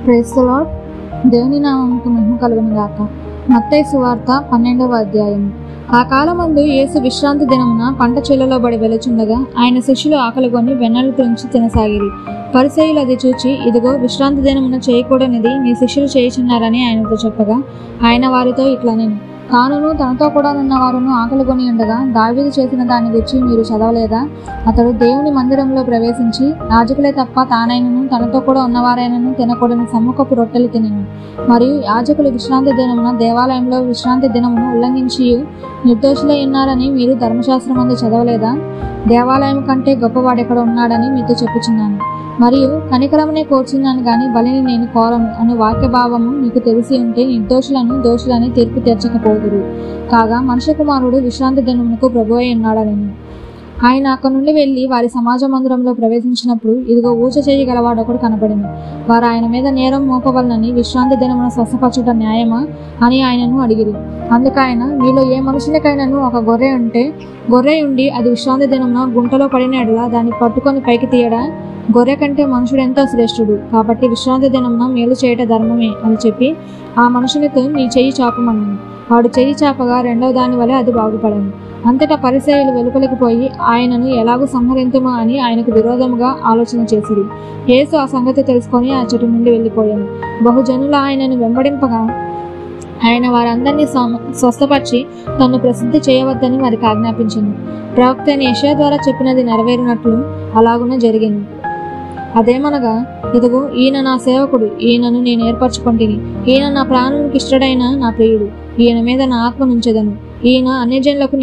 Praise the lord. దేవుని నామమునకు మహిమ కలుగును గాక. మత్తయి సువార్త 12వ అధ్యాయం. ఆ కాలమందు యేసు విశ్రాంతి దినమున పంట చేలలో బడి వెలుచుండగా ఆయన శిష్యులు ఆకలిగొని వెన్నెలు తుంచి తినసాగిరి. పరిసయ్యులు అది చూచి, ఇదిగో విశ్రాంతి దినమున చేయకూడనిది మీ శిష్యులు చేయుచున్నారని ఆయనతో చెప్పగా, ఆయన వారితో ఇట్లనెను, తానును తనతో కూడా ఉన్న వారును ఆకలిగొని ఉండగా దావీదు చేసిన దాన్ని గురించి మీరు చదవలేదా? అతడు దేవుని మందిరంలో ప్రవేశించి యాజకులే తప్ప తానైనను తనతో కూడా ఉన్నవారైనను తినకూడని సమ్ముఖపు రొట్టెలు తినెను. మరియు యాజకులు విశ్రాంతి దినమున దేవాలయంలో విశ్రాంతి దినమును ఉల్లంఘించి నిర్దోషులై ఉన్నారని మీరు ధర్మశాస్త్రమందు చదవలేదా? దేవాలయం కంటే గొప్పవాడెక్కడ ఉన్నాడని మీతో చెప్పుచున్నాను. మరియు కనికరమునే కోరుచున్నాను గాని బలిని నేను కోరను అను వాక్య భావము మీకు తెలిసి ఉంటే నిర్దోషులను దోషులని తీర్పు తీర్చకపోదురు. కాగా మనుష్య కుమారుడు విశ్రాంతి దినమునకు ప్రభువై ఉన్నాడని. ఆయన అక్కడి నుండి వెళ్లి వారి సమాజ మందిరంలో ప్రవేశించినప్పుడు, ఇదిగో ఊచ చేయగలవాడొకడు కనబడింది. వారు ఆయన మీద నేరం మోపవలనని, విశ్రాంతి దినమున స్వస్థపరచుట న్యాయమా అని ఆయనను అడిగిరి. అందుకైన, మీలో ఏ మనుషునికైనాను ఒక గొర్రె ఉండి అది విశ్రాంతి దినమున గుంటలో పడిన ఎడల దాన్ని పట్టుకొని పైకి తీయడా? గొర్రె కంటే మనుషుడెంతో శ్రేష్ఠుడు. కాబట్టి విశ్రాంతి దినమున మేలు చేయట ధర్మమే అని చెప్పి ఆ మనుషునితో నీ చెయ్యి చాపమన్నాను. వాడు చెయ్యి చాపగా రెండవ దాని వలె అది బాగుపడను. అంతటా పరిసయ్యులు వెలుపలికి పోయి ఆయనను ఎలాగూ సంహరింతుమా అని ఆయనకు విరోధముగా ఆలోచన చేసిరి. యేసు ఆ సంగతి తెలుసుకొని ఆ చెట్టు నుండి వెళ్ళిపోయాను. బహుజనులు ఆయనను వెంబడింపగా ఆయన వారందరినీ స్వస్థపరిచి తన్ను ప్రసిద్ధి చేయవద్దని వారికి ఆజ్ఞాపించింది. ప్రవక్త అయిన యెషయా ద్వారా చెప్పినది నెరవేరినట్లు అలాగున జరిగింది. అదేమనగా, ఇదిగో ఈయన నా సేవకుడు, ఈయనను నేను ఏర్పరచుకొంటిని, ఈయన నా ప్రాణానికి ఇష్టడైన నా ప్రియుడు, ఈయన మీద నా ఆత్మ నుంచెదను. ఈయన అన్యజనులకు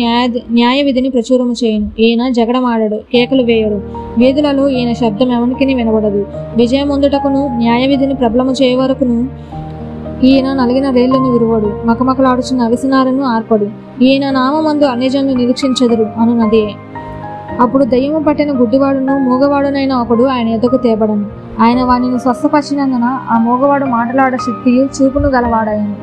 న్యాయ విధిని ప్రచురము చేయను. ఈయన జగడమాడడు, కేకలు వేయడు. వీధులలో ఈయన శబ్దం ఎవనికిని వినబడదు. విజయముందుటకును న్యాయ విధిని ప్రబలము చేయ వరకును ఈయన నలిగిన రేళ్లను విరువడు, మకమకలాడుచున్న అవిసనాలను ఆర్పడు. ఈయన నామమందు అన్యజనులు నిరీక్షించెదరు అనున్నదే. అప్పుడు దయ్యము పట్టిన గుడ్డివాడును మూగవాడునైన ఒకడు ఆయన ఎద్దకు తేబడను. ఆయన వానిని స్వస్థపరిచినందున ఆ మూగవాడు మాటలాడ శక్తియు చూపును గలవాడాయను.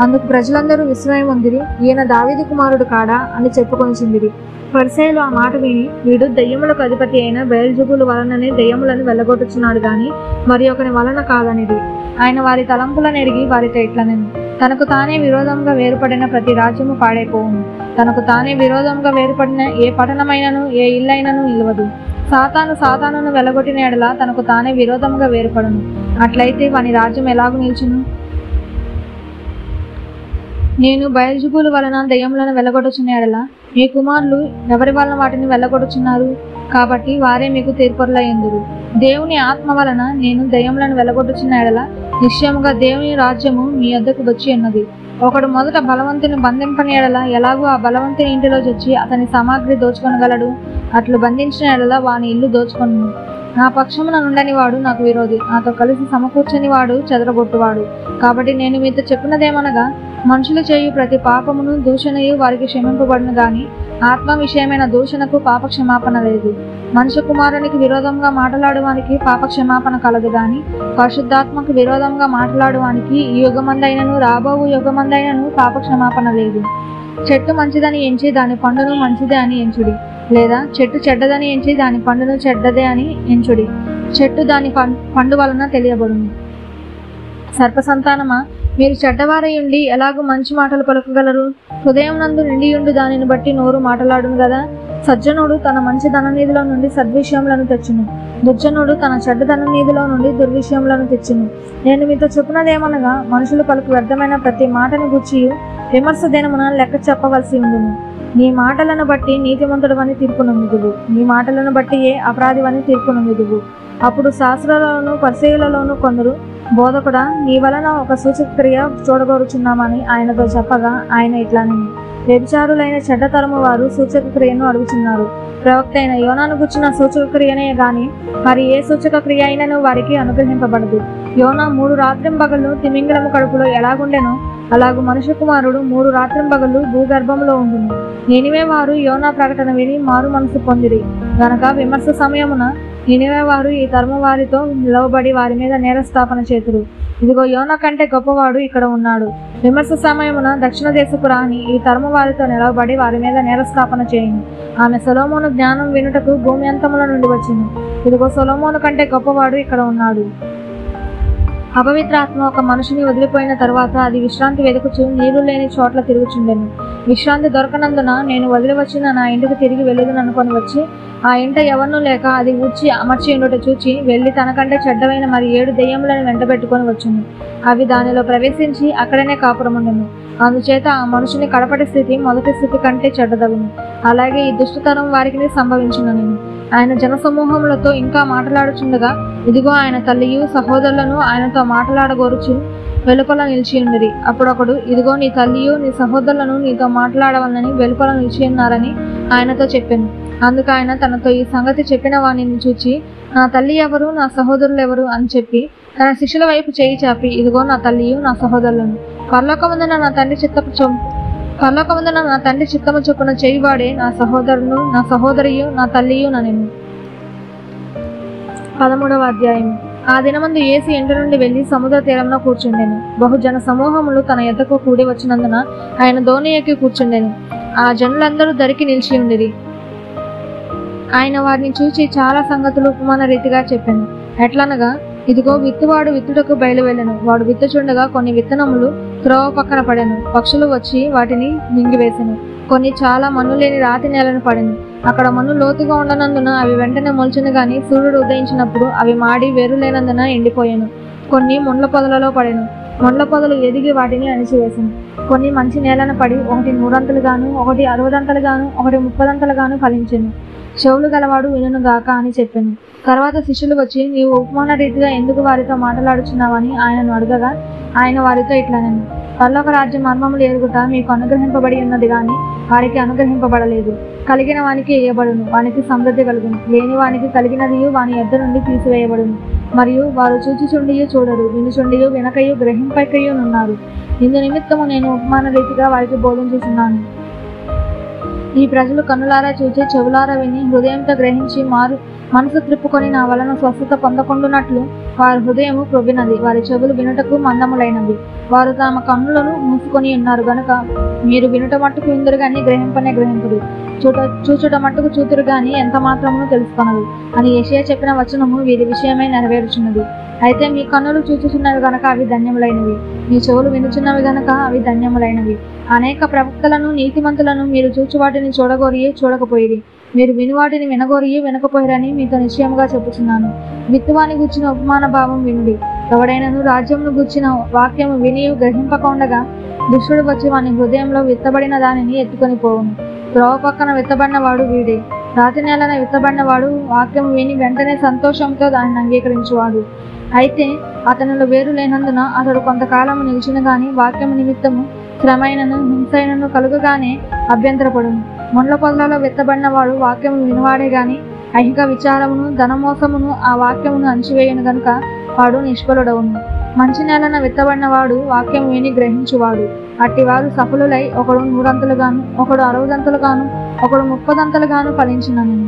అందుకు ప్రజలందరూ విస్మయం పొందిరి. ఈయన దావీదు కుమారుడు కాడా అని చెప్పుకొనిచుండిరి. పరిసయ్యులు ఆ మాట విని, వీడు దయ్యములకు అధిపతి అయిన బయల్జెబూలు వలననే దయ్యములను వెళ్ళగొట్టుచున్నాడు గాని మరి ఒకని వలన కాదనిది. ఆయన వారి తలంపులను ఎరిగి వారితో ఇట్లనెను, తనకు తానే విరోధంగా వేరుపడిన ప్రతి రాజ్యము పాడైపోవును. తనకు తానే విరోధంగా వేరుపడిన ఏ పట్టణమైనను ఏ ఇల్లైనను నిలవదు. సాతానును వెలగొట్టిన ఎడల తనకు తానే విరోధంగా వేరుపడును. అట్లయితే వాని రాజ్యం ఎలాగు నిల్చును? నేను బయల్జెబూలు వలన దయ్యములను వెళ్ళగొట్టుచున్న ఎడల మీ కుమారులు ఎవరి వలన వాటిని వెళ్ళగొట్టుచున్నారు? కాబట్టి వారే మీకు తీర్పరులయ్యుందురు. దేవుని ఆత్మ వలన నేను దయ్యములను వెళ్ళగొట్టుచున్న ఎడల నిశ్చయముగా దేవుని రాజ్యము మీ వద్దకు వచ్చి ఉన్నది. ఒకడు మొదట బలవంతుని బంధింపని ఎడల ఎలాగూ ఆ బలవంతుని ఇంటిలో చొచ్చి అతని సామాగ్రి దోచుకొనగలడు? అట్లు బంధించిన ఎడల వాని ఇల్లు దోచుకొను. నా పక్షమున నుండని వాడు నాకు విరోధి, నాతో కలిసి సమకూర్చని వాడు చెదరగొట్టువాడు. కాబట్టి నేను మీతో చెప్పినదేమనగా, మనుషులు చేయు ప్రతి పాపమును దూషణయు వారికి క్షమింపబడును గాని ఆత్మ విషయమైన దూషణకు పాప క్షమాపణ లేదు. మనుష్య కుమారునికి విరోధంగా మాట్లాడువానికి పాప క్షమాపణ కలదు గాని పరిశుద్ధాత్మకు విరోధంగా మాట్లాడువానికి ఈ యుగమందైనను రాబోవు యుగమందైనను పాప క్షమాపణ లేదు. చెట్టు మంచిదని ఎంచి దాని పండును మంచిదే అని ఎంచుడి, లేదా చెట్టు చెడ్డదని ఎంచి దాని పండును చెడ్డదే అని ఎంచుడి. చెట్టు దాని పండు వలన తెలియబడును. సర్పసంతానమా, మీరు చెడ్డవారై ఉండి ఎలాగూ మంచి మాటలు పలుకగలరు? హృదయం నందు నిండియుండు దానిని బట్టి నోరు మాటలాడును కదా. సజ్జనుడు తన మంచి ధననిధిలో నుండి సద్విషయములను తెచ్చును, దుర్జనుడు తన చెడ్డ ధననిధిలో నుండి దుర్విషయములను తెచ్చును. నేను మీతో చెప్పునదేమనగా, మనుషులు పలుకు వ్యర్థమైన ప్రతి మాటను గూర్చి విమర్శ దినమున లెక్క చెప్పవలసి ఉండును. నీ మాటలను బట్టి నీతిమంతుడవని తీర్పు నొందుదువు, నీ మాటలను బట్టి ఏ అపరాధివని తీర్పు నొందుదువు. అప్పుడు శాస్త్రులలోను పరిసయ్యులలోను కొందరు, బోధకుడా, నీ వలన ఒక సూచక్రియ చూడగోరుచున్నామని ఆయనతో చెప్పగా ఆయన ఇట్లానెను, వ్యభిచారులైన చెడ్డతరము వారు సూచక క్రియను అడుగుచున్నారు. ప్రవక్త అయిన యోనాను గుర్చిన సూచక క్రియనే గాని మరి ఏ సూచక క్రియ అయినను వారికి అనుగ్రహింపబడదు. యోనా 3 రాత్రింబగళ్ళు తిమింగలము కడుపులో ఎలాగుండెనో అలాగు మనుష్య కుమారుడు 3 రాత్రింబగళ్ళు భూగర్భంలో ఉండును. నినివే వారు యోనా ప్రకటన విని మారు మనసు పొందిరి గనక విమర్శ సమయమున నినివే వారు ఈ తరము వారితో నిలవబడి వారి మీద నేరస్థాపన చేతురు. ఇదిగో యోనా కంటే గొప్పవాడు ఇక్కడ ఉన్నాడు. విమర్శ సమయమున దక్షిణ దేశపు రాణి ఈ తరము వారితో నిలవబడి వారి మీద నేరస్థాపన చేయును. ఆమె సొలొమోను జ్ఞానం వినుటకు భూమి అంతముల నుండి వచ్చింది. ఇదిగో సొలొమోను కంటే గొప్పవాడు ఇక్కడ ఉన్నాడు. అపవిత్ర ఆత్మ ఒక మనిషిని వదిలిపోయిన తర్వాత అది విశ్రాంతి వెతుకుచు నీరు లేని చోట్ల తిరుగుచుండెను. విశ్రాంతి దొరకనందున నేను వదిలి వచ్చిన నా ఇంటికి తిరిగి వెళ్ళుదుననుకొని వచ్చి ఆ ఇంట ఎవరినూ లేక అది ఊడ్చి అమర్చి ఉండుట చూచి వెళ్ళి తనకంటే చెడ్డమైన మరి 7 దెయ్యములను వెంటబెట్టుకొని వచ్చును. అవి దానిలో ప్రవేశించి అక్కడనే కాపురముండెను. అందుచేత ఆ మనుషుని కడపటి స్థితి మొదటి స్థితి కంటే చెడ్డదగును. అలాగే ఈ దుష్టతరం వారికి సంభవించును. నేను ఆయన జనసమూహములతో ఇంకా మాట్లాడుచుండగా ఇదిగో ఆయన తల్లియు సహోదరులను ఆయనతో మాట్లాడగోరుచు వెలుపల నిలిచి ఉండిరి. అప్పుడొకడు, ఇదిగో నీ తల్లియు నీ సహోదరులను నీతో మాట్లాడవలనని వెలుపల నిలిచి ఉన్నారని ఆయనతో చెప్పాను. అందుకు ఆయన తనతో ఈ సంగతి చెప్పిన వాణిని చూచి, నా తల్లి ఎవరు, నా సహోదరులు ఎవరు అని చెప్పి తన శిష్యుల వైపు చేయి చాపి, ఇదిగో నా తల్లియు నా సహోదరులను, పరలోకమందున నా తండ్రి చిత్తము చొప్పున చేయువాడే నా సహోదరును, నా సహోదరియు, నా తల్లియు ననెను. 13వ అధ్యాయం. ఆ దినమందు యేసు ఇంటి నుండి వెళ్లి సముద్ర తీరంలో కూర్చుండెను. బహుజన సమూహములు తన ఎద్దకు కూడి వచ్చినందున ఆయన దోణి ఎక్కి కూర్చుండెను. ఆ జనులందరూ దరికి నిలిచి ఉండిరి. ఆయన వారిని చూచి చాలా సంగతులు ఉపమాన రీతిగా చెప్పాను. ఎట్లనగా, ఇదిగో విత్తువాడు విత్తుటకు బయలువెళ్ళెను. వాడు విత్తుచుండగా కొన్ని విత్తనములు త్రోవ పక్కన పడెను. పక్షులు వచ్చి వాటిని మింగివేసెను. కొన్ని చాలా మన్ను లేని రాతి నేలను పడెను. అక్కడ మన్ను లోతుగా ఉండనందున అవి వెంటనే మొలిచెను గాని సూర్యుడు ఉదయించినప్పుడు అవి మాడి వేరు లేనందున ఎండిపోయాను. కొన్ని ముండ్ల పొదలలో పడెను. ముండ్ల పొదలు ఎదిగి వాటిని అణిచివేసెను. కొన్ని మంచి నేలను పడి ఒకటి 100 గాను, ఒకటి 60 గాను, ఒకటి 30 గాను ఫలించెను. చెవులు గలవాడు వినుగాక అని చెప్పాను. తర్వాత శిష్యులు వచ్చి, నీవు ఉపమాన రీతిగా ఎందుకు వారితో మాట్లాడుచున్నావని ఆయనను అడగగా ఆయన వారితో ఇట్లనెను, పరలోక రాజ్యం మర్మములు ఎరుగుట మీకు అనుగ్రహింపబడి ఉన్నది గాని వారికి అనుగ్రహింపబడలేదు. కలిగిన వానికి ఇయ్యబడును, వానికి సమృద్ధి కలుగును. లేని వానికి కలిగినదియు వాని యొద్ద నుండి తీసివేయబడును. మరియు వారు చూచుచుండియు చూడరు, వినుచుండియు వినకయు గ్రహింపకయు నున్నారు. ఇందు నిమిత్తము నేను ఉపమాన రీతిగా వారికి బోధించుచున్నాను. ఈ ప్రజలు కన్నులారా చూచి చెవులారా విని హృదయంతో గ్రహించి మనసు త్రిప్పుకొని నా వలన స్వస్థత పొందకుండునట్లు వారి హృదయము క్రొవ్వినది, వారి చెవులు వినుటకు మందములైనవి. వారు తమ కన్నులను మూసుకొని ఉన్నారు గనుక మీరు వినుట మట్టుకు విందురు గాని గ్రహింపనే గ్రహింపుడు, చూచుట మట్టుకు చూతురు గాని ఎంత మాత్రమును తెలుసుకొనరు అని యెషయా చెప్పిన వచనము వీరి విషయమై నెరవేరుచున్నది. అయితే మీ కన్నులు చూచుచున్నవి గనక అవి ధన్యములైనవి, మీ చెవులు వినుచున్నవి గనక అవి ధన్యములైనవి. అనేక ప్రవక్తలను నీతిమంతులను మీరు చూచువాటిని చూడగోరి చూడకపోయిరి, మీరు వినువాటిని వినగోరి వినకపోయిరని మీతో నిశ్చయముగా చెప్పుచున్నాను. విత్తువాని గుర్చిన ఉపమాన భావం వినుడి. ఎవడైనను రాజ్యమును గుర్చిన వాక్యము విని గ్రహింపకుండగా దుష్టుడు వచ్చి వాని హృదయంలో విత్తబడిన దానిని ఎత్తుకొని పోవును. త్రోవ పక్కన విత్తబడిన వాడు వీడే. రాతి నేలన విత్తబడిన వాడు వాక్యము విని వెంటనే సంతోషంతో దానిని అంగీకరించువాడు. అయితే అతనిలో వేరు లేనందున అతడు కొంతకాలము నిలిచిన గాని వాక్యము నిమిత్తము శ్రమైనను హింసైనను కలుగగానే అభ్యంతరపడును. ముండ్ల పొదలలో విత్తబడిన వాడు వాక్యము వినవాడే గాని ఐహిక విచారమును ధనమోసమును ఆ వాక్యమును అణిచివేయను గనుక వాడు నిష్ఫలుడవును. మంచి నేలన విత్తబడిన వాడు వాక్యము విని గ్రహించువాడు. అట్టివారు సఫలులై ఒకడు 100 గాను, ఒకడు 60 గాను, ఒకడు 30 గాను ఫలించునని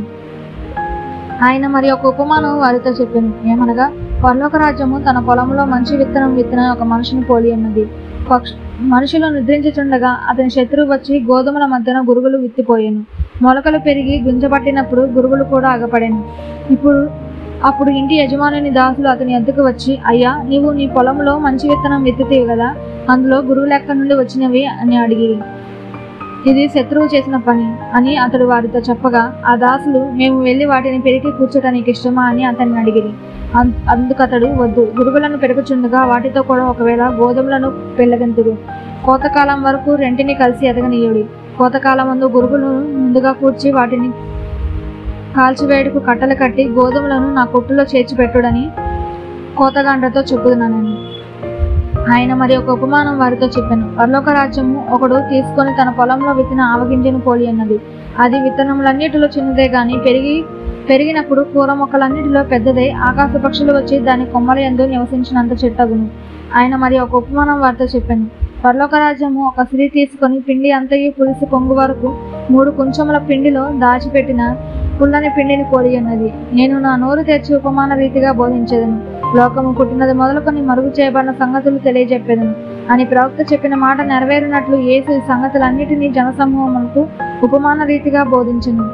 ఆయన మరి ఒక ఉపమానం వారితో చెప్పాను. ఏమనగా, పరలోక రాజ్యము తన పొలంలో మంచి విత్తనం విత్తిన ఒక మనిషిని పోలి ఉన్నది. మనుషులు నిద్రించుచుండగా అతని శత్రువు వచ్చి గోధుమల మధ్యన గురుగులు విత్తిపోయాను. మొలకలు పెరిగి గుంజపట్టినప్పుడు గురుగులు కూడా ఆగపడాను. అప్పుడు ఇంటి యజమానుని దాసులు అతని వద్దకు వచ్చి, అయ్యా, నీవు నీ పొలంలో మంచి విత్తనం విత్తితేవి కదా, అందులో గురువులు ఎక్కడి నుండి వచ్చినవి అని అడిగిరి. ఇది శత్రువు చేసిన పని అని అతడు వారితో చెప్పగా ఆ దాసులు, మేము వెళ్ళి వాటిని పెరిగి కూర్చోటానికి ఇష్టమా అని అతన్ని అడిగిరి. అందుకతడు, వద్దు, గురుగులను పెరుగుచుండగా వాటితో కూడా ఒకవేళ గోధుమలను పెళ్ళగెంతురు. కోతకాలం వరకు రెంటిని కలిసి ఎదగనీయుడి. కోతకాలం ముందు గురుగులను ముందుగా కూర్చి వాటిని కాల్చివేడుకు కట్టలు కట్టి గోధుమలను నా కొట్టులో చేర్చి పెట్టుడని కోతగాండ్రతో చెప్పుదునని ఆయన మరి ఒక ఉపమానం వారితో చెప్పాను. పరలోక రాజ్యము ఒకడు తీసుకొని తన పొలంలో విత్తిన ఆవగింజను పోలి అన్నది. అది విత్తనములన్నిటిలో చిన్నదే గాని పెరిగినప్పుడు కూర మొక్కలన్నిటిలో పెద్దదై ఆకాశ పక్షులు వచ్చి దాని కొమ్మల యందు నివసించినంత చెట్టగును. ఆయన మరి ఒక ఉపమానం వారితో చెప్పాను. పరలోక రాజ్యము ఒక స్త్రీ తీసుకొని పిండి అంతయు పులిసి పొంగు వరకు 3 కుంచముల పిండిలో దాచిపెట్టిన పుల్లని పిండిని పోలి ఉన్నది. నేను నా నోరు తెచ్చి ఉపమాన రీతిగా బోధించేదను. లోకము పుట్టినది మొదలుకొని మరుగు చేయబడిన సంగతులు తెలియజెప్పేదను అని ప్రవక్త చెప్పిన మాట నెరవేరినట్లు యేసు ఈ సంగతులన్నిటినీ జనసమూహములకు ఉపమాన రీతిగా బోధించెను.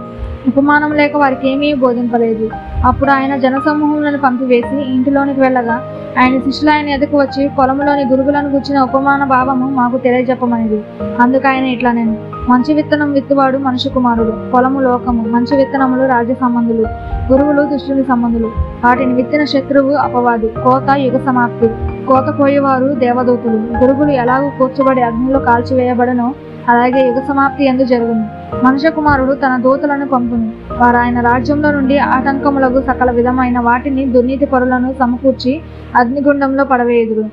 ఉపమానం లేక వారికి ఏమీ బోధింపలేదు. అప్పుడు ఆయన జనసమూహములను పంపివేసి ఇంటిలోనికి వెళ్ళగా ఆయన శిష్యులు ఆయన ఎదుకు వచ్చి, పొలములోని గురుగులను గుచ్చిన ఉపమాన భావము మాకు తెలియజెప్పమనిది. అందుకు ఆయన ఇట్లా, నేను మంచి విత్తనం విత్తువాడు మనుష్య కుమారుడు, పొలము లోకము, మంచి విత్తనములు రాజ్య సంబంధులు, గురువులు దుష్టుని సంబంధులు, వాటిని విత్తిన శత్రువు అపవాది, కోత యుగ సమాప్తి, కోత కోయేవారు దేవదూతులు, గురుగులు ఎలాగూ కూర్చబడి అగ్నిలో కాల్చివేయబడనో అలాగే యుగ సమాప్తి యందు జరుగును. మనుష్య కుమారుడు తన దూతలను పంపును, వారు ఆయన రాజ్యంలో నుండి ఆటంకములకు సకల విధమైన వాటిని దుర్నీతి పరులను సమకూర్చి అగ్నిగుండంలో పడవేయుదురు.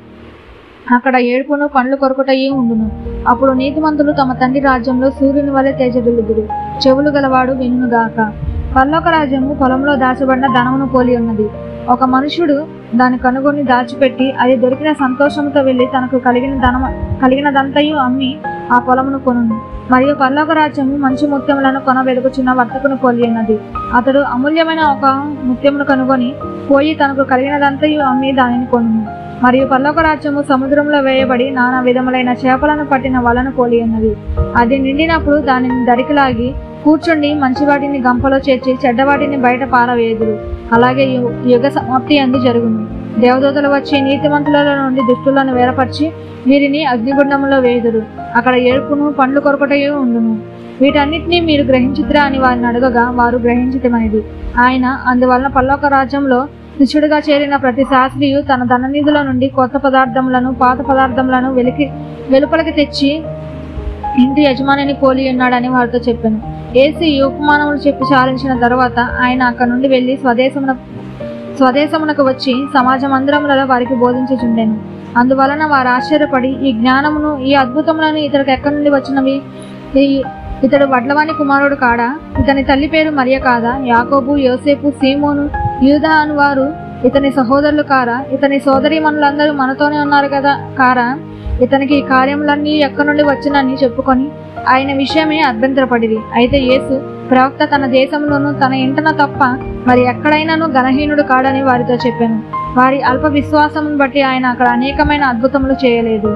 అక్కడ ఏడుపును పండ్లు కొరుకుటయే ఉండును. అప్పుడు నీతిమంతులు తమ తండ్రి రాజ్యంలో సూర్యుని వలె తేజరిల్లుదురు. చెవులు గలవాడు వినుగాక. పరలోక రాజ్యము పొలంలో దాచబడిన ధనమును పోలి ఉన్నది. ఒక మనుషుడు దాన్ని కనుగొని దాచిపెట్టి అది దొరికిన సంతోషంతో వెళ్ళి తనకు కలిగినదంతయు అమ్మి ఆ పొలమును కొనును. మరియు పరలోక రాజ్యము మంచి ముత్యములను కొనవెదుకుచున్న వర్తకును పోలి ఉన్నది. అతడు అమూల్యమైన ఒక ముత్యమును కనుగొని పోయి తనకు కలిగినదంతయు అమ్మి దానిని కొనును. మరియు పరలోక రాజ్యము సముద్రంలో వేయబడి నానా విధములైన చేపలను పట్టిన వలను పోలి ఉన్నది. అది నిండినప్పుడు దానిని దరికిలాగి కూర్చుండి మంచి వాటిని గంపలో చేర్చి చెడ్డవాటిని బయట పారవేయుదురు. అలాగే యుగ సమాప్తి యందు జరుగును. దేవదూతలు వచ్చి నీతిమంతుల నుండి దుష్టులను వేరపరిచి వీరిని అగ్నిగుండములో వేయుదురు. అక్కడ ఏడుపును పండ్లు కొరకటయూ ఉండును. వీటన్నిటినీ మీరు గ్రహించుతురా అని వారిని అడగగా వారు గ్రహించితమనిది. ఆయన అందువలన పరలోక రాజ్యంలో శిష్యుడిగా చేరిన ప్రతి శాస్త్రియు తన ధననిధిలో నుండి కొత్త పదార్థములను పాత పదార్థములను వెలుపలికి తెచ్చి ఇంటి యజమానిని పోలి ఉన్నాడని వారితో చెప్పాను. యేసు ఈ ఉపమానములు చెప్పి చాలించిన తరువాత ఆయన అక్కడ నుండి వెళ్లి స్వదేశమునకు వచ్చి సమాజ మందిరములలో వారికి బోధించుచుండెను. అందువలన వారు ఆశ్చర్యపడి, ఈ జ్ఞానమును ఈ అద్భుతములను ఇతడికి ఎక్కడి నుండి వచ్చినవి? ఇతడు వడ్లవాని కుమారుడు కాడా? ఇతని తల్లి పేరు మరియ కాదా? యాకోబు, యోసేపు, సీమోను, యూదా అను వారు ఇతని సహోదరులు కారా? ఇతని సోదరీమణులందరూ మనతోనే ఉన్నారు కదా కారా? ఇతనికి ఈ కార్యములన్నీ ఎక్కడి నుండి వచ్చినని చెప్పుకొని ఆయన విషయమే అభ్యంతరపడిరి. అయితే యేసు ప్రవక్త తన దేశంలోనూ తన ఇంటన తప్ప మరి ఎక్కడైనాను ఘనహీనుడు కాడని వారితో చెప్పాను. వారి అల్ప విశ్వాసమును బట్టి ఆయన అక్కడ అనేకమైన అద్భుతములు చేయలేదు.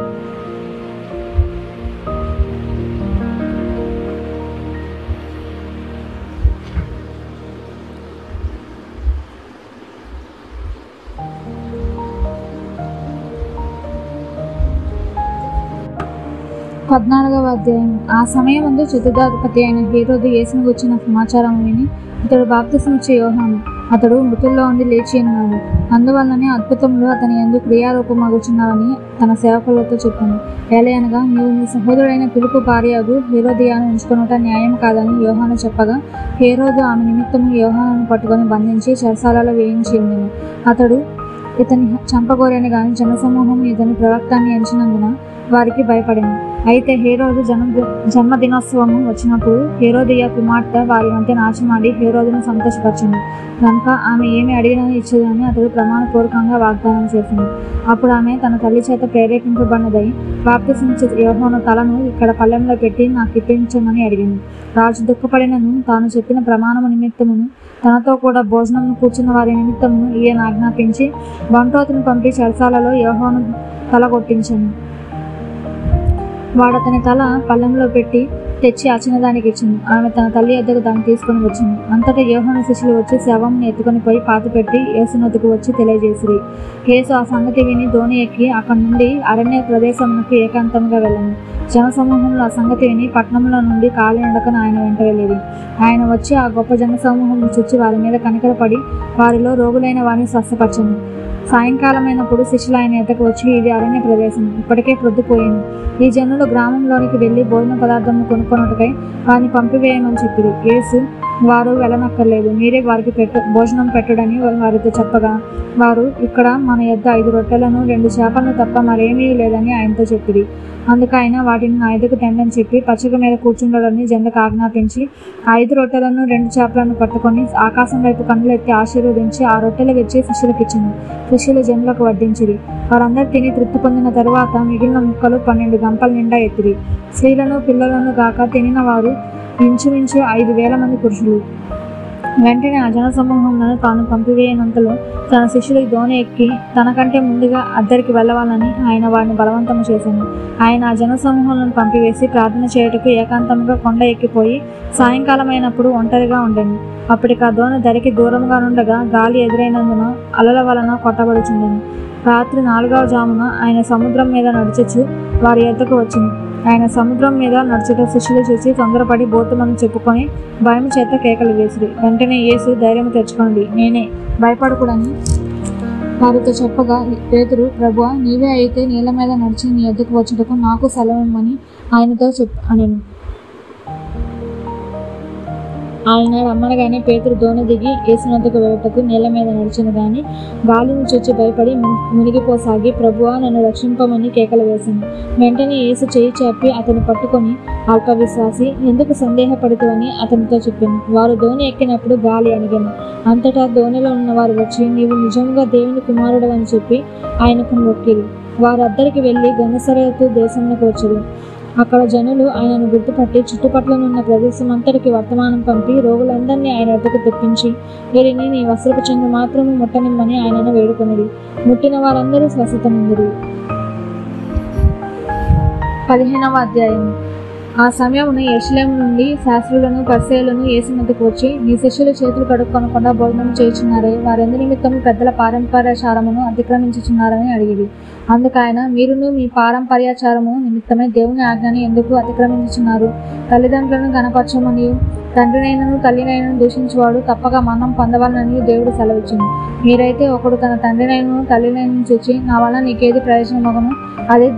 పద్నాలుగవ అధ్యాయం. ఆ సమయమందు చతుర్థాధిపతి అయిన హేరోదు యేసును గుర్చిన సమాచారం విని, ఇతడు బాప్తిసమిచ్చే యోహాను, అతడు మృతుల్లో ఉండి లేచి ఉన్నాడు, అందువల్లనే అద్భుతములు అతని యందు క్రియారూపమగుచున్నావని తన సేవకులతో చెప్పాను. ఏలయనగా, నీవు నీ సహోదరుడైన ఫిలిప్పు భార్యగు హేరోదియను ఉంచుకొనుట న్యాయం కాదని యోహాను చెప్పగా, హేరోదు ఆమె నిమిత్తము యోహానును పట్టుకొని బంధించి చెరసాలలో వేయించి ఉండెను. అతడు ఇతని చంపగోరని గాని జనసమూహం ఇతని ప్రవక్తాన్ని ఎంచినందున వారికి భయపడింది. అయితే హేరోదు జన్మదినోత్సవము వచ్చినప్పుడు హేరోదియ కుమార్తె వారి మధ్య నాచమాడి హేరోదును సంతోషపరిచింది కనుక ఆమె ఏమి అడిగినా ఇచ్చేదని అతడు ప్రమాణపూర్వకంగా వాగ్దానం చేసింది. అప్పుడు ఆమె తన తల్లి చేత ప్రేరేపింపబడినదై బాప్తిసమిచ్చే యోహాను తలను ఇక్కడ పళ్ళెంలో పెట్టి నాకు ఇప్పించమని అడిగింది. రాజు దుఃఖపడినను తాను చెప్పిన ప్రమాణము నిమిత్తమును తనతో కూడా భోజనమును కూర్చున్న వారి నిమిత్తమును ఈయన ఆజ్ఞాపించి బంటోతును పంపి చెరసాలలో యోహాను తల కొట్టించాను. వాడతని తల పళ్ళెంలో పెట్టి తెచ్చి ఆ చిన్నదానికి ఇచ్చింది. ఆమె తన తల్లి వద్దకు దాన్ని తీసుకుని వచ్చింది. అంతటా యోహాను శిష్యులు వచ్చి శవంని ఎత్తుకొని పోయి పాతిపెట్టి యేసునొద్దకు వచ్చి తెలియజేసిరి. యేసు ఆ సంగతి విని దోణి ఎక్కి అక్కడి నుండి అరణ్య ప్రదేశమునకు ఏకాంతంగా వెళ్ళను. జనసమూహంలో ఆ సంగతి విని పట్టణంలో నుండి కాలినడకన ఆయన వెంట వెళ్ళేది. ఆయన వచ్చి ఆ గొప్ప జనసమూహం చుచ్చి వారి మీద కనికరపడి వారిలో రోగులైన వారిని స్వస్థపరచను. సాయంకాలమైనప్పుడు శిష్యులు ఆయన ఎద్దకు వచ్చి, ఇది అరణ్య ప్రదేశం, ఇప్పటికే ప్రొద్దుపోయింది. ఈ జనులు గ్రామంలోనికి వెళ్లి భోజన పదార్థం కొనుక్కొనుటకై వారిని పంపివేయమని చెప్పిరి. యేసు, వారు వెళ్ళనక్కర్లేదు, మీరే వారికి భోజనం పెట్టుడని వారితో చెప్పగా, వారు, ఇక్కడ మన యొద్ద 5 రొట్టెలను 2 చేపలను తప్ప మరేమీ లేదని ఆయనతో చెప్పిరి. అందుకు ఆయన, వాటిని నా ఎదుకు తెండని చెప్పి పచ్చిక మీద కూర్చుండడని జనులకు ఆజ్ఞాపించి 5 రొట్టెలను 2 చేపలను పట్టుకొని ఆకాశం వైపు కన్నులెత్తి ఆశీర్వదించి ఆ రొట్టెలు విచ్చి శిష్యులకు ఇచ్చింది. శిష్యులు జనులకు వడ్డించిరి. వారందరూ తిని తృప్తి పొందిన తరువాత మిగిలిన ముక్కలు 12 గంపల నిండా ఎత్తిరి. స్త్రీలను పిల్లలను గాక తినిన వారు ఇంచుమించు 5,000 మంది పురుషులు. వెంటనే ఆ జనసమూహములను తాను పంపివేయనంతలో తన శిష్యులు దోణి ఎక్కి తనకంటే ముందుగా అద్దరికి వెళ్ళవాలని ఆయన వారిని బలవంతము చేశాను. ఆయన ఆ జనసమూహములను పంపివేసి ప్రార్థన చేయుటకు ఏకాంతముగా కొండ ఎక్కిపోయి సాయంకాలమైనప్పుడు ఒంటరిగా ఉండెను. అప్పటికి ఆ దోణి దరికి దూరంగా నుండగా గాలి ఎదురైనందున అలల వలన కొట్టబడుచుండెను. రాత్రి 4వ జామున ఆయన సముద్రం మీద నడుచుచు వారి యొద్దకు వచ్చెను. ఆయన సముద్రం మీద నడుచుట శిష్యులు చూసి తొందరపడి బోతుమని చెప్పుకొని భయం చేత కేకలు వేసిరి. వెంటనే యేసు ధైర్యము తెచ్చుకోండి, నేనే, భయపడకూడని వారితో చెప్పగా పేతురు, ప్రభువా, నీవే అయితే నీళ్ళ మీద నడిచి నీ యొద్దకు వచ్చుటకు నాకు సెలవిమ్మని ఆయనతో అనెను. ఆయన రమ్మనగానే పేతురు దోణి దిగి యేసునొద్దకు వెళ్ళటకు నీళ్ల మీద నడిచెను గాని గాలిని చూచి భయపడి మునిగిపోసాగి, ప్రభువా, నన్ను రక్షింపమని కేకలు వేశాను. వెంటనే యేసు చేయి చాపి అతను పట్టుకొని, అల్పవిశ్వాసి, ఎందుకు సందేహపడుతువని అతనితో చెప్పాను. వారు దోణి ఎక్కినప్పుడు గాలి అణిగెను. అంతటా దోణిలో ఉన్నవారు వచ్చి, నీవు నిజంగా దేవుని కుమారుడు అని చెప్పి ఆయనకు మొక్కిరి. వారద్దరికి వెళ్ళి గెనసరేతు దేశంలోకి వచ్చారు. అక్కడ జనులు ఆయనను గుర్తుపట్టి చుట్టుపక్కలనున్న ప్రదేశం అంతటికి వర్తమానం పంపి రోగులందరినీ ఆయన వద్దకు తెప్పించి వీరిని నీ వస్త్రపు చెంగు మాత్రము ముట్టనిమ్మని ఆయనను వేడుకొనిరి. ముట్టిన వారందరూ స్వస్థత నొందిరి. 15వ అధ్యాయం. ఆ సమయమున యెరూషలేము నుండి శాస్త్రులను పరిసయ్యులను యేసునొద్దకు వచ్చి, నీ శిష్యులు చేతులు కడుక్కొనకుండా భోజనం చేయుచున్నారే, వారెందు నిమిత్తము పెద్దల పారంపర్యాచారమును అతిక్రమించుచున్నారని అడిగిరి. అందుకు ఆయన, మీరును మీ పారంపర్యాచారము నిమిత్తమే దేవుని ఆజ్ఞని ఎందుకు అతిక్రమించుచున్నారు? తల్లిదండ్రులను గణపరచమనియు తండ్రినైనను తల్లినైనను దూషించువాడు తప్పక మరణం పొందవాలని దేవుడు సెలవిచ్చును. మీరైతే ఒకడు తన తండ్రినైనను తల్లినైనను చూచి, నా వల్ల నీకేది ప్రయోజనమగును, అదే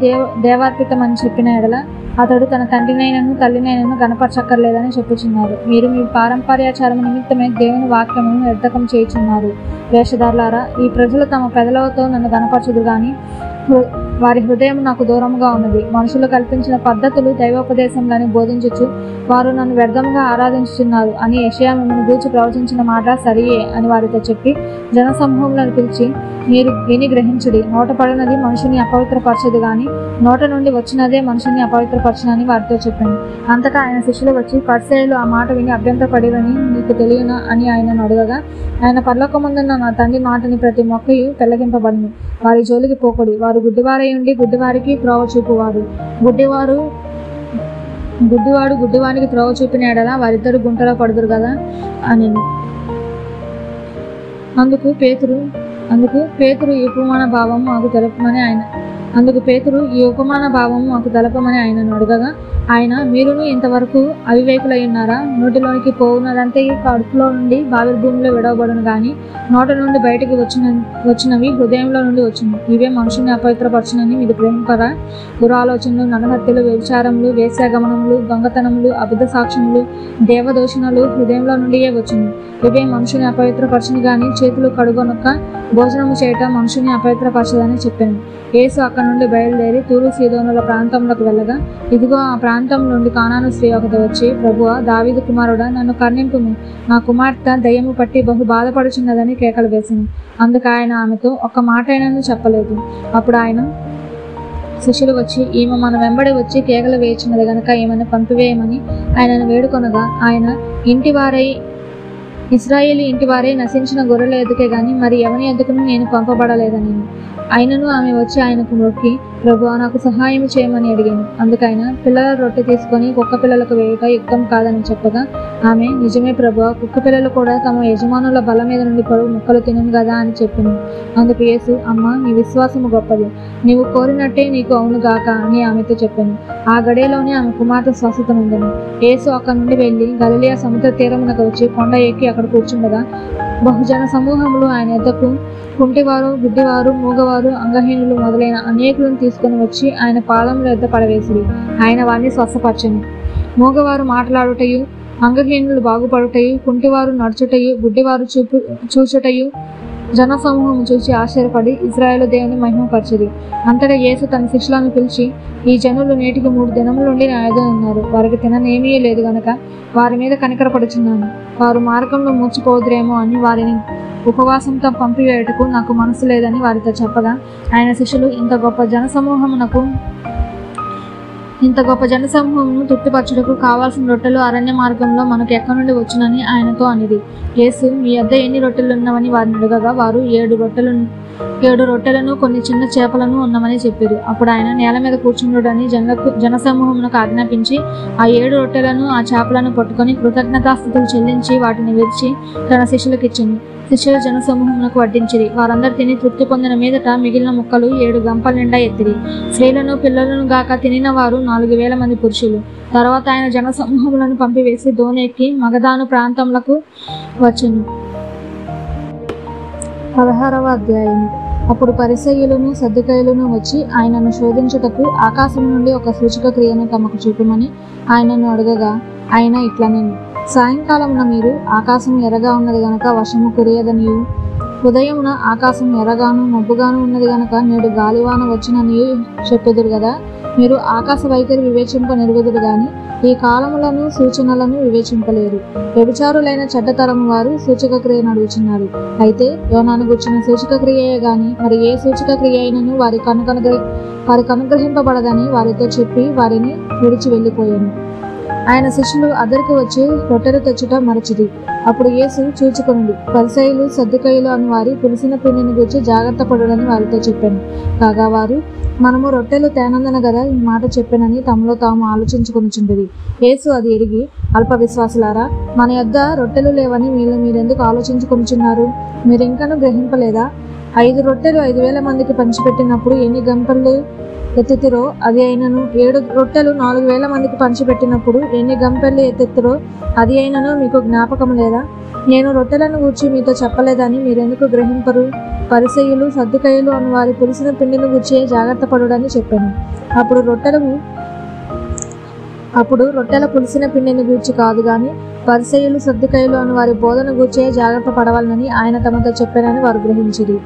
దేవార్పితమని చెప్పిన ఎడల అతడు తన తండ్రినైనను తల్లినైనను గణపరచక్కర్లేదని చెప్పుచున్నారు. మీరు మీ పారంపర్యాచారము నిమిత్తమే దేవుని వాక్యమును నిర్ధకం చేయుచున్నారు. వేషధారులారా, ఈ ప్రజలు తమ పెదలతో నన్ను గణపరచదు గాని వారి హృదయం నాకు దూరంగా ఉన్నది. మనుషులు కల్పించిన పద్ధతులు దైవోపదేశంలని బోధించుచు వారు నన్ను వ్యర్థంగా ఆరాధించుచున్నారు అని యెషయా మిమ్మల్ని గూర్చి ప్రవచించిన మాట సరియే అని వారితో చెప్పి జనసమూహములను పిలిచి, మీరు విని గ్రహించుడి. నోట పడినది మనుషుని అపవిత్రపరచదు గాని నోట నుండి వచ్చినదే మనుషుని అపవిత్రపరచునని వారితో చెప్పాను. అంతటా ఆయన శిష్యులు వచ్చి, పరిసయ్యులు ఆ మాట విని అభ్యంతరపడిరని నీకు తెలియనా అని ఆయనను అడగగా, ఆయన పరలోకమందున్న నా తండ్రి మాటని ప్రతి మొక్కయు పెళ్లగింపబడును. వారి జోలికి పోకుడి. వారు గుడ్డివారై ఉండి గుడ్డివారికి త్రోవ చూపువారు. గుడ్డివాడు గుడ్డివానికి త్రోవ చూపిన ఎడల వారిద్దరు గుంటలో పడుదురు కదా అని. అందుకు పేతురు ఈ ఉపమాన భావము మాకు తెలపమని ఆయనను అడగగా, ఆయన, మీరును ఇంతవరకు అవివేకులై ఉన్నారా? నోటిలోనికి పోవున్నదంతా ఈ కడుపులో నుండి బావిరి భూమిలో విడవబడును గాని నోట నుండి బయటికి వచ్చినవి హృదయంలో నుండి వచ్చును. ఇవే మనుషుని అపవిత్రపరచునని మీరు గ్రహింపరా? దురాలోచనలు, నరహత్యలు, వ్యభిచారములు, వేశ్యాగమనములు, దొంగతనములు, అబద్ధ సాక్ష్యములు, దేవదూషణలు హృదయంలో నుండియే వచ్చును. ఇవే మనుషుని అపవిత్రపరచును గాని చేతులు కడుగొనక భోజనము చేయటం మనుషుని అపవిత్రపరచదని చెప్పాను. యేసు అక్కడ నుండి బయలుదేరి తూరు సీదోనుల ప్రాంతంలోకి వెళ్ళగా, ఇదిగో ఆ ప్రాంతం నుండి కానాను స్త్రీ ఒకటి వచ్చి, ప్రభువా, దావీదు కుమారుడా, నన్ను కరుణింపుము, నా కుమార్తె దయ్యము పట్టి బహు బాధపడుచున్నదని కేకలు వేసింది. అందుకు ఆయన ఆమెతో ఒక్క మాట అయినను చెప్పలేదు. అప్పుడు ఆయన శిష్యులు వచ్చి, ఈమె మన వెంబడి వచ్చి కేకలు వేయుచున్నది గనుక ఈమెను పంపివేయమని ఆయనను వేడుకొనగా, ఆయన, ఇశ్రాయేలు ఇంటివారే నశించిన గొర్రెల ఎదుకే గాని మరి ఎవని ఎదుకును నేను పంపబడలేదని. ఆయనను ఆమె వచ్చి ఆయనకు మొక్కి, ప్రభువా, నాకు సహాయం చేయమని అడిగాను. అందుకైనా పిల్లల రొట్టె తీసుకొని కుక్క పిల్లలకు వేయుట యుక్తం కాదని చెప్పగా, ఆమె, నిజమే ప్రభువా, కుక్క పిల్లలు కూడా తమ యజమానుల బల మీద నుండి పొడుగు ముక్కలు తినను కదా అని చెప్పింది. అందుకు యేసు, అమ్మ, నీ విశ్వాసము గొప్పది, నీవు కోరినట్టే నీకు అవును గాక అని ఆమెతో చెప్పాను. ఆ గడియలోనే ఆమె కుమార్తె స్వస్థత నొందెను. యేసు అక్కడి నుండి వెళ్లి గలిలయ సముద్ర తీరమునకు వచ్చి కొండ ఎక్కి అక్కడ కూర్చుండగా బహుజన సమూహములు ఆయన యొద్దకు కుంటివారు, గుడ్డివారు, మూగవారు, అంగహీనులు మొదలైన అనేకులను తీసుకుని వచ్చి ఆయన పాదముల యొద్ద పడవేసిరి. ఆయన వారిని స్వస్థపరచెను. మూగవారు మాట్లాడుటయు, అంగహీనులు బాగుపడుటయు, కుంటివారు నడుచుటయు, గుడ్డివారు చూచుటయు జనసమూహం చూసి ఆశ్చర్యపడి ఇశ్రాయేలు దేవుని మహిమపరచిరి. అంతటా యేసు తన శిష్యులను పిలిచి, ఈ జనులు నేటికి 3 దినముల నుండి నా యొద్ద ఉన్నారు. వారికి తిననేమీ లేదు గనక వారి మీద కనికరపడుచున్నాను. వారు మార్గంలో మూర్చిపోదురేమో అని వారిని ఉపవాసంతో పంపివేయుటకు నాకు మనసు లేదని వారితో చెప్పగా, ఆయన శిష్యులు, ఇంత గొప్ప జనసమూహమునకు ఇంత గొప్ప జనసమూహమును తృప్తిపరచుటకు కావాల్సిన రొట్టెలు అరణ్య మార్గంలో మనకు ఎక్కడి నుండి వచ్చునని ఆయనతో అనిది. యేసు, మీ వద్ద ఎన్ని రొట్టెలు ఉన్నవని వారిని అడగగా వారు 7 రొట్టెలను కొన్ని చిన్న చేపలను ఉన్నమని చెప్పారు. అప్పుడు ఆయన నేల మీద కూర్చుండుడని జనసమూహమునకు ఆజ్ఞాపించి ఆ 7 రొట్టెలను ఆ చేపలను పట్టుకొని కృతజ్ఞతాస్థుతులు చెల్లించి వాటిని విరిచి తన శిష్యులకు ఇచ్చింది. శిష్యులు జనసమూహమునకు వడ్డించిరి. వారందరూ తిని తృప్తి పొందిన మీదట మిగిలిన ముక్కలు 7 గంపల నిండా ఎత్తిరి. స్త్రీలను పిల్లలను గాక తినిన వారు 4,000 మంది పురుషులు. తర్వాత ఆయన జనసమూహములను పంపివేసి దోణి ఎక్కి మగదాను ప్రాంతములకు వచ్చెను. 16వ అధ్యాయము. అప్పుడు పరిసయ్యులను సద్దుకయ్యులను వచ్చి ఆయనను శోధించుటకు ఆకాశం నుండి ఒక సూచక క్రియను తమకు చూపమని ఆయనను అడగగా ఆయన ఇట్లనెను, సాయంకాలమున మీరు ఆకాశం ఎర్రగా ఉన్నది గనక వర్షము కురియదనియు, ఉదయమున ఆకాశం ఎర్రగాను మబ్బుగాను ఉన్నది గనక నేడు గాలివాన వచ్చిననియు చెప్పుదురు కదా. మీరు ఆకాశ వైఖరి వివేచింప నెరుగుదురు గాని ఈ కాలములను సూచనలను వివేచింపలేరు. వ్యభిచారులైన చెడ్డతరము వారు సూచక క్రియను అడుగుచున్నారు. అయితే యోనాను గుర్చిన సూచక క్రియయే గాని మరి ఏ సూచక క్రియ అయినను వారికి అనుగ్రహింపబడదని వారితో చెప్పి వారిని విడిచి వెళ్ళిపోయాను. ఆయన శిష్యులు అద్దరికి వచ్చి రొట్టెలు తెచ్చుట మరచిది. అప్పుడు యేసు చూచుకొనుడి, పరిసయ్యులు సద్దుకయ్యులు అని వారి పులిసిన పిండిని గురించి జాగ్రత్త పడుడని వారితో చెప్పాను. కాగా వారు, మనము రొట్టెలు తేనందన గదా ఈ మాట చెప్పానని తమలో తాము ఆలోచించుకొనుచుండిరి. యేసు అది ఎరిగి, అల్ప విశ్వాసులారా, మన యొద్ద రొట్టెలు లేవని మీరెందుకు ఆలోచించుకొనుచున్నారు? మీరింకనూ గ్రహింపలేదా? 5 రొట్టెలు 5,000 మందికి పంచిపెట్టినప్పుడు ఎన్ని గంపలు ఎత్తితిరో అది అయినను, 7 రొట్టెలు 4,000 మందికి పంచిపెట్టినప్పుడు ఎన్ని గంపెళ్ళు ఎత్తెత్తిరో అది అయినను మీకు జ్ఞాపకం లేదా? నేను రొట్టెలను గూర్చి మీతో చెప్పలేదని మీరెందుకు గ్రహింపరు? పరిసయ్యులు సద్దుకయ్యులు అని వారి పులిసిన పిండిని గూర్చి జాగ్రత్త పడుడని చెప్పాను. అప్పుడు రొట్టెల పులిసిన పిండిని గూర్చి కాదు గాని పరిసయ్యులు సద్దుకయ్యులు అని వారి బోధన గూర్చే జాగ్రత్త పడవాలని ఆయన తమతో చెప్పానని వారు గ్రహించిరి.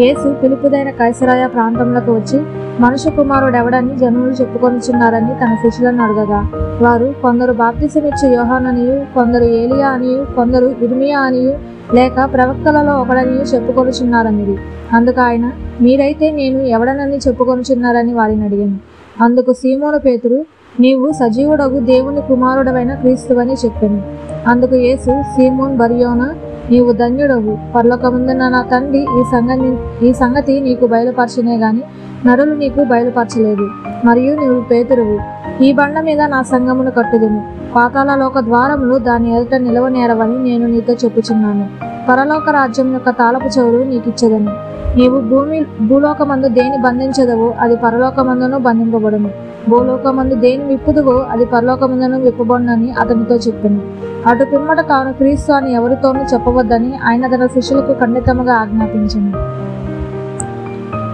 యేసు పిలుపుదైన కైసరయ ప్రాంతంలోకి వచ్చి మనుష్య కుమారుడు ఎవడని జనులు చెప్పుకొనిచున్నారని తన శిష్యులను అడగగా వారు, కొందరు బాప్తిసమిచ్చు యోహాననియు, కొందరు ఏలియా అనియు, కొందరు ఇర్మియా అనియు, లేక ప్రవక్తలలో ఒకడనియు చెప్పుకొనిచున్నారనిది. అందుకు ఆయన, మీరైతే నేను ఎవడనని చెప్పుకొనిచున్నారని వారిని అడిగాను. అందుకు సీమోను పేతురు, నీవు సజీవుడగు దేవుని కుమారుడవైన క్రీస్తువని చెప్పాను. అందుకు యేసు, సీమోన్ బర్యోనా, నీవు ధన్యుడవు, పరలోకమందున్న నా తండ్రి ఈ సంగతి నీకు బయలుపరచనే గాని నరులు నీకు బయలుపరచలేదు. మరియు నీవు పేతురువు, ఈ బండ మీద నా సంఘమును కట్టుదును, పాతాళలోక ద్వారములు దాని ఎదుట నిలవనేరవని నేను నీతో చెప్పుచున్నాను. పరలోక రాజ్యం యొక్క తాళపు చెవులు నీకిచ్చేదను. నీవు భూలోకమందు దేని బంధించదవో అది పరలోకమందును బంధింపబడును, భూలోకమందు దేని విప్పుదువో అది పరలోకమందును విప్పబడునని అతనితో చెప్పాను. అటు పిమ్మట తాను క్రీస్తు అని ఎవరితోనూ చెప్పవద్దని ఆయన తన శిష్యులకు ఖండితముగా ఆజ్ఞాపించాను.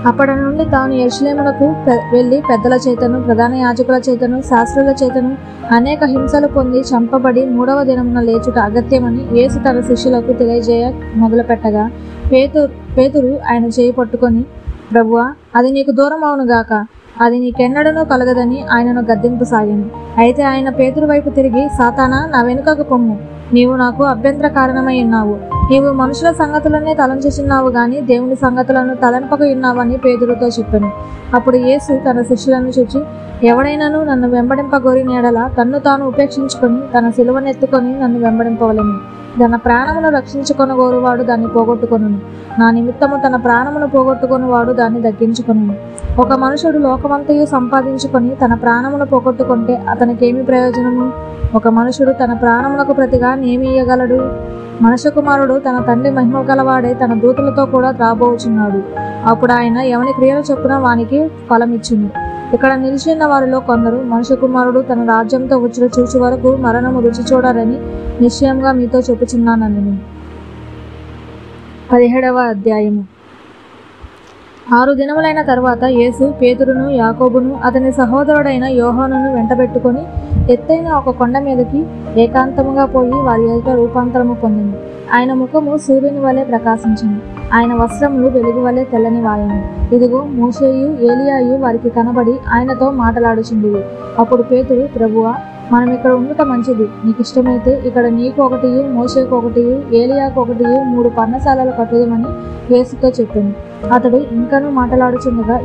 అప్పటి నుండి తాను యెరూషలేమునకు వెళ్ళి పెద్దల చేతను, ప్రధాన యాజకుల చేతను, శాస్త్రుల చేతను అనేక హింసలు పొంది చంపబడి 3వ దినమున లేచుట అగత్యమని యేసు తన శిష్యులకు తెలియజేయ మొదలుపెట్టగా పేతురు ఆయన చేయి పట్టుకొని, ప్రభువా, అది నీకు దూరం అవునుగాక, అది నీకెన్నడనూ కలగదని ఆయనను గద్దింపసాగాను. అయితే ఆయన పేతురు వైపు తిరిగి, సాతానా, నా వెనుకకు పొమ్ము, నీవు నాకు అభ్యంతర కారణమై ఉన్నావు. నీవు మనుషుల సంగతులనే తలంచుచున్నావు గాని దేవుని సంగతులను తలంపక ఉన్నావని పేతురుతో చెప్పాను. అప్పుడు యేసు తన శిష్యులను చూచి, ఎవడైనాను నన్ను వెంబడింపగోరిన యెడల తన్ను తాను ఉపేక్షించుకొని తన సిలువనెత్తుకొని నన్ను వెంబడింపవలెను. తన ప్రాణమును రక్షించుకొనగోరువాడు దాన్ని పోగొట్టుకొనును, నా నిమిత్తము తన ప్రాణమును పోగొట్టుకొనివాడు దాన్ని దక్కించుకొనును. ఒక మనుషుడు లోకమంతయు సంపాదించుకొని తన ప్రాణమును పోగొట్టుకుంటే అతనికేమి ప్రయోజనము? ఒక మనుషుడు తన ప్రాణమునకు ప్రతిగా ఏమి ఇయ్యగలడు? మనుష్య కుమారుడు తన తండ్రి మహిమ గలవాడే తన దూతలతో కూడా రాబోచున్నాడు. అప్పుడు ఆయన ఎవని క్రియలు చొప్పున వానికి ఫలమిచ్చును. ఇక్కడ నిలిచిన వారిలో కొందరు మనుష్య కుమారుడు తన రాజ్యంతో వచ్చుట చూచి వరకు మరణము రుచి చూడరని నిశ్చయంగా మీతో చెప్పుచున్నానని. 17వ అధ్యాయము. 6 దినములైన తర్వాత యేసు పేతురును, యాకోబును, అతని సహోదరుడైన యోహానును వెంటబెట్టుకొని ఎత్తైన ఒక కొండ మీదకి ఏకాంతముగా పోయి వారి ఎదుట రూపాంతరము పొందింది. ఆయన ముఖము సూర్యుని వలె ప్రకాశించింది. ఆయన వస్త్రములు వెలుగు వలె తెల్లని వాయను. ఇదిగో మోషేయు ఏలియాయు వారికి కనబడి ఆయనతో మాటలాడుచుండిరి. అప్పుడు పేతురు, ప్రభువా, మనం ఇక్కడ ఉండటం మంచిది. నీకు ఇష్టమైతే ఇక్కడ నీకు ఒకటియు, మోషేకు ఒకటియు, ఏలియాకు ఒకటియు 3 పర్ణశాలలు కట్టుదమని యేసుతో చెప్పింది. అతడు ఇంకనూ మాటలాడుచుండగా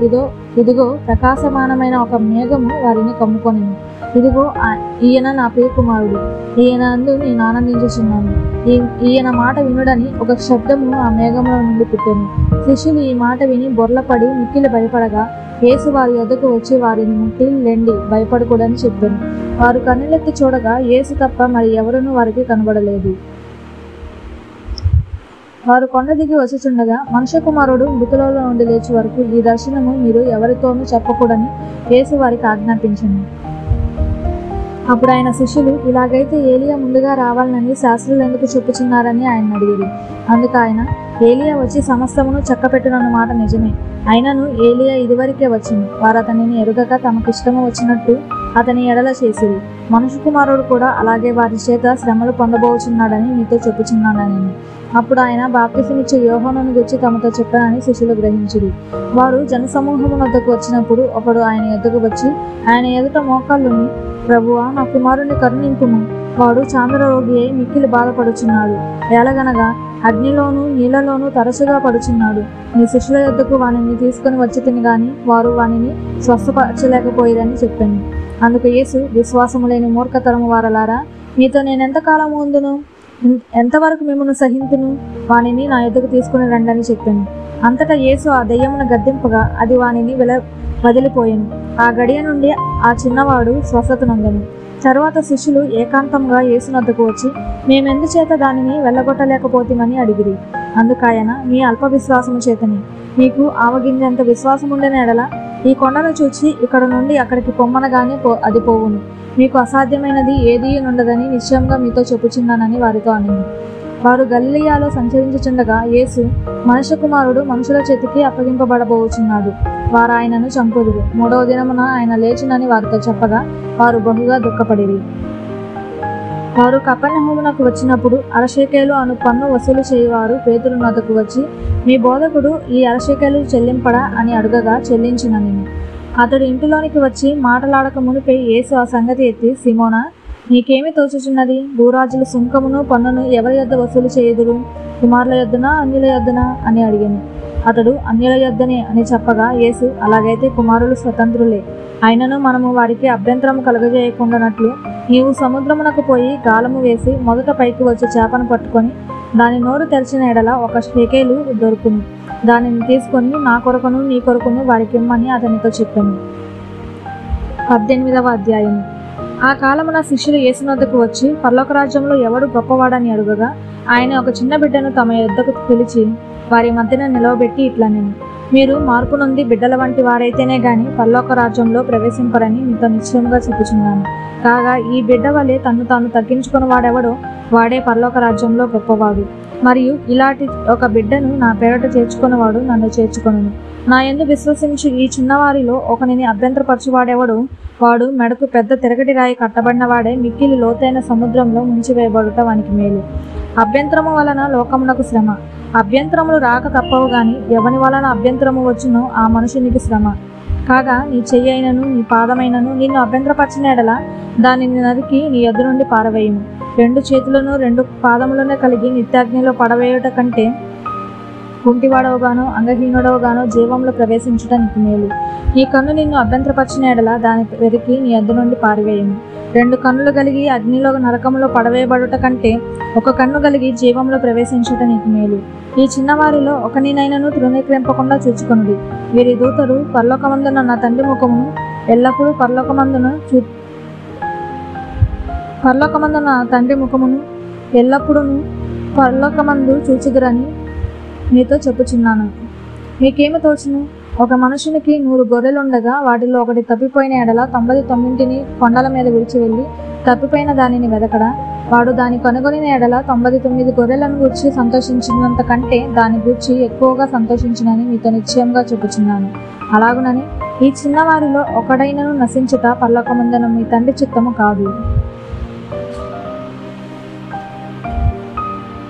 ఇదిగో ప్రకాశమానమైన ఒక మేఘము వారిని కమ్ముకొనింది. ఇదిగో ఈయన నా ప్రియకుమారుడు, ఈయన అందు నేను ఆనందించుచున్నాను. ఈయన మాట వినుడని ఒక శబ్దము ఆ మేఘంలో నుండి పుట్టెను. శిష్యులు ఈ మాట విని బొర్లపడి మిక్కిలి భయపడగా యేసు వారి యొద్దకు వచ్చి వారిని ముట్టి, లెండి, భయపడకూడని చెప్పాను. వారు కన్నులెత్తి చూడగా యేసు తప్ప మరి ఎవరునూ వారికి కనబడలేదు. వారు కొండ దిగి వచ్చుచుండగా, మనుష్య కుమారుడు మృతులలో నుండి లేచి వరకు ఈ దర్శనము మీరు ఎవరితోనూ చెప్పకూడని యేసు వారికి ఆజ్ఞాపించింది. అప్పుడు ఆయన శిష్యులు, ఇలాగైతే ఏలియా ముందుగా రావాలని శాస్త్రులు ఎందుకు చెప్పుచున్నారని ఆయన అడిగిరి. అందుకు ఆయన, ఏలియా వచ్చి సమస్తమును చక్కపెట్టునన్న మాట నిజమే. అయినను ఏలియా ఇదివరకే వచ్చింది. వారు అతనిని ఎరుగక తమకిష్టము వచ్చినట్టు అతని ఎడల చేసిరి. మనుష్య కుమారుడు కూడా అలాగే వారి చేత శ్రమలు పొందబోచున్నాడని మీతో చెప్పుచున్నానని. అప్పుడు ఆయన బాప్తిసమిచ్చే యోహానును గురించి తమతో చెప్పానని శిష్యులు గ్రహించిరి. వారు జనసమూహము వద్దకు వచ్చినప్పుడు ఒకడు ఆయన ఎద్దకు వచ్చి ఆయన ఎదుట మోకాళ్ళుని, ప్రభువా, నా కుమారుని కరుణింపుము, వాడు చాంద్రరోగి అయి మిక్కిలి బాధపడుచున్నాడు. ఎలాగనగా అగ్నిలోనూ నీళ్లలోనూ తరచుగా పడుచున్నాడు. నీ శిష్యుల యొద్దకు వానిని తీసుకుని వచ్చి తిని గాని వారు వానిని స్వస్థపరచలేకపోయిరని చెప్పాను. అందుకు యేసు, విశ్వాసము లేని మూర్ఖతరము వారలారా, మీతో నేనెంతకాలము ఉందును? ఎంతవరకు మిమ్మల్ని సహింతును? వానిని నా యొద్దకు తీసుకుని రండని చెప్పాను. అంతటా యేసు ఆ దెయ్యమును గద్దింపగా అది వానిని వదిలిపోయాను. ఆ గడియ నుండి ఆ చిన్నవాడు స్వస్థత నొందెను. తరువాత శిష్యులు ఏకాంతంగా యేసునొద్దకు వచ్చి, మేమెందుచేత దానిని వెళ్ళగొట్టలేకపోతామని అడిగిరి. అందుకాయన, మీ అల్ప విశ్వాసము చేతని. మీకు ఆవగింజంత విశ్వాసముండెన ఎడల ఈ కొండను చూచి ఇక్కడ నుండి అక్కడికి పొమ్మనగానే అది పోవును. మీకు అసాధ్యమైనది ఏదీ నుండదని నిశ్చయంగా మీతో చెప్పుచున్నానని వారితో అనింది. వారు గలిలయలో సంచరించుచుండగా యేసు, మనుష్య కుమారుడు మనుషుల చేతికి అప్పగింపబడబోచున్నాడు, వారు ఆయనను చంపుదురు, 3వ దినమున ఆయన లేచునని వారితో చెప్పగా వారు బహుగా దుఃఖపడిరి. వారు కపెర్నహూమునకు వచ్చినప్పుడు అరశేకేలు అను పన్ను వసూలు చేయువారు పేతురు నొద్దకు వచ్చి, మీ బోధకుడు ఈ అరశేకేలు చెల్లింపడా అని అడుగగా చెల్లించునని. అతడు ఇంటిలోనికి వచ్చి మాటలాడక మునిపే యేసు ఆ సంగతి ఎత్తి, సిమోనా, నీకేమి తోచుచున్నది? భూరాజులు సుంకమును పన్నును ఎవరి యొద్ద వసూలు చేయుదురు? కుమారుల యొద్దనా, అన్యుల యొద్దనా అని అడిగాను. అతడు అన్యుల యొద్దనే అని చెప్పగా యేసు, అలాగైతే కుమారులు స్వతంత్రులే. అయినను మనము వారికి అభ్యంతరము కలుగజేయకుండానట్లు నీవు సముద్రమునకు పోయి గాలము వేసి మొదట పైకి వచ్చి చేపను పట్టుకొని దాని నోరు తెరిచిన ఎడల 1 షేకేలు దొరుకును. దానిని తీసుకొని నా కొరకును నీ కొరకును వారికి ఇమ్మని అతనితో చెప్పాను. 18వ అధ్యాయము. ఆ కాలమున శిష్యులు యేసునొద్దకు వచ్చి, పరలోక రాజ్యంలో ఎవడు గొప్పవాడని అడుగగా ఆయన ఒక చిన్న బిడ్డను తమ యొద్దకు పిలిచి వారి మధ్యన నిలవబెట్టి ఇట్లనెను, మీరు మార్పు నొంది బిడ్డల వంటి వారైతేనే గాని పరలోక రాజ్యంలో ప్రవేశింపరని మీతో నిశ్చయంగా చెప్పుచున్నాను. కాగా ఈ బిడ్డ వలె తన్ను తాను తగ్గించుకుని వాడెవడో వాడే పరలోక రాజ్యంలో గొప్పవాడు. మరియు ఇలాంటి ఒక బిడ్డను నా పేరట చేర్చుకున్నవాడు నన్ను చేర్చుకొనును. నా యందు విశ్వసించి ఈ చిన్నవారిలో ఒకనిని అభ్యంతరపరచువాడెవడో వాడు మెడకు పెద్ద తిరగటి రాయి కట్టబడిన వాడే మిక్కిలి లోతైన సముద్రంలో ముంచివేయబడుట వానికి మేలు. అభ్యంతరము వలన లోకమునకు శ్రమ. అభ్యంతరములు రాక తప్పవు గాని ఎవని వలన అభ్యంతరము వచ్చునో ఆ మనుషునికి శ్రమ. కాగా నీ చెయ్యైనను నీ పాదమైనను నిన్ను అభ్యంతరపరిచిన ఎడల దానిని నరికి నీ యొద్ద నుండి పారవేయుము. 2 చేతులను 2 పాదములను కలిగి నిత్యాగ్నిలో పడవేయుట కంటే కుంటివాడవుగానో అంగహీనుడవుగానో జీవంలో ప్రవేశించుట నీకు మేలు. నీ కన్ను నిన్ను అభ్యంతరపరిచిన ఎడల దాని వెరికి నీ యొద్ద నుండి పారివేయము. 2 కన్నులు కలిగి అగ్నిలో నరకములో పడవేయబడుట కంటే 1 కన్ను కలిగి జీవంలో ప్రవేశించుట నీకు మేలు. ఈ చిన్నవారిలో ఒకనినైనను తృణీకరింపకుండా చూచుకొనుడి. వీరి దూతలు పరలోకమందున నా తండ్రి ముఖమును ఎల్లప్పుడూ పరలోకమందున తండ్రి ముఖమును ఎల్లప్పుడూ పరలోకమందు చూచుదురని మీతో చెప్పుచున్నాను. మీకేమి తోచును? ఒక మనుషునికి 100 గొర్రెలుండగా వాటిలో ఒకటి తప్పిపోయిన ఎడల 99 కొండల మీద విడిచి వెళ్ళి తప్పిపోయిన దానిని వెదకడా? వాడు దాని కనుగొనిన ఎడల 99 గొర్రెలను గూర్చి సంతోషించినంత కంటే దాని గూర్చి ఎక్కువగా సంతోషించునని మీతో నిశ్చయంగా చెప్పుచున్నాను. అలాగునని ఈ చిన్నవారిలో ఒకడైనను నశించుట పరలోకమందున మీ తండ్రి చిత్తము కాదు.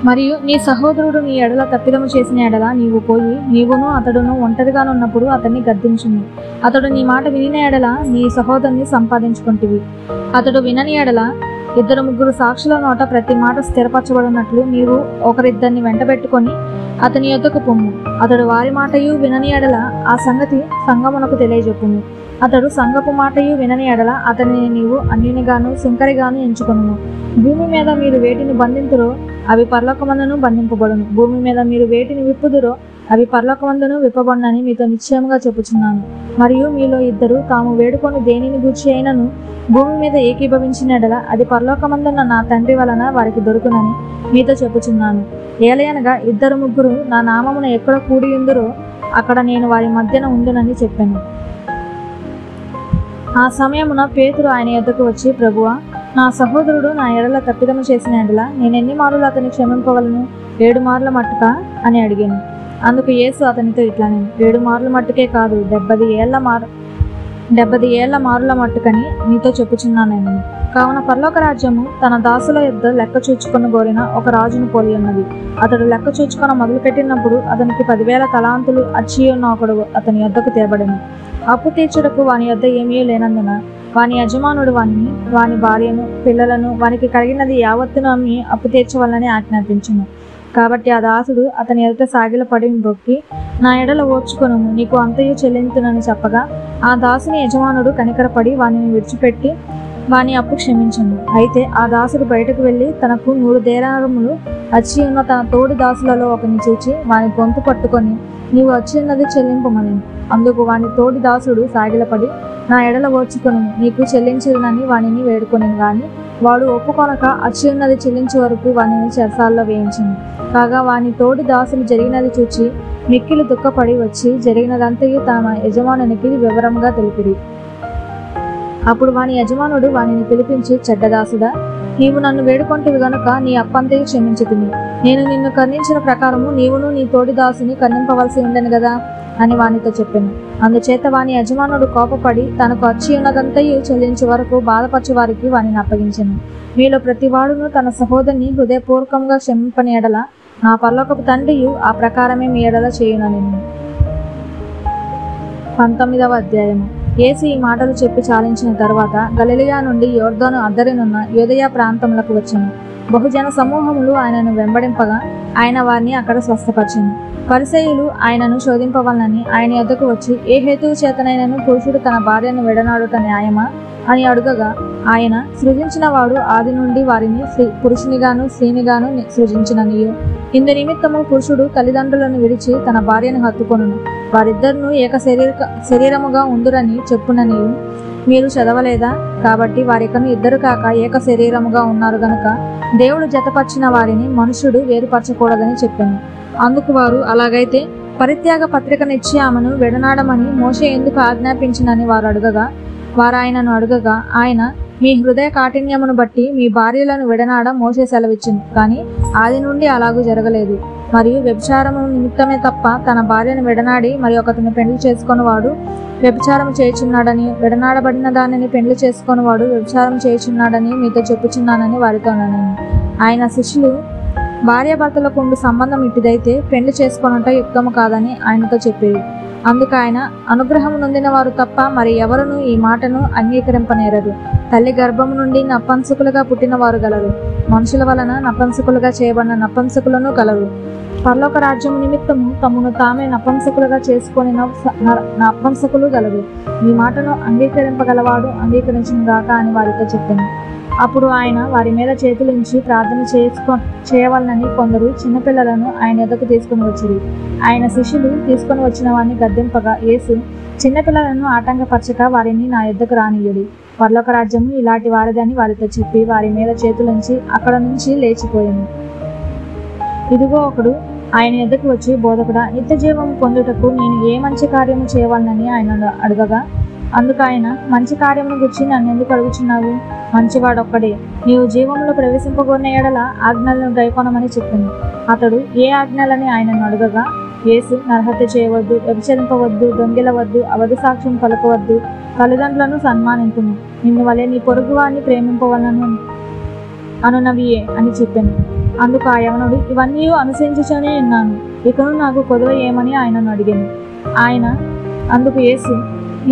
మరియు నీ సహోదరుడు నీ ఎడల తప్పిదము చేసిన ఎడల నీవు పోయి నీవును అతడును ఒంటరిగానున్నప్పుడు అతన్ని గద్దించుము. అతడు నీ మాట వినిన ఎడల నీ సహోదరుని సంపాదించుకుంటివి. అతడు వినని ఎడల 2-3 సాక్షుల నోట ప్రతి మాట స్థిరపరచబడినట్లు నీవు ఒకరిద్దరిని వెంటబెట్టుకొని అతని యొద్దకు పొమ్ము. అతడు వారి మాటయు వినని ఎడల ఆ సంగతి సంఘమునకు తెలియజెప్పుము. అతడు సంఘపు మాటయు వినని ఎడల అతనిని నీవు అన్యునిగాను సుంకరిగాను ఎంచుకొనుము. భూమి మీద మీరు వేటిని బంధింతురో అవి పరలోకమందును బంధింపబడును. భూమి మీద మీరు వేటిని విప్పుదురో అవి పరలోకమందును విప్పబడునని మీతో నిశ్చయముగా చెప్పుచున్నాను. మరియు మీలో 2 తాము వేడుకొని దేనిని గూర్చి అయినను భూమి మీద ఏకీభవించిన ఎడల అది పరలోకమందున్న నా తండ్రి వలన వారికి దొరుకునని మీతో చెప్పుచున్నాను. ఏలయనగా 2-3 నా నామమున ఎక్కడ కూడి ఉందురో అక్కడ నేను వారి మధ్యన ఉండునని చెప్పాను. ఆ సమయమున పేతురు ఆయన యొద్దకు వచ్చి, ప్రభువా, నా సహోదరుడు నా ఎడల తప్పిదము చేసిన ఎడల నేను ఎన్ని మారులు అతన్ని క్షమింపవలను? 7 మార్ల మట్టుక అని అడిగాను. అందుకు యేసు అతనితో ఇట్లానేను, 7 మార్ల మట్టుకే కాదు, 70 ఏళ్ల మారుల మట్టుకని నీతో చెప్పుచున్నాను. కావున పరలోక రాజ్యము తన దాసుల యొద్ద లెక్క చూచుకొని గోరిన ఒక రాజును పోలి ఉన్నది. అతడు లెక్క చూచుకొని మొదలుపెట్టినప్పుడు అతనికి 10,000 తలాంతులు అచ్చి ఉన్న ఒకడు అతని యొద్దకు తేబడెను. అప్పు తీర్చుటకు వాని యొద్ద ఏమీ లేనందున వాని యజమానుడు వానిని, వాని భార్యను, పిల్లలను, వానికి కలిగినది యావత్తును అమ్మి అప్పు తీర్చవలనని ఆజ్ఞాపించును. కాబట్టి ఆ దాసుడు అతని ఎదుట సాగిలపడి మొక్కి, నా ఎడల ఓర్చుకొనుము, నీకు అంతయు చెల్లింతునని చెప్పగా ఆ దాసుని యజమానుడు కనికరపడి వానిని విడిచిపెట్టి వాని అప్పు క్షమించను. అయితే ఆ దాసుడు బయటకు వెళ్ళి తనకు 100 దేనారములు అచ్చి ఉన్న తన తోడి దాసులలో ఒకని చూచి వాని గొంతు పట్టుకొని, నీవు వచ్చి ఉన్నది చెల్లింపమని. అందుకు వాని తోడి దాసుడు సాగిలపడి, నా ఎడల ఓర్చుకొనుము, నీకు చెల్లించదునని వానిని వేడుకొనిను. గాని వాడు ఒప్పుకొనక అచ్చి ఉన్నది చెల్లించే వరకు వానిని చెరసాల్లో వేయించింది. కాగా వాని తోడి దాసులు జరిగినది చూచి మిక్కిలి దుఃఖపడి వచ్చి జరిగినదంతయు తమ యజమానునికి వివరంగా తెలిపిరి. అప్పుడు వాని యజమానుడు వానిని పిలిపించి, చెడ్డదాసుడా, నీవు నన్ను వేడుకొంటివి గనుక నీ అప్పంతయు క్షమించుతిని. నేను నిన్ను కర్ణించిన ప్రకారము నీవును నీ తోడి దాసుని కర్ణింపవలసి ఉండను గదా అని వానితో చెప్పాను. అందుచేత వాని యజమానుడు కోపపడి తనకు అచ్చి ఉన్నదంతయు చెల్లించే వరకు బాధపరచు వారికి వానిని అప్పగించెను. మీలో ప్రతివాడును తన సహోదరుని హృదయపూర్వకంగా క్షమింపని ఎడల నా పరలోకపు తండ్రియు ఆ ప్రకారమే మీ ఎడల చేయునని. 19వ అధ్యాయము. యేసు ఈ మాటలు చెప్పి చాలించిన తరువాత గలిలయ నుండి యొర్దాను అద్దరినున్న యూదయ ప్రాంతములకు వచ్చెను. బహుజన సమూహములు ఆయనను వెంబడింపగా ఆయన వారిని అక్కడ స్వస్థపరిచెను. పరిసయ్యులు ఆయనను శోధింపవలనని ఆయన యొద్దకు వచ్చి, ఏ హేతువు చేతనైనను పురుషుడు తన భార్యను విడనాడుట న్యాయమా అని అడుగగా ఆయన, సృజించిన వాడు ఆది నుండి వారిని పురుషునిగాను స్త్రీనిగాను సృజించిననియు, ఇందు నిమిత్తము పురుషుడు తల్లిదండ్రులను విడిచి తన భార్యను హత్తుకొనును, వారిద్దరును ఏక శరీరముగా ఉందురని చెప్పుననియు మీరు చదవలేదా? కాబట్టి వారికను 2 కాక ఏక శరీరముగా ఉన్నారు గనుక దేవుడు జతపరిచిన వారిని మనుషుడు వేరుపరచకూడదని చెప్పాను. అందుకు వారు, అలాగైతే పరిత్యాగ పత్రికనిచ్చి ఆమెను విడనాడమని మోషే ఎందుకు ఆజ్ఞాపించినని వారు ఆయనను అడుగగా ఆయన, మీ హృదయ కాఠిన్యమును బట్టి మీ భార్యలను విడనాడ మోషే సెలవిచ్చును, కానీ ఆది నుండి అలాగూ జరగలేదు. మరియు వ్యభిచారము నిమిత్తమే తప్ప తన భార్యను విడనాడి మరి ఒకరిని పెళ్లి చేసుకున్నవాడు వ్యభిచారం చేయుచున్నాడని, విడనాడబడిన దానిని పెళ్లి చేసుకున్నవాడు వ్యభిచారం చేయుచున్నాడని మీతో చెప్పుచున్నానని వారితో అన్నాను. ఆయన శిష్యులు, భార్యాభర్తలకు ఉండు సంబంధం ఇట్టిదైతే పెళ్లి చేసుకొనుట యుక్తము కాదని ఆయనతో చెప్పేది. అందుకు ఆయన, అనుగ్రహం నొందిన వారు తప్ప మరి ఎవరునూ ఈ మాటను అంగీకరింపనేరరు. తల్లి గర్భము నుండి నపంసకులుగా పుట్టిన వారు గలరు, మనుషుల వలన నపంసకులుగా చేయబడిన నపంసకులను కలరు. పరలోక రాజ్యము నిమిత్తము తమను తామే నపంసకులుగా చేసుకొని నపంసకులు గలరు. ఈ మాటను అంగీకరింపగలవాడు అంగీకరించును గాక అని వారితో చెప్పింది. అప్పుడు ఆయన వారి మీద చేతులుంచి ప్రార్థన చేయవలనని కొందరు చిన్నపిల్లలను ఆయన ఎద్దకు తీసుకుని వచ్చిరి. ఆయన శిష్యులు తీసుకుని వచ్చిన వారిని గద్దింపగా యేసు, చిన్నపిల్లలను ఆటంకపరచక వారిని నా యొద్దకు రానియ్యుడి, పరలోక రాజ్యము ఇలాంటి వారిదని వారితో చెప్పి వారి మీద చేతులుంచి అక్కడ నుంచి లేచిపోయాను. ఇదిగో ఒకడు ఆయన యొద్దకు వచ్చి, బోధకుడా, నిత్య జీవము పొందుటకు నేను ఏ మంచి కార్యము చేయవలనని ఆయన అడగగా అందుకు ఆయన, మంచి కార్యమును గురించి నన్ను ఎందుకు అడుగుచున్నావు? మంచివాడొక్కడే. నీవు జీవంలో ప్రవేశింపగోరిన ఎడల ఆజ్ఞలను గైకొనమని చెప్పింది. అతడు, ఏ ఆజ్ఞలని ఆయనను అడగగా యేసు, నరహత్య చేయవద్దు, వ్యభిచరింపవద్దు, దొంగిలవద్దు, అబద్ధ సాక్ష్యం పలకవద్దు, తల్లిదండ్రులను సన్మానించుము, నిన్ను వలె నీ పొరుగువాన్ని ప్రేమింపవలను అనునవియే అని చెప్పాను. అందుకు ఆ యవనుడు, ఇవన్నీ అనుసరించుచనే ఉన్నాను, ఇకను నాకు కొదవ ఏమని ఆయనను అడిగాను. ఆయన అందుకు యేసు,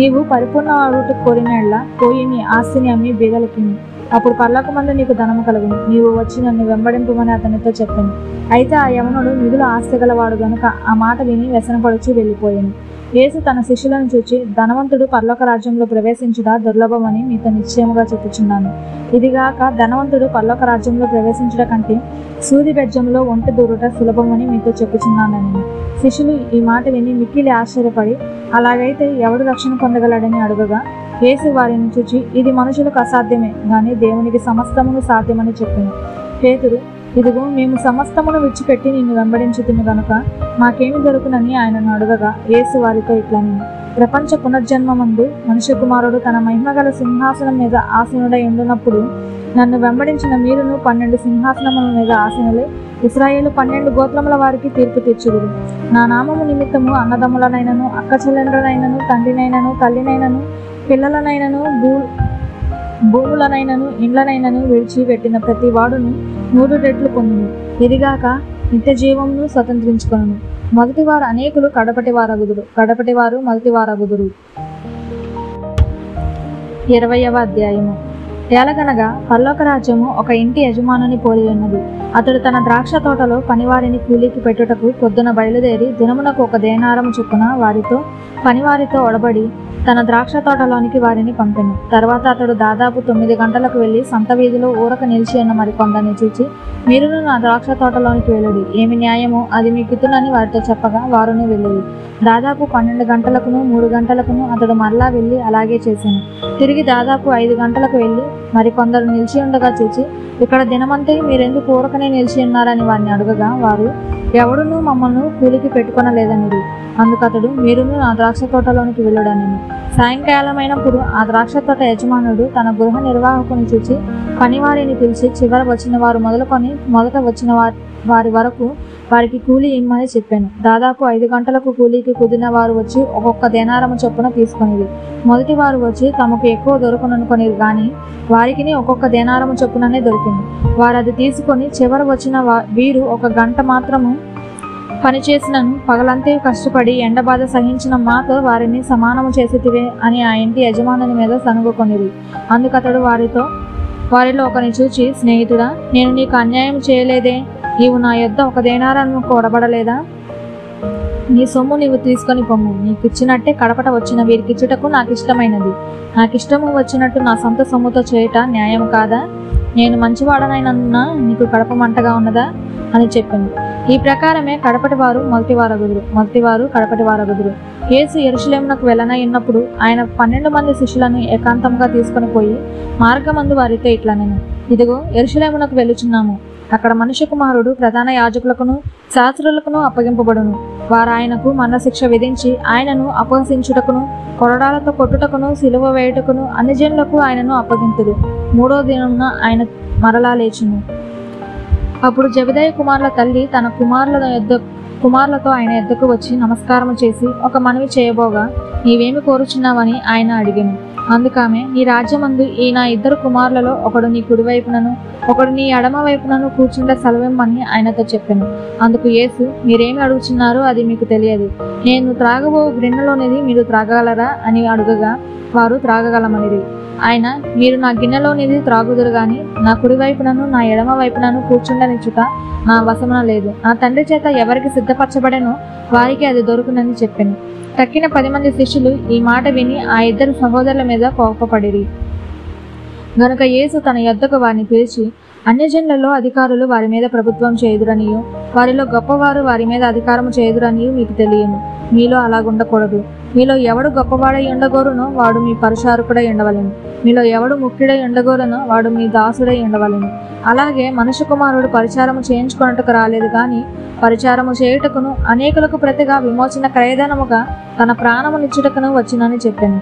నీవు పరిపూర్ణ అడుగుటకు కోరినట్లా పోయి నీ ఆస్తిని అమ్మి బీదలకిమ్ము, అప్పుడు పరలోకమందు నీకు ధనము కలుగును, నీవు వచ్చి నన్ను వెంబడింపమని అతనితో చెప్పాను. అయితే ఆ యవనుడు మిగులు ఆస్తి గలవాడు గనుక ఆ మాట విని వ్యసనపడుచు వెళ్ళిపోయాను. యేసు తన శిష్యులను చూచి, ధనవంతుడు పరలోక రాజ్యంలో ప్రవేశించుట దుర్లభమని మీతో నిశ్చయముగా చెప్పుచున్నాను. ఇదిగాక ధనవంతుడు పరలోక రాజ్యంలో ప్రవేశించుట కంటే సూది బెజ్జంలో ఒంటె దూరుట సులభమని మీతో చెప్పుచున్నానని. శిష్యులు ఈ మాట విని మిక్కిలి ఆశ్చర్యపడి, అలాగైతే ఎవడు రక్షణ పొందగలడని అడుగగా, యేసు వారిని చూచి, ఇది మనుషులకు అసాధ్యమే గాని దేవునికి సమస్తమును సాధ్యమని చెప్పాను. పేతురు, ఇదిగో మేము సమస్తమును విడిచిపెట్టి నిన్ను వెంబడించుతున్న గనుక మాకేమి దొరుకునని ఆయనను అడగగా, యేసు వారితో ఇట్లని, ప్రపంచ పునర్జన్మమందు మనుష్య కుమారుడు తన మహిమగల సింహాసనం మీద ఆసీనుడై ఉండునప్పుడు నన్ను వెంబడించిన మీరును 12 సింహాసనముల మీద ఆసీనులై ఇశ్రాయేలు 12 గోత్రముల వారికి తీర్పు తీర్చుదురు. నా నామము నిమిత్తము అన్నదమ్ములనైనను అక్క చెల్లెండ్రనైనను తండ్రినైనను తల్లినైనను పిల్లలనైనను భూములనైనను ఇండ్లనైనను విడిచిపెట్టిన ప్రతి వాడును 100 రెట్లు పొందును. ఇదిగాక నిత్య జీవమును స్వతంత్రించుకొనును. మొదటివారు అనేకులు కడపటి వారగుదురు, కడపటి వారు మొదటి వారగుదురు. 20వ అధ్యాయము. ఎలాగనగా పరలోక రాజ్యము ఒక ఇంటి యజమానుని పోలి ఉన్నది. అతడు తన ద్రాక్ష తోటలో పనివారిని కూలీకి పెట్టుటకు పొద్దున బయలుదేరి దినమునకు 1 దేనారము చొప్పున పనివారితో ఒడబడి తన ద్రాక్ష తోటలోనికి వారిని పంపెను. తర్వాత అతడు దాదాపు 9 గంటలకు వెళ్ళి సంత వీధిలో ఊరక నిలిచి ఉన్న మరికొందరిని చూచి, మీరును నా ద్రాక్ష తోటలోనికి వెళ్ళుడి, ఏమి న్యాయమో అది మీకితునని వారితో చెప్పగా వారును వెళ్ళుడి. దాదాపు 12 గంటలకును 3 గంటలకును అతడు మరలా వెళ్ళి అలాగే చేశాను. తిరిగి దాదాపు 5 గంటలకు వెళ్ళి మరికొందరు నిలిచి ఉండగా చూచి, ఇక్కడ దినమంతా మీరెందుకు ఊరకనే నిలిచి ఉన్నారని వారిని అడగగా వారు, ఎవడునూ మమ్మల్ని కూలికి పెట్టుకొనలేదనిది. అందుకతడు, మీరును నా ద్రాక్ష తోటలోనికి వెళ్ళుడని. సాయంకాలమైనప్పుడు ఆ ద్రాక్ష తోట యజమానుడు తన గృహ నిర్వాహకుని చూచి పనివారిని పిలిచి, చివర వచ్చిన వారు మొదలుకొని మొదట వచ్చిన వారి వరకు వారికి కూలి ఇమ్మని చెప్పాను. దాదాపు 5 గంటలకు కూలీకి కుదిరిన వారు వచ్చి ఒక్కొక్క దేనారము చొప్పున తీసుకొనిది. మొదటి వారు వచ్చి తమకు ఎక్కువ దొరకననుకొనిది కానీ వారికి ఒక్కొక్క దేనారము చొప్పుననే దొరికింది. వారు అది తీసుకొని చివర వచ్చిన వీరు 1 గంట మాత్రము పనిచేసినను పగలంతే కష్టపడి ఎండబాధ సహించిన మాతో వారిని సమానము చేసితివే అని ఆ ఇంటి యజమానుని మీద సనుగుకొనిది. అందుకతడు వారిలో ఒకరిని చూచి, స్నేహితుడా, నేను నీకు అన్యాయం చేయలేదే, నీవు నా యొద్ద 1 దేనారము కూడబడలేదా? నీ సొమ్ము నీవు తీసుకొని పొమ్ము, నీకిచ్చినట్టే కడపట వచ్చిన వీరికిచ్చుటకు నాకు ఇష్టమైనది. నాకిష్టము వచ్చినట్టు నా సొంత సొమ్ముతో చేయుట న్యాయం కాదా? నేను మంచివాడనైనందున నీకు కడప మంటగా ఉన్నదా అని చెప్పింది. ఈ ప్రకారమే కడపటి వారు మొదటి వారగుదురు, మొదటి వారు కడపటి వారగుదురు. యేసు యెరూషలేమునకు వెళ్ళనయ్యున్నప్పుడు ఆయన 12 మంది శిష్యులను ఏకాంతంగా తీసుకొని పోయి మార్గమందు వారితో ఇట్లనెను, ఇదిగో యెరూషలేమునకు వెళ్ళుచున్నాము. అక్కడ మనుష్య కుమారుడు ప్రధాన యాజకులకును శాస్త్రులకును అప్పగింపబడును. వారు ఆయనకు మరణశిక్ష విధించి ఆయనను అపహసించుటకును కొరడాలతో కొట్టుటకును సిలువ వేయుటకును అన్ని జనులకు ఆయనను అప్పగింతురు. 3వ దినమున ఆయన మరలా లేచును. అప్పుడు జెబెదయి కుమారుల తల్లి తన కుమారులతో ఆయన యొద్దకు వచ్చి నమస్కారము చేసి ఒక మనవి చేయబోగా, నీవేమి కోరుచున్నావని ఆయన అడిగెను. అందుకామె, నీ రాజ్యమందు ఈ నా 2 కుమారులలో ఒకడు నీ కుడివైపునను ఒకడు నీ ఎడమ వైపునను కూర్చుంటే సెలవిమ్మని ఆయనతో చెప్పాను. అందుకు యేసు, మీరేమి అడుగుచున్నారో అది మీకు తెలియదు. నేను త్రాగబో గిన్నెలోనిది మీరు త్రాగగలరా అని అడుగగా వారు త్రాగగలమనిది. ఆయన, మీరు నా గిన్నెలోనిది త్రాగుదురు గాని నా కుడివైపునను నా ఎడమ వైపునను కూర్చుండనిచ్చుట నా వశమున లేదు. నా తండ్రి చేత ఎవరికి సిద్ధపరచబడెనో వారికి అది దొరుకునని చెప్పాను. తక్కిన 10 మంది శిష్యులు ఈ మాట విని ఆ 2 సహోదరుల మీద కోపపడిరి. గనుక యేసు తన యొద్దకు వారిని పిలిచి, అన్యజనులలో అధికారులు వారి మీద ప్రభుత్వం చేయుదురనియు వారిలో గొప్పవారు వారి మీద అధికారము చేయుదురనియు మీకు తెలియను. మీలో అలాగుండకూడదు. మీలో ఎవడు గొప్పవాడై ఉండగోరునో వాడు మీ పరిచారకుడై ఉండవలెను. మీలో ఎవడు ముఖ్యుడై ఉండగోరునో వాడు మీ దాసుడై ఉండవలెను. అలాగే మనుష్య కుమారుడు పరిచారము చేయించుకొనుటకు రాలేదు గాని పరిచారము చేయుటకును అనేకులకు ప్రతిగా విమోచన క్రయధనముగా తన ప్రాణమునిచ్చుటకును వచ్చినని చెప్పాను.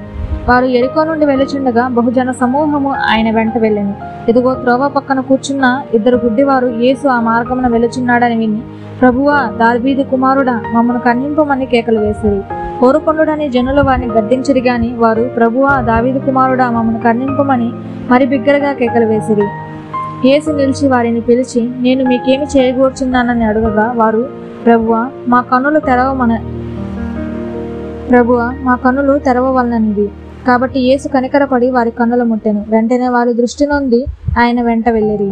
వారు యెరికో నుండి వెళ్ళుచుండగా బహుజన సమూహము ఆయన వెంట వెళ్ళెను. ఇదిగో త్రోవ పక్కన కూర్చున్న 2 గుడ్డివారు యేసు ఆ మార్గమున వెళ్ళుచున్నాడని విని, ప్రభువా, దావీదు కుమారుడా, మమ్మను కన్నింపమని కేకలు వేసిరి. కోరుకొండుడని జనులు వారిని గద్దించిరి గాని వారు, ప్రభువా, దావీదు కుమారుడా, మమ్మను కన్నింపమని మరి బిగ్గరగా కేకలు వేసిరి. యేసు నిలిచి వారిని పిలిచి, నేను మీకేమి చేయగూర్చున్నానని అడగగా వారు, ప్రభువా మా కన్నులు తెరవవలననిది. కాబట్టి యేసు కనికరపడి వారి కన్నులు ముట్టెను. వెంటనే వారు దృష్టి నొంది ఆయన వెంట వెళ్ళిరి.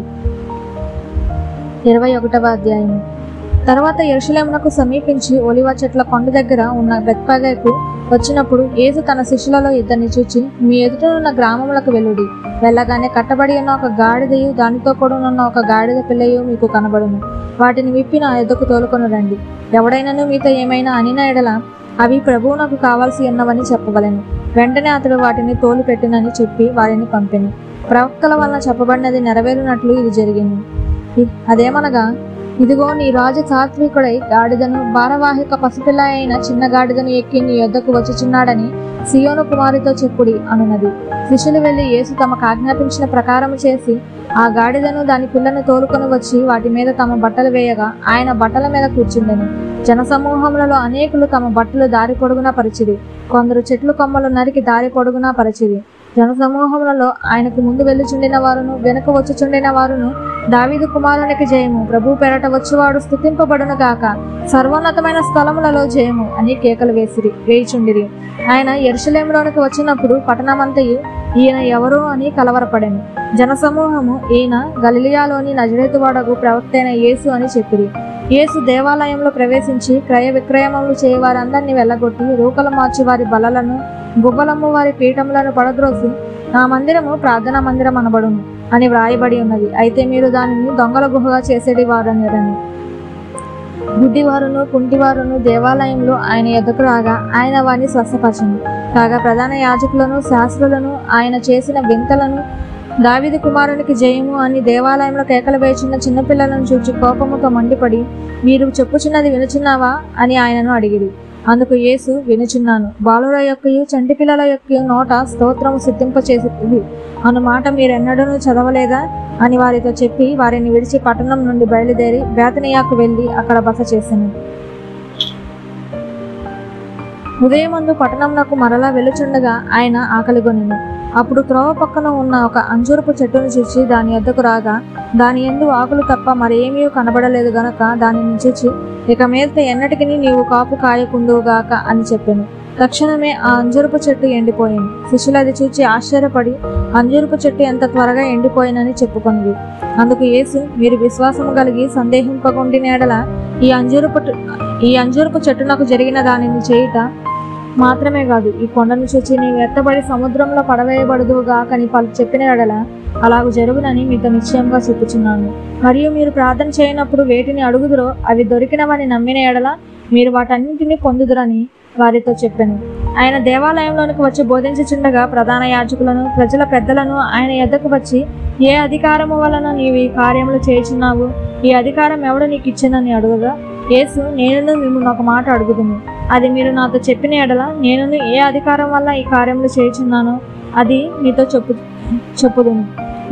21వ అధ్యాయం. తర్వాత యెరూషలేమునకు సమీపించి ఒలివ చెట్ల కొండ దగ్గర ఉన్న బెత్పగేకు వచ్చినప్పుడు యేసు తన శిష్యులలో ఇద్దరిని చూచి, మీ ఎదుటనున్న గ్రామములకు వెళ్ళుడి. వెళ్ళగానే కట్టబడి ఉన్న ఒక గాడిదయు దానితో కూడానున్న ఒక గాడిద పిల్లయు మీకు కనబడును. వాటిని విప్పి నా ఎద్దకు తోలుకొని రండి. ఎవడైనను మీతో ఏమైనా అనిన ఎడల అవి ప్రభువు నాకు కావాల్సి ఉన్నవని చెప్పవలెను. వెంటనే అతడు వాటిని తోలు పెట్టినని చెప్పి వారిని పంపెను. ప్రవక్తల వలన చెప్పబడినది నెరవేరునట్లు ఇది జరిగింది. అదేమనగా, ఇదిగో నీ రాజు సాత్వికుడై గాడిదను భారవాహిక పసిపిల్ల అయిన చిన్న గాడిదను ఎక్కి నీ యొద్దకు వచ్చుచున్నాడని సియోను కుమారితో చెప్పుడి అనున్నది. శిష్యులు వెళ్లి యేసు తమకు ఆజ్ఞాపించిన ప్రకారము చేసి ఆ గాడిదను దాని పిల్లను తోలుకొని వచ్చి వాటి మీద తమ బట్టలు వేయగా ఆయన బట్టల మీద కూర్చుండెను. జనసమూహములలో అనేకులు తమ బట్టలు దారి పొడుగునా పరిచిరి. కొందరు చెట్లు కొమ్మలు నరికి దారి పొడుగునా పరిచిరి. జనసమూహములలో ఆయనకు ముందు వెళ్ళుచుండిన వారును వెనుక వచ్చుచుండిన వారును, దావీదు కుమారునికి జయము, ప్రభు పెరట వచ్చువాడు స్తుతింపబడును గాక, సర్వోన్నతమైన స్థలములలో జయము అని కేకలు వేయుచుండిరి. ఆయన యెరూషలేములోనికి వచ్చినప్పుడు పట్టణమంతయు ఈయన ఎవరు అని కలవరపడెను. జనసమూహము, ఈయన గలిలయలోని నజరేతువాడగు ప్రవక్త అయిన యేసు అని చెప్పిరి. యేసు దేవాలయంలో ప్రవేశించి క్రయ విక్రయములు చేయవారందరినీ వెళ్ళగొట్టి రూకలు మార్చి వారి బలలను గుబ్బలమ్ము వారి పీఠములను పడద్రోసి, నా మందిరము ప్రార్థనా మందిరం అనబడును అని వ్రాయబడి ఉన్నది. అయితే మీరు దానిని దొంగల గుహగా చేసేది వారని. గుడ్డివారును కుంటివారును దేవాలయంలో ఆయన ఎదుకు రాగా ఆయన వారిని స్వస్థపరచను. కాగా ప్రధాన యాజకులను శాస్త్రులను ఆయన చేసిన వింతలను, దావీదు కుమారునికి జయము అని దేవాలయంలో కేకలు వేచున్న చిన్నపిల్లలను చూచి కోపముతో మండిపడి, మీరు చెప్పుచున్నది వినుచున్నావా అని ఆయనను అడిగిరి. అందుకు యేసు, వినుచున్నాను. బాలుర యొక్కయు చంటి పిల్లల యొక్క నోట స్తోత్రము సిద్ధింపచేసింది అను మాట మీరెన్నడూ చదవలేదా అని వారితో చెప్పి వారిని విడిచి పట్టణం నుండి బయలుదేరి బేతనియాకు వెళ్లి అక్కడ బస చేసెను. ఉదయమందు పట్టణంనకు మరలా వెళ్ళుచుండగా ఆయన ఆకలిగొనెను. అప్పుడు త్రోవ పక్కన ఉన్న ఒక అంజూరపు చెట్టును చూచి దాని యొద్దకు రాగా దాని యందు ఆకులు తప్ప మరేమీ కనబడలేదు గనక దానిని చూచి, ఇక మీదట ఎన్నటికి నీవు కాపు కాయకుందువుగాక అని చెప్పెను. తక్షణమే ఆ అంజూరపు చెట్టు ఎండిపోయింది. శిష్యులు అది చూచి ఆశ్చర్యపడి, అంజూరపు చెట్టు ఎంత త్వరగా ఎండిపోయినని చెప్పుకొనిది. అందుకు యేసు, మీరు విశ్వాసము కలిగి సందేహింపకుండిన ఎడల ఈ అంజూరపు చెట్టునకు జరిగిన దానిని చేయుట మాత్రమే కాదు, ఈ కొండను చూచి నీవు ఎత్తబడి సముద్రంలో పడవేయబడుదువుగాక అని చెప్పిన ఎడల అలాగూ జరుగునని మీతో నిశ్చయంగా చెప్పుచున్నాను. మరియు మీరు ప్రార్థన చేయనప్పుడు వేటిని అడుగుదురో అవి దొరికినవని నమ్మిన ఎడల మీరు వాటన్నింటినీ పొందుదురని వారితో చెప్పెను. ఆయన దేవాలయంలోనికి వచ్చి బోధించుచుండగా ప్రధాన యాజకులను ప్రజల పెద్దలను ఆయన ఎద్దకు వచ్చి, ఏ అధికారము వలన నీవు ఈ కార్యములు చేయుచున్నావు? ఈ అధికారం ఎవడు నీకు ఇచ్చిందని అడుగగా యేసు, నేను మిమ్మల్ని ఒక మాట అడుగుదును, అది మీరు నాతో చెప్పిన ఎడల నేను ఏ అధికారం వల్ల ఈ కార్యములు చేయుచున్నానో అది మీతో చెప్పుదును.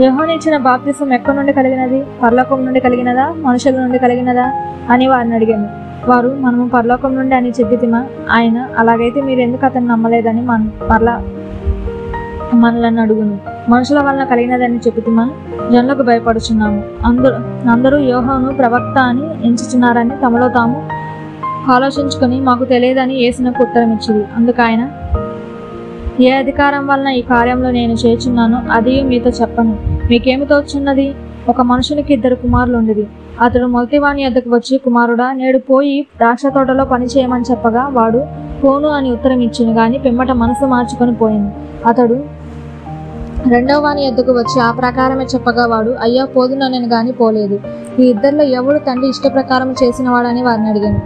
యోహాను ఇచ్చిన బాప్తిసం ఎక్కడి నుండి కలిగినది? పరలోకం నుండి కలిగినదా, మనుషుల నుండి కలిగినదా అని వారిని అడిగాను. వారు, మనము పరలోకం నుండి అని చెప్పితిమా. ఆయన, అలాగైతే మీరు ఎందుకు అతను నమ్మలేదని మనలను అడుగును. మనుషుల వలన కలిగినదని చెప్పితిమా. జనులకు భయపడుచున్నాము. అందరూ యోహాను ప్రవక్త అని ఎంచుచున్నారని తమలో తాము ఆలోచించుకొని మాకు తెలియదని యేసునకు ఉత్తరం ఇచ్చింది. అందుకు ఆయన, ఏ అధికారం వలన ఈ కార్యంలో నేను చేయుచున్నానో అది మీతో చెప్పను. మీకేమి తోచున్నది? ఒక మనుషునికి 2 కుమారులు ఉండిరి. అతడు మొదటివాని యొద్దకు వచ్చి, కుమారుడా, నేడు పోయి ద్రాక్ష తోటలో పని చేయమని చెప్పగా వాడు పోను అని ఉత్తరం ఇచ్చింది. గాని పిమ్మట మనసు మార్చుకొని పోయింది. అతడు రెండవ వాని యొద్దకు వచ్చి ఆ ప్రకారమే చెప్పగా వాడు, అయ్యా పోదునని గాని పోలేదు. ఈ ఇద్దరిలో ఎవడు తండ్రి ఇష్ట ప్రకారం చేసిన వాడని వారిని అడిగాను.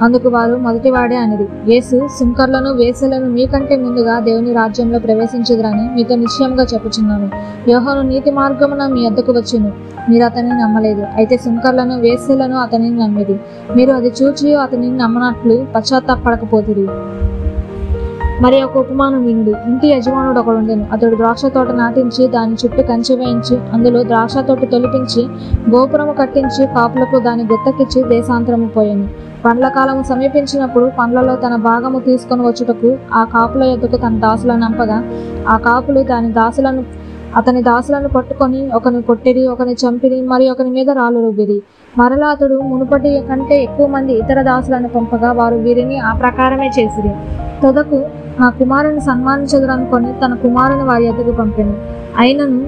అందుకు వారు, మొదటివాడే అనిది. యేసు, సుంకర్లను వేశ్యలను మీకంటే ముందుగా దేవుని రాజ్యంలో ప్రవేశించుదురని మీతో నిశ్చయంగా చెప్పుచున్నాను. యోహాను నీతి మార్గమున మీ యొద్దకు వచ్చును, మీరు అతనిని నమ్మలేదు. అయితే సుంకర్లను వేశ్యలను అతనిని నమ్మిది. మీరు అది చూచి అతనిని నమ్మనట్లు పశ్చాత్తాపడకపోతుంది. మరి ఒక ఉపమానం వినుడి. ఇంటి యజమానుడు ఒకడుండెను. అతడు ద్రాక్ష తోట నాటించి దాని చుట్టూ కంచె వేయించి అందులో ద్రాక్ష తోట తొలిపించి గోపురము కట్టించి కాపులకు దాని గుత్తకిచ్చి దేశాంతరము పోయాను. పండ్ల కాలము సమీపించినప్పుడు పండ్లలో తన భాగము తీసుకొని వచ్చుటకు ఆ కాపుల యొద్దకు తన దాసులను నంపగా ఆ కాపులు దాని దాసులను అతని దాసులను పట్టుకొని ఒకని కొట్టిరి, ఒకని చంపిరి, మరి ఒకని మీద రాళ్ళు రుబ్బిరి. మరలా అతడు మునుపటి కంటే ఎక్కువ మంది ఇతర దాసులను పంపగా వారు వీరిని ఆ ప్రకారమే చేసిరి. తొదకు ఆ కుమారుని సన్మానించదురనుకొని తన కుమారుని వారి ఎద్దకు పంపెను. అయినను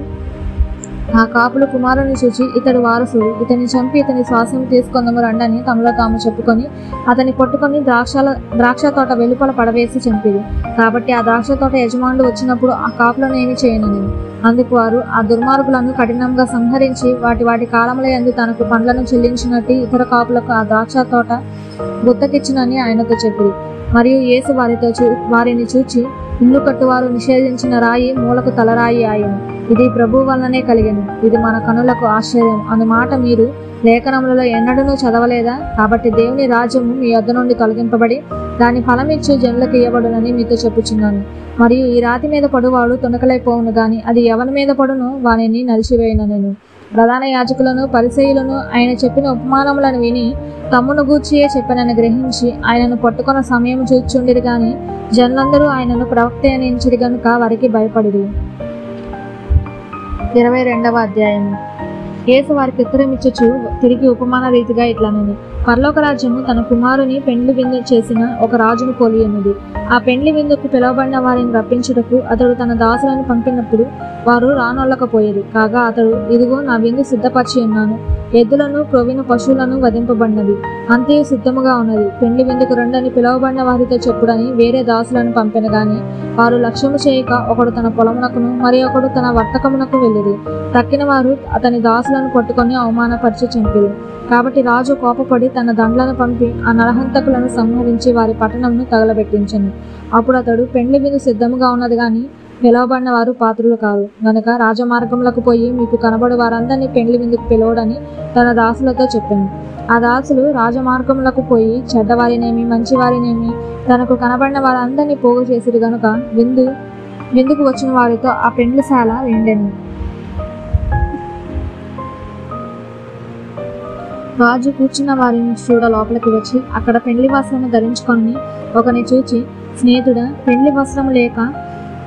ఆ కాపులు కుమారుని చూచి, ఇతడు వారసుడు, ఇతని చంపి ఇతని శ్వాసము తీసుకొందము రండని తమలో తాము చెప్పుకొని అతని పట్టుకొని ద్రాక్ష తోట వెలుపల పడవేసి చంపిరి. కాబట్టి ఆ ద్రాక్ష తోట యజమానుడు వచ్చినప్పుడు ఆ కాపులను ఏమి చేయనని. అందుకు వారు ఆ దుర్మార్గులను కఠినంగా సంహరించి వాటి కాలముల యందు తనకు పండ్లను చెల్లించినట్టు ఇతర కాపులకు ఆ ద్రాక్ష తోట గుత్తకిచ్చునని ఆయనతో చెప్పిరి. మరియు యేసు వారిని చూచి, ఇల్లు కట్టువారు నిషేధించిన రాయి మూలకు తలరాయి ఆయను. ఇది ప్రభువు వలననే కలిగెను. ఇది మన కనులకు ఆశ్చర్యం అను మాట మీరు లేఖనములలో ఎన్నడూ చదవలేదా? కాబట్టి దేవుని రాజ్యము మీ యొద్ద నుండి తొలగింపబడి దాని ఫలమిచ్చు జనులకు ఇయ్యబడునని మీతో చెప్పుచున్నాను. మరియు ఈ రాతి మీద పడువాడు తొణకలైపోవును గాని అది ఎవరి మీద పడునో వానిని నలిచివేయునను. ప్రధాన యాజకులను పరిసయ్యులను ఆయన చెప్పిన ఉపమానములను విని తమ్మును గూర్చియే చెప్పనని గ్రహించి ఆయనను పట్టుకున్న సమయం చూచుండిరి గాని జనులందరూ ఆయనను ప్రవక్త అని ఎంచిరి గనుక వారికి భయపడిరి. 22వ అధ్యాయము. యేసు వారికి ఉత్తరమిచ్చుచు తిరిగి ఉపమాన రీతిగా ఇట్లనెను. పరలోక రాజ్యము తన కుమారుని పెండ్లి విందు చేసిన ఒక రాజును పోలి ఉన్నది. ఆ పెండ్లి విందుకు పిలువబడిన వారిని రప్పించుటకు అతడు తన దాసులను పంపినప్పుడు వారు రానొల్లకపోయేది. కాగా అతడు, ఇదిగో నా విందు సిద్ధపరిచి ఉన్నాను, ఎద్దులను క్రొవ్విన పశువులను వధింపబడినవి, అంతయు సిద్ధముగా ఉన్నది, పెండ్లి విందుకు రండని పిలువబడిన వారితో చెప్పుడని వేరే దాసులను పంపెను గాని వారు లక్ష్యము చేయక ఒకడు తన పొలమునకును మరి ఒకడు తన వర్తకమునకు వెళ్ళిరి. తక్కిన వారు అతని దాసులను పట్టుకొని అవమానపరిచి చంపిరి. కాబట్టి రాజు కోపపడి తన దండ్లను పంపి ఆ నరహంతకులను సంహరించి వారి పట్టణంను తగలబెట్టించెను. అప్పుడు అతడు, పెండ్లి విందు సిద్ధముగా ఉన్నది గాని పిలువబడిన వారు పాత్రులు కారు గనుక రాజమార్గములకు పోయి మీకు కనబడు వారందరినీ పెండ్లి విందుకు పిలువడని తన దాసులతో చెప్పాను. ఆ దాసులు రాజమార్గములకు పోయి చెడ్డవారినేమి మంచివారినేమి తనకు కనబడిన వారందరినీ పోగు చేసిరు గనుక విందుకు వచ్చిన వారితో ఆ పెండ్లిశాల నిండెను. రాజు కూర్చున్న వారిని చూడ లోపలికి వచ్చి అక్కడ పెండ్లి వస్త్రము ధరించుకొని ఒకని చూచి, స్నేహితుడా, పెండ్లి వస్త్రము లేక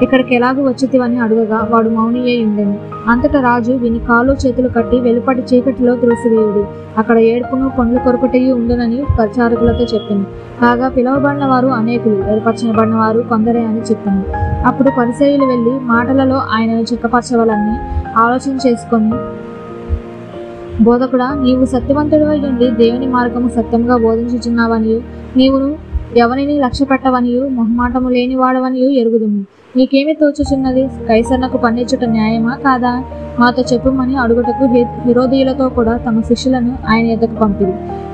ఇక్కడికి ఎలాగూ వచ్చితివని అడుగగా వాడు మౌనియే ఉండెను. అంతటా రాజు విని కాళ్ళు చేతులు కట్టి వెలుపటి చీకటిలో త్రోసివేయుడి, అక్కడ ఏడుపును పండ్లు కొరకటయు ఉండునని పరిచారకులతో చెప్పాను. కాగా పిలువబడిన వారు అనేకులు, ఏర్పరచబడిన వారు కొందరే అని చెప్పాను. అప్పుడు పరిసయ్యులు వెళ్ళి మాటలలో ఆయనను చిక్కపరచవలని ఆలోచన చేసుకొని, బోధకుడా, నీవు సత్యవంతుడు అయ్యుండి దేవుని మార్గము సత్యంగా బోధించుచున్నావనియు నీవును ఎవరిని లక్ష్య పెట్టవనియు మొహమాటము లేని వాడవనియు ఎరుగుదుము. నీకేమి తోచుచున్నది? కైసరునకు పన్నిచ్చుట న్యాయమా కాదా? మాతో చెప్పుమని అడుగుటకు హెరోదీయులతో కూడా తమ శిష్యులను ఆయన ఎద్దకు పంపిరి.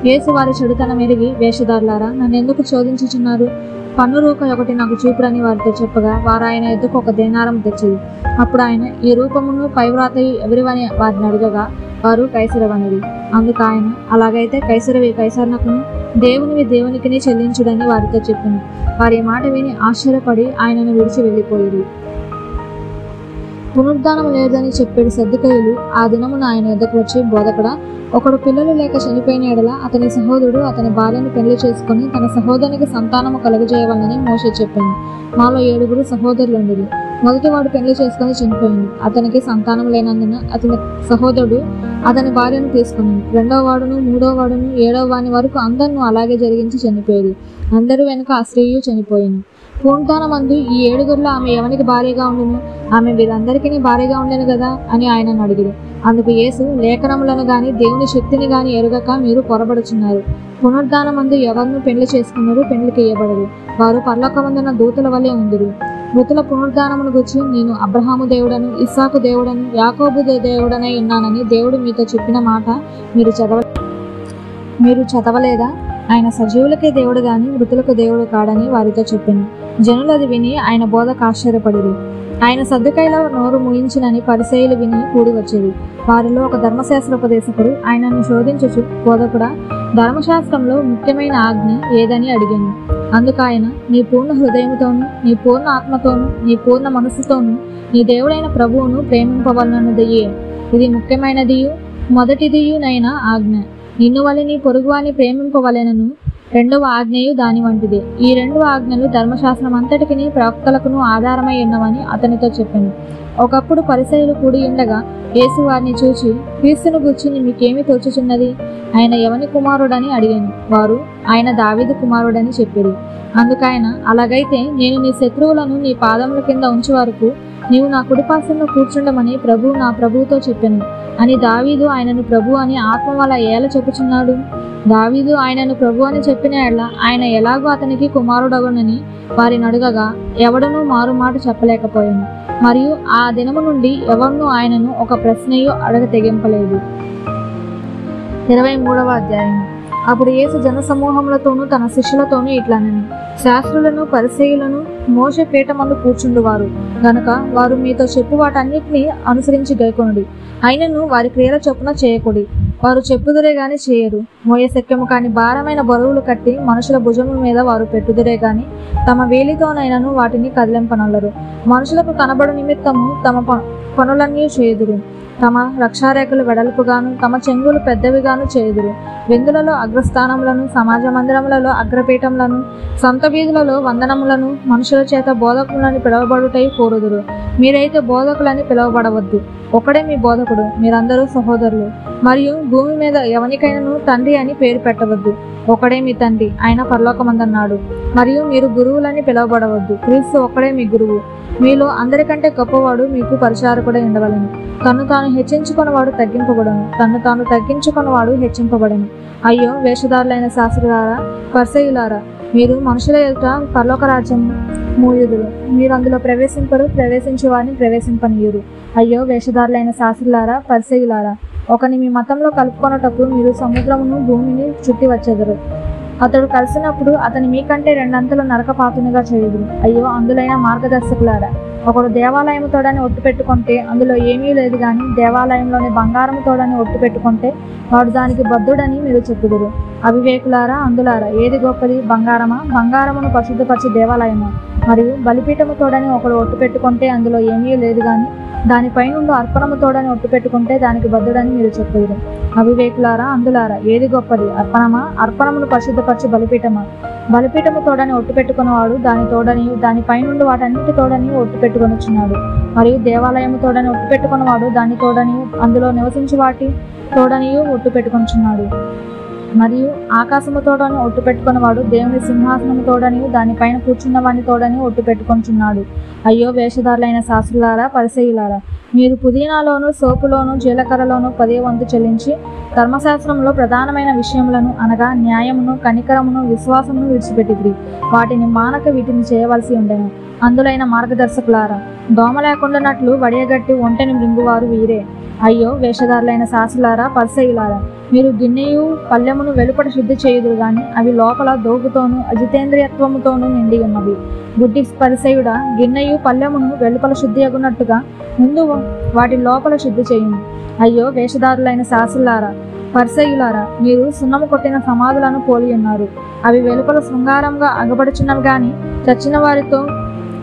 యేసు వారి చెడుతనం ఎరిగి, వేషధారులారా, నన్నెందుకు శోధించుచున్నారు? పన్ను రూక ఒకటి నాకు చూపురని వారితో చెప్పగా వారు ఆయన ఎద్దకు ఒక దేనారం తెచ్చిరి. అప్పుడు ఆయన, ఈ రూపమును పైవ్రాతయు ఎవరివని వారిని అడగగా వారు కైసరవనిది. అందుకు ఆయన, అలాగైతే కైసరవి కైసరునకును దేవునివి దేవునికిని చెల్లించుడని వారితో చెప్పింది. వారి మాట విని ఆశ్చర్యపడి ఆయనను విడిచి వెళ్ళిపోయేది. పునరుద్ధానం లేదని చెప్పేడు సద్దుకయ్యులు ఆ దినమున ఆయన వద్దకు వచ్చి, బోధకుడా, ఒకడు పిల్లలు లేక చనిపోయిన ఎడల అతని సహోదరుడు అతని భార్యను పెళ్లి చేసుకుని తన సహోదరునికి సంతానము కలుగజేయవలని మోషే చెప్పాను. మాలో 7 సహోదరులుండిరి. మొదటివాడు పెళ్లి చేసుకుని చనిపోయింది. అతనికి సంతానం లేనందున అతని సహోదరుడు అతని భార్యను తీసుకున్నాడు. 2వ వాడును 3వ వాడును 7వ వాని వరకు అందరినూ అలాగే జరిగించి చనిపోయేది. అందరూ వెనుక ఆ స్త్రీయు చనిపోయాను. పునరుద్ధానమందు ఈ 7 ఆమె ఎవరికి భార్యగా ఉండును? ఆమె వీరందరికీ భార్యగా ఉండేను కదా అని ఆయనను అడిగిరి. అందుకు యేసు, లేఖనములను గాని దేవుని శక్తిని గాని ఎరుగక మీరు పొరబడుచున్నారు. పునరుద్ధానమందు ఎవరిను పెళ్లి చేసుకున్నారు, పెళ్లికి ఇయ్యబడరు. వారు పరలోకమందున దూతల వలె ఉందురు. మృతుల పునరుద్ధానమును గురించి నేను అబ్రహాము దేవుడను, ఇస్సాకు దేవుడను, యాకోబు దేవుడనై ఉన్నానని దేవుడు మీతో చెప్పిన మాట మీరు చదవలేదా? ఆయన సజీవులకే దేవుడు గాని మృతులకు దేవుడు కాడని వారితో చెప్పాను. జనులు అది విని ఆయన బోధకు ఆశ్చర్యపడిరి. ఆయన సద్దుకైలో నోరు ముయించినని పరిసయ్యులు విని కూడి వచ్చేది. వారిలో ఒక ధర్మశాస్త్రోపదేశకుడు ఆయనను శోధించుచు, బోధకుడా, ధర్మశాస్త్రంలో ముఖ్యమైన ఆజ్ఞ ఏదని అడిగాను. అందుకు ఆయన, నీ పూర్ణ హృదయముతోను, నీ పూర్ణ ఆత్మతోను, నీ పూర్ణ మనస్సుతోను నీ దేవుడైన ప్రభువును ప్రేమింపవలనన్నదియే. ఇది ముఖ్యమైనదియు మొదటిదియునైన ఆజ్ఞ. నిన్ను వలె నీ పొరుగువాని ప్రేమింపవలెనను రెండవ ఆజ్ఞయు దాని వంటిదే. ఈ 2 ఆజ్ఞలు ధర్మశాస్త్రం అంతటికిని ప్రవక్తలకును ఆధారమై ఉన్నవని అతనితో చెప్పాను. ఒకప్పుడు పరిసయ్యులు కూడి ఉండగా యేసు వారిని చూచి, క్రీస్తును గూర్చి మీకేమి తోచుచున్నది? ఆయన ఎవని కుమారుడని అడిగాను. వారు, ఆయన దావీదు కుమారుడని చెప్పిరి. అందుకైన, అలాగైతే నేను నీ శత్రువులను నీ పాదముల కింద ఉంచు వరకు నీవు నా కుడిపార్శ్వమున కూర్చుండమని ప్రభువు నా ప్రభువుతో చెప్పెను అని దావీదు ఆయనను ప్రభు అని ఆత్మ వల్ల ఏల చెప్పుచున్నాడు. దావీదు ఆయనను ప్రభు అని చెప్పిన ఎడల ఆయన ఎలాగో అతనికి కుమారుడగునని వారిని అడగగా ఎవడనూ మారుమాట చెప్పలేకపోయాను. మరియు ఆ దినము నుండి ఎవరినూ ఆయనను ఒక ప్రశ్నయో అడగ తెగింపలేదు. 23వ అధ్యాయం. అప్పుడు యేసు జనసమూహములతోనూ తన శిష్యులతోనూ ఇట్లనెను, శాస్త్రులను పరిసయ్యులను మోషే పీఠమందు కూర్చుండువారు గనుక వారు మీతో చెప్పు వాటన్నిటినీ అనుసరించి గైకొనుడి. అయినను వారి క్రియల చొప్పున చేయకుడి. వారు చెప్పుదురే గాని చేయరు. మోయశక్యము కాని భారమైన బరువులు కట్టి మనుషుల భుజముల మీద వారు పెట్టుదురే గాని తమ వేలితోనైనను వాటిని కదిలింపనొల్లరు. మనుషులకు కనబడు నిమిత్తము తమ పనులన్నీ చేయుదురు. తమ రక్షారేఖలు వెడల్పుగాను తమ చెంగులు పెద్దవిగాను చేయుదురు. విందులలో అగ్రస్థానములను, సమాజ మందిరములలో అగ్రపీఠములను, సొంత వీధులలో వందనములను, మనుషుల చేత బోధకులని పిలువబడుటై కోరుదురు. మీరైతే బోధకులని పిలువబడవద్దు. ఒకడే మీ బోధకుడు, మీరందరూ సహోదరులు. మరియు భూమి మీద ఎవనికైనాను తండ్రి అని పేరు పెట్టవద్దు. ఒకడే మీ తండ్రి, ఆయన పరలోకమందన్నాడు. మరియు మీరు గురువులని పిలువబడవద్దు. క్రీస్తు ఒక్కడే మీ గురువు. మీలో అందరికంటే గొప్పవాడు మీకు పరిచారకుడై ఉండవలెను. తన్ను తాను హెచ్చించుకున్నవాడు తగ్గింపబడను, తన్ను తాను తగ్గించుకున్నవాడు హెచ్చింపబడను. అయ్యో వేషధారులైన శాస్త్రులారా, పరిసయ్యులారా, మీరు మనుషుల ఎదుట పరలోక రాజ్యం మూయుదురు. మీరు అందులో ప్రవేశింపరు, ప్రవేశించే వారిని ప్రవేశింపనీయురు. అయ్యో వేషధారులైన శాస్త్రులారా, పరిసయ్యులారా, ఒకని మీ మతంలో కలుపుకొనుటకు మీరు సముద్రమును భూమిని చుట్టి వచ్చెదరు. అతడు కలిసినప్పుడు అతని మీకంటే 2 అంతలు నరకపాతునిగా చేయుదురు. అయ్యో అందులైన మార్గదర్శకులారా, ఒకడు దేవాలయము తోడని ఒట్టు పెట్టుకుంటే అందులో ఏమీ లేదు గాని దేవాలయంలోని బంగారము తోడని ఒట్టు పెట్టుకుంటే వాడు దానికి బద్ధుడని మీరు చెప్పుదురు. అవివేకులారా, అందులారా, ఏది గొప్పది? బంగారమా? బంగారమును పరిశుద్ధపరిచి దేవాలయమా? మరియు బలిపీఠము తోడని ఒకడు ఒట్టు పెట్టుకుంటే అందులో ఏమీ లేదు గాని దానిపై నుండి అర్పణము తోడని ఒట్టు పెట్టుకుంటే దానికి బద్ధుడని మీరు చెప్పుదురు. అవివేకులారా, అందులారా, ఏది గొప్పది? అర్పణమా? అర్పణమును పరిశుద్ధపరిచి బలిపీఠమా? బలిపీఠము తోడని ఒట్టు పెట్టుకున్నవాడు దాని తోడని దానిపై నుండి వాటన్నిటి తోడని ఒట్టు పెట్టుకొనుచున్నాడు. మరియు దేవాలయము తోడని ఒట్టు పెట్టుకున్నవాడు దాని తోడని అందులో నివసించు వాటి తోడనియు ఒట్టు పెట్టుకొనుచున్నాడు. మరియు ఆకాశము తోడని ఒట్టు పెట్టుకున్నవాడు దేవుని సింహాసనము తోడని దానిపైన కూర్చున్న వాని తోడని ఒట్టు పెట్టుకొనుచున్నాడు. అయ్యో వేషధారులైన శాస్త్రులారా, పరిసయ్యులారా, మీరు పుదీనాలోను, సోపులోను, జీలకర్రలోను 10వ వంతు చెల్లించి ధర్మశాస్త్రంలో ప్రధానమైన విషయములను అనగా న్యాయమును, కనికరమును, విశ్వాసమును విడిచిపెట్టిద్రి. వాటిని మానక వీటిని చేయవలసి ఉండెను. అందులైన మార్గదర్శకులారా, దోమ లేకుండానట్లు వడియగట్టి ఒంటెని మృంగువారు వీరే. అయ్యో వేషధారులైన శాస్త్రులారా, పరిసయ్యులారా, మీరు గిన్నెయు పళ్ళెమును వెలుపట శుద్ధి చేయుదురు గాని అవి లోపల దోగుతోనూ అజితేంద్రియత్వముతోనూ నిండి ఉన్నవి. గుడ్డి పరిసయ్యుడా, గిన్నెయు పళ్ళెమును వెలుపల శుద్ధి అగునట్టుగా ముందు వాటి లోపల శుద్ధి చేయుము. అయ్యో వేషధారులైన శాస్త్రులారా, పరిసయ్యులారా, మీరు సున్నము కొట్టిన సమాధులను పోలి ఉన్నారు. అవి వెలుపల శృంగారంగా అగబడుచున్నవి గాని చచ్చిన వారితో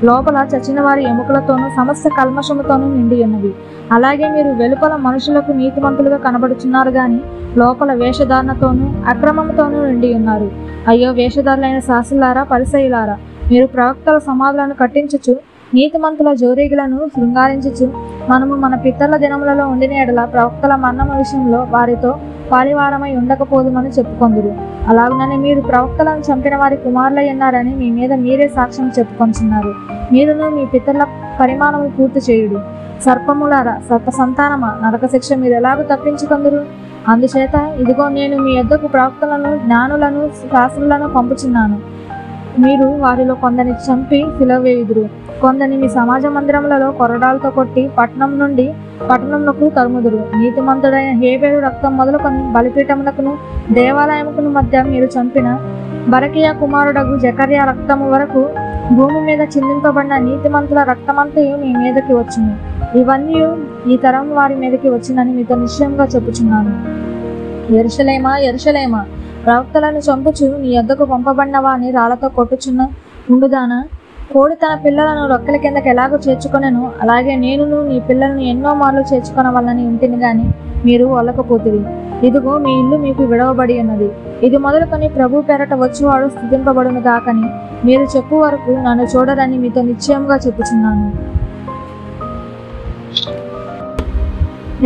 లోపల చచ్చిన వారి ఎముకలతోనూ సమస్త కల్మషముతోనూ నిండి ఉన్నవి. అలాగే మీరు వెలుపల మనుషులకు నీతిమంతులుగా కనబడుచున్నారు గాని లోపల వేషధారణతోనూ అక్రమముతోనూ నిండి ఉన్నారు. అయ్యో వేషధారులైన శాస్త్రులారా, పరిసయ్యులారా, మీరు ప్రవక్తల సమాధులను కట్టించుచు నీతిమంతుల జోరీగులను శృంగారించుచు మనము మన పితరుల దినములలో ఉండిన ఎడల ప్రవక్తల మరణము విషయంలో వారితో పాలివారమై ఉండకపోదుమని చెప్పుకొందురు. అలాగునని మీరు ప్రవక్తలను చంపిన వారి కుమారులై ఉన్నారని మీ మీద మీరే సాక్ష్యం చెప్పుకొంచున్నారు. మీరును మీ పితరుల పరిమాణము పూర్తి చేయుడి. సర్పములారా, సర్ప సంతానమా, నరక శిక్ష మీరు ఎలాగూ తప్పించుకొందురు? అందుచేత ఇదిగో నేను మీ యొద్దకు ప్రవక్తలను, జ్ఞానులను, శాస్త్రులను పంపుచున్నాను. మీరు వారిలో కొందరిని చంపి సిలువవేయుదురు. కొందరిని మీ సమాజ మందిరములలో కొరడాలతో కొట్టి పట్టణం నుండి పట్టణమునకు తరుముదురు. నీతిమంతుడైన హేబేలు రక్తం మొదలుకొని బలిపీఠమునకును దేవాలయముకును మధ్య మీరు చంపిన బరకియా కుమారుడగు జకర్యా రక్తము వరకు భూమి మీద చిందింపబడిన నీతిమంతుల రక్తమంతయు మీ మీదకి వచ్చును. ఇవన్నీ ఈ తరం వారి మీదకి వచ్చినని మీతో నిశ్చయంగా చెప్పుచున్నాను. యెరూషలేమా, యెరూషలేమా, ప్రవక్తలను చంపుచు నీ యొద్దకు పంపబడిన వారిని రాళ్లతో కొట్టుచున్న ఉండుదానా? కోడి తన పిల్లలను రొక్కల కిందకి ఎలాగో చేర్చుకొనెను, అలాగే నేనును నీ పిల్లలను ఎన్నో మార్లు చేర్చుకొనవలనని ఉంటిని గాని మీరు ఒల్లకపోతిరి. ఇదిగో మీ ఇల్లు మీకు విడవబడి ఉన్నది. ఇది మొదలుకొని ప్రభు పేరట వచ్చేవాడు స్తుతింపబడును గాకని మీరు చెప్పు వరకు నన్ను చూడరని మీతో నిశ్చయముగా చెప్పుచున్నాను.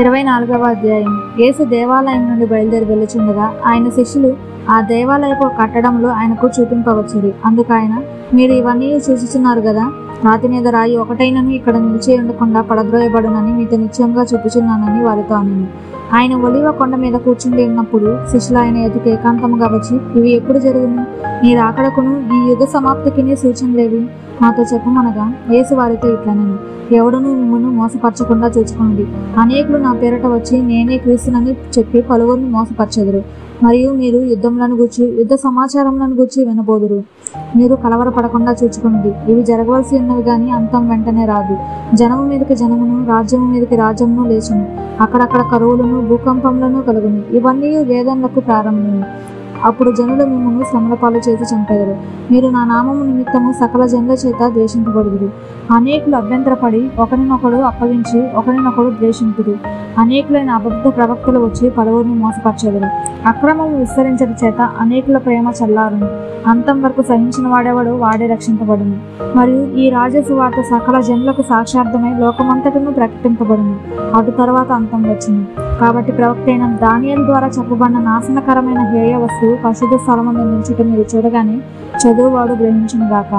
24వ అధ్యాయం. యేసు దేవాలయం నుండి బయలుదేరి వెళ్ళుచుండగా ఆయన శిష్యులు ఆ దేవాలయపు కట్టడంలో ఆయనకు చూపింపవచ్చురి. అందుకు ఆయన, మీరు ఇవన్నీ చూచుచున్నారు కదా, రాతి మీద రాయి ఒకటైనను ఇక్కడ నిలిచి ఉండకుండా పడద్రోయబడునని మీతో నిశ్చయంగా చెప్పుచున్నానని వారితో అనెను. ఆయన ఒలివ కొండ మీద కూర్చుండి ఉన్నప్పుడు శిష్యులు ఆయన ఎదుకు ఏకాంతముగా వచ్చి, ఇవి ఎప్పుడు జరుగును? నీ రాకడకును ఈ యుగ సమాప్తికి సూచనలేవి మాతో చెప్పమనగా యేసు వారితో ఇట్లనెను, ఎవడును మిమ్మును మోసపరచకుండా చూచుకోండి. అనేకులు నా పేరట వచ్చి నేనే క్రీస్తునని చెప్పి పలువురిని మోసపరచెదరు. మరియు మీరు యుద్ధములను గూర్చి యుద్ధ సమాచారములను గూర్చి వినబోదురు. మీరు కలవరపడకుండా చూచుకోండి. ఇవి జరగవలసి ఉన్నవి గాని అంతం వెంటనే రాదు. జనము మీదకి జనమును, రాజ్యము మీదకి రాజ్యమును లేచును. అక్కడక్కడ కరువులను, భూకంపములను కలుగును. ఇవన్నీ వేదనలకు ప్రారంభము. అప్పుడు జనులు మిమ్మల్ని శ్రమల పాలు చేసి చంపెదరు. మీరు నా నామము నిమిత్తము సకల జనుల చేత ద్వేషింపబడుదురు. అనేకులు అభ్యంతరపడి ఒకరినొకడు అప్పగించి ఒకరినొకడు ద్వేషింతురు. అనేకులైన అబద్ధ ప్రవక్తలు వచ్చి పలువురిని మోసపరచెదరు. అక్రమము విస్తరించడం చేత అనేకుల ప్రేమ చల్లారును. అంతం వరకు సహించిన వాడెవడు వాడే రక్షింపబడును. మరియు ఈ రాజసువార్త సకల జనులకు సాక్షార్థమై లోకమంతటను ప్రకటింపబడును. అటు తర్వాత అంతం వచ్చును. కాబట్టి ప్రవక్త అయిన దానియేలు ద్వారా చెప్పబడిన నాశనకరమైన హేయ వస్తువు పరిశుద్ధ స్థలమందు నిల్చుట మీరు చూడగానే చదువువాడు గ్రహించును గాక.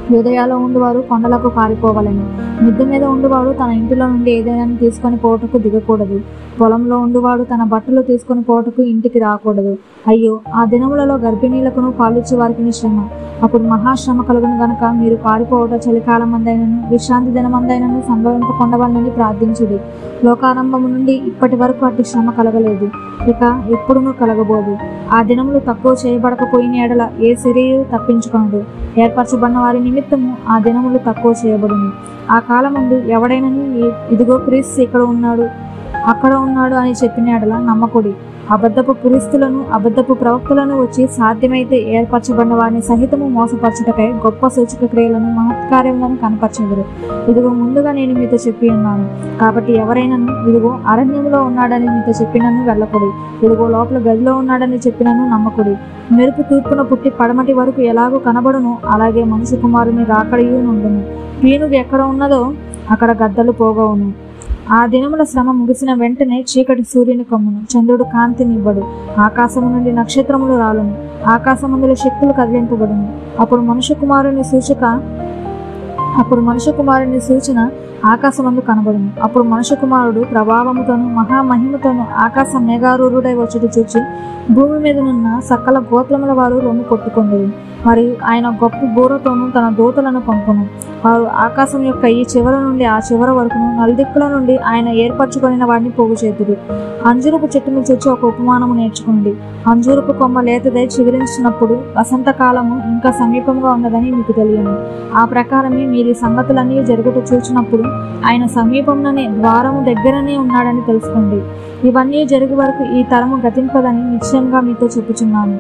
హృదయాల్లో ఉండువారు కొండలకు పారిపోవాలని, మిద్దె మీద ఉండువాడు తన ఇంటిలో నుండి ఏదైనా తీసుకొని పోవటకు దిగకూడదు. పొలంలో ఉండువాడు తన బట్టలు తీసుకొని పోవటకు ఇంటికి రాకూడదు. అయ్యో, ఆ దినములలో గర్భిణీలకును పాలిచ్చే వారికి శ్రమ. అప్పుడు మహాశ్రమ కలుగును గనుక మీరు పారిపోవట చలికాలం మందైనను విశ్రాంతి దినమందైనను సంభవింపకుండవాలని ప్రార్థించుడి. లోకారంభము నుండి ఇప్పటి వరకు అటు శ్రమ కలగలేదు, ఇక ఎప్పుడునూ కలగబోదు. ఆ దినములు తక్కువ చేయబడకపోయిన ఎడల ఏ శరీరం తప్పించుకొనడు. ఏర్పరచబడిన వారి నిమిత్తము ఆ దినములు తక్కువ చేయబడును. ఆ కాలమందు ఎవడైనను ఇదిగో క్రీస్తు ఇక్కడ ఉన్నాడు, అక్కడ ఉన్నాడు అని చెప్పిన ఎడల నమ్మకుడి. అబద్ధపు క్రీస్తులను, అబద్ధపు ప్రవక్తలను వచ్చి సాధ్యమైతే ఏర్పరచబడిన వారిని సహితము మోసపరచుటకై గొప్ప సూచక క్రియలను, మహత్కార్యములను కనపరచెదరు. ఇదిగో ముందుగా నేను మీతో చెప్పి ఉన్నాను. కాబట్టి ఎవరైనాను ఇదిగో అరణ్యంలో ఉన్నాడని మీతో చెప్పినను వెళ్ళకుడి, ఇదిగో లోపల గదిలో ఉన్నాడని చెప్పినను నమ్మకుడి. మెరుపు తూర్పున పుట్టి పడమటి వరకు ఎలాగో కనబడును, అలాగే మనుష్య కుమారుని రాకడయు నుండును. పీనుగు ఎక్కడ ఉన్నదో అక్కడ గద్దలు పోగవును. ఆ దినముల శ్రమ ముగిసిన వెంటనే చీకటి సూర్యుని కమ్మును, చంద్రుడు కాంతినివ్వడు, ఆకాశము నుండి నక్షత్రములు రాలును, ఆకాశమందుల శక్తులు కదిలింపబడును. అప్పుడు మనుష్య కుమారుని సూచన ఆకాశమందు కనబడును. అప్పుడు మనుష్య కుమారుడు ప్రభావముతోను మహామహిమతోను ఆకాశ మేఘారూఢుడై వచ్చుట చూచి భూమి మీదనున్న సకల గోత్రముల వారు రొమ్ము కొట్టుకొందురు. మరియు ఆయన గొప్ప బూరతోనూ తన దూతలను పంపును. వారు ఆకాశం యొక్క ఈ చివర నుండి ఆ చివర వరకును నలుదిక్కుల నుండి ఆయన ఏర్పరచుకొనిన వాడిని పోగు చేతురు. అంజూరపు చెట్టును చూచి ఒక ఉపమానము నేర్చుకోండి. అంజూరపు కొమ్మ లేతదై చిగురించినప్పుడు వసంతకాలము ఇంకా సమీపంగా ఉన్నదని మీకు తెలియను. ఆ ప్రకారమే మీరు ఈ సంగతులన్నీ జరుగుతూ చూచినప్పుడు ఆయన సమీపంలోనే ద్వారము దగ్గరనే ఉన్నాడని తెలుసుకోండి. ఇవన్నీ జరుగు వరకు ఈ తరము గతింపదని నిశ్చయంగా మీతో చెప్పుచున్నాను.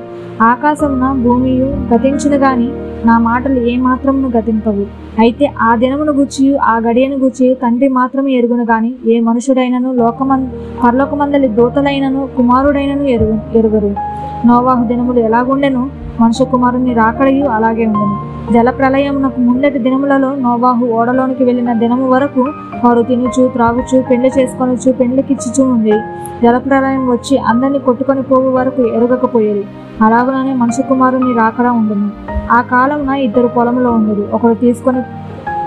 ఆకాశమున భూమియు గతించును గాని నా మాటలు ఏ మాత్రమును గతింపవు. అయితే ఆ దినమును గూర్చి ఆ గడియను గూర్చి తండ్రి మాత్రమే ఎరుగును గాని ఏ మనుషుడైనను పరలోకమందలి దూతలైనను కుమారుడైనను ఎరుగరు. నోవాహు దినములు ఎలాగుండెను, మనుష్య కుమారుని రాకడయు అలాగే ఉండెను. జల ప్రళయమునకు ముందటి దినములలో నోవాహు ఓడలోనికి వెళ్ళిన దినము వరకు వారు తినుచు, త్రాగుచు, పెళ్లి చేసుకొనుచు, పెళ్లికిచ్చుచూ ఉంది. జల ప్రళయం వచ్చి అందరినీ కొట్టుకొని పోవు వరకు ఎరగకపోయేది. అలాగుననే మనుష్య కుమారుని రాకడ ఉండును. ఆ కాలమున ఇద్దరు పొలములో ఉండదు, ఒకడు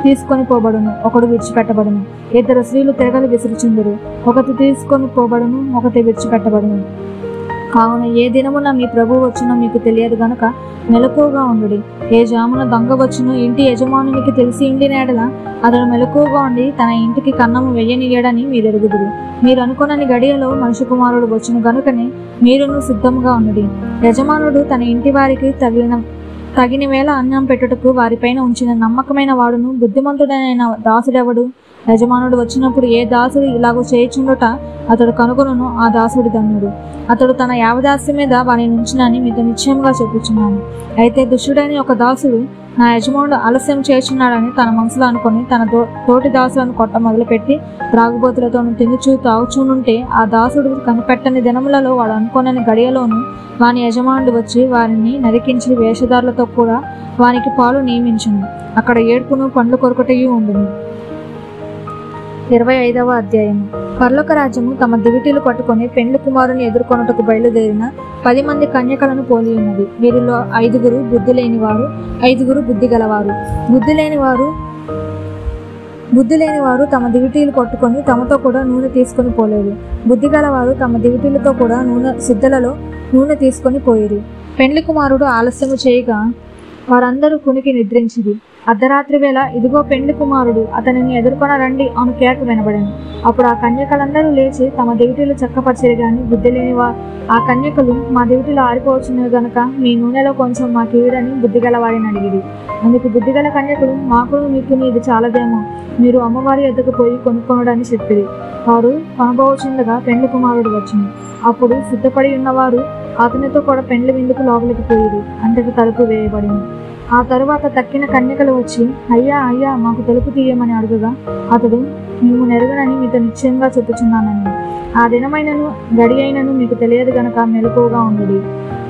తీసుకొని పోబడును, ఒకడు విడిచిపెట్టబడును. ఇద్దరు స్త్రీలు తిరగలి విసురుచుందురు, ఒకటి తీసుకొని పోబడును, ఒకటి విడిచిపెట్టబడును. కావున ఏ దినమున మీ ప్రభువు వచ్చునో మీకు తెలియదు గనుక మెలకువగా ఉండుడి. ఏ జామున దొంగ వచ్చునో ఇంటి యజమానునికి తెలిసి ఉండినేడల అతడు మెలకువగా ఉండి తన ఇంటికి కన్నము వెయ్యనియడని మీరు ఎరుగుదురు. మీరు అనుకున్నని గడియలో మనుష్య కుమారుడు వచ్చును గనుకనే మీరును సిద్ధముగా ఉండుడి. యజమానుడు తన ఇంటి వారికి తగిన వేళ అన్నం పెట్టుటకు వారిపైన ఉంచిన నమ్మకమైన వాడును బుద్ధిమంతుడైన దాసుడెవడు? యజమానుడు వచ్చినప్పుడు ఏ దాసుడు ఇలాగూ చేయుచుండుట అతడు కనుగొనును, ఆ దాసుడు ధన్యుడు. అతడు తన యావదాస్తి మీద వాని నుంచినని మీతో నిశ్చయంగా చెప్పుచున్నాను. అయితే దుష్టుడైన ఒక దాసుడు నా యజమానుడు ఆలస్యం చేస్తున్నాడని తన మనసులో అనుకుని తన తోటి దాసులను కొట్ట మొదలుపెట్టి త్రాగుబోతులతోనూ తినుచూ తాగుచూనుంటే, ఆ దాసుడు కనిపెట్టని దినములలో వాడు అనుకోనని గడియలోను వాని యజమానుడు వచ్చి వారిని నరికించి వేషధారులతో కూడా వానికి పాలు నియమించును. అక్కడ ఏడ్పును పండ్లు కొరకటయు ఉండును. 25వ అధ్యాయము. పరలోక రాజ్యము తమ దివిటీలు పట్టుకొని పెండ్లి కుమారుని ఎదుర్కొనుటకు బయలుదేరిన 10 మంది కన్యకలను పోలి ఉన్నది. వీరిలో 5 బుద్ధి లేనివారు, 5 బుద్ధి గలవారు. బుద్ధి లేనివారు తమ దివిటీలు పట్టుకొని తమతో కూడా నూనె తీసుకొని పోలేదు. బుద్ధి గలవారు తమ దివిటీలతో కూడా సిద్ధలలో నూనె తీసుకొని పోయిరి. పెండ్లి కుమారుడు ఆలస్యము చేయగా వారందరూ కునికి నిద్రించిరి. అర్ధరాత్రి వేళ ఇదిగో పెండ్లి కుమారుడు, అతనిని ఎదుర్కొన రండి అను కేక వినబడెను. అప్పుడు ఆ కన్యకలందరూ లేచి తమ దివిటీలు చక్కపరిచిరి. గాని బుద్ధి లేనివా ఆ కన్యకలు, మా దివిటీలు ఆరిపోవచ్చును గనుక మీ నూనెలో కొంచెం మాకు ఇవ్వడని బుద్ధిగల వారిని అడిగిరి. అందుకు బుద్ధిగల కన్యకులు, మాకును మీకును ఇది చాలదేమో, మీరు అమ్మవారి ఎద్దకు పోయి కొనుక్కొనుడని చెప్పిరి. వారు కొనబోచుండగా పెండ్లి కుమారుడు వచ్చును. అప్పుడు సిద్ధపడి ఉన్నవారు అతనితో కూడా పెండ్లి విందుకు లోపలికి పోయిరి. అంతకు తలుపు వేయబడింది. ఆ తరువాత తక్కిన కన్యకలు వచ్చి, అయ్యా అయ్యా మాకు తలుపు తీయమని అడుగగా అతడు, మేము నెరగనని మీతో నిశ్చయంగా చెప్పుచున్నానని. ఆ దినమైనను గడి అయినను మీకు తెలియదు గనక మెలకువగా ఉండుడి.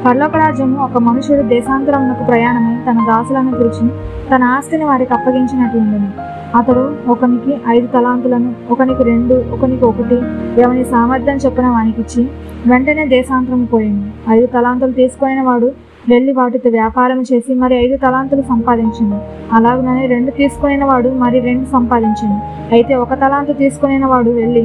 పరలోక రాజ్యము ఒక మనుషుడు దేశాంతరమునకు ప్రయాణమై తన దాసులను పిలిచి తన ఆస్తిని వారికి అప్పగించినట్లుండెను. అతడు ఒకనికి 5 తలాంతులను, ఒకనికి 2, ఒకనికి 1, ఎవని సామర్థ్యం చొప్పున వానికిచ్చి వెంటనే దేశాంతరం పోయింది. 5 తలాంతులు తీసుకుని వాడు వెళ్ళి వాటితో వ్యాపారం చేసి మరి 5 తలాంతులు సంపాదించింది. అలాగనే 2 తీసుకుని వాడు మరి 2 సంపాదించింది. అయితే 1 తలాంతు తీసుకుని వాడు వెళ్ళి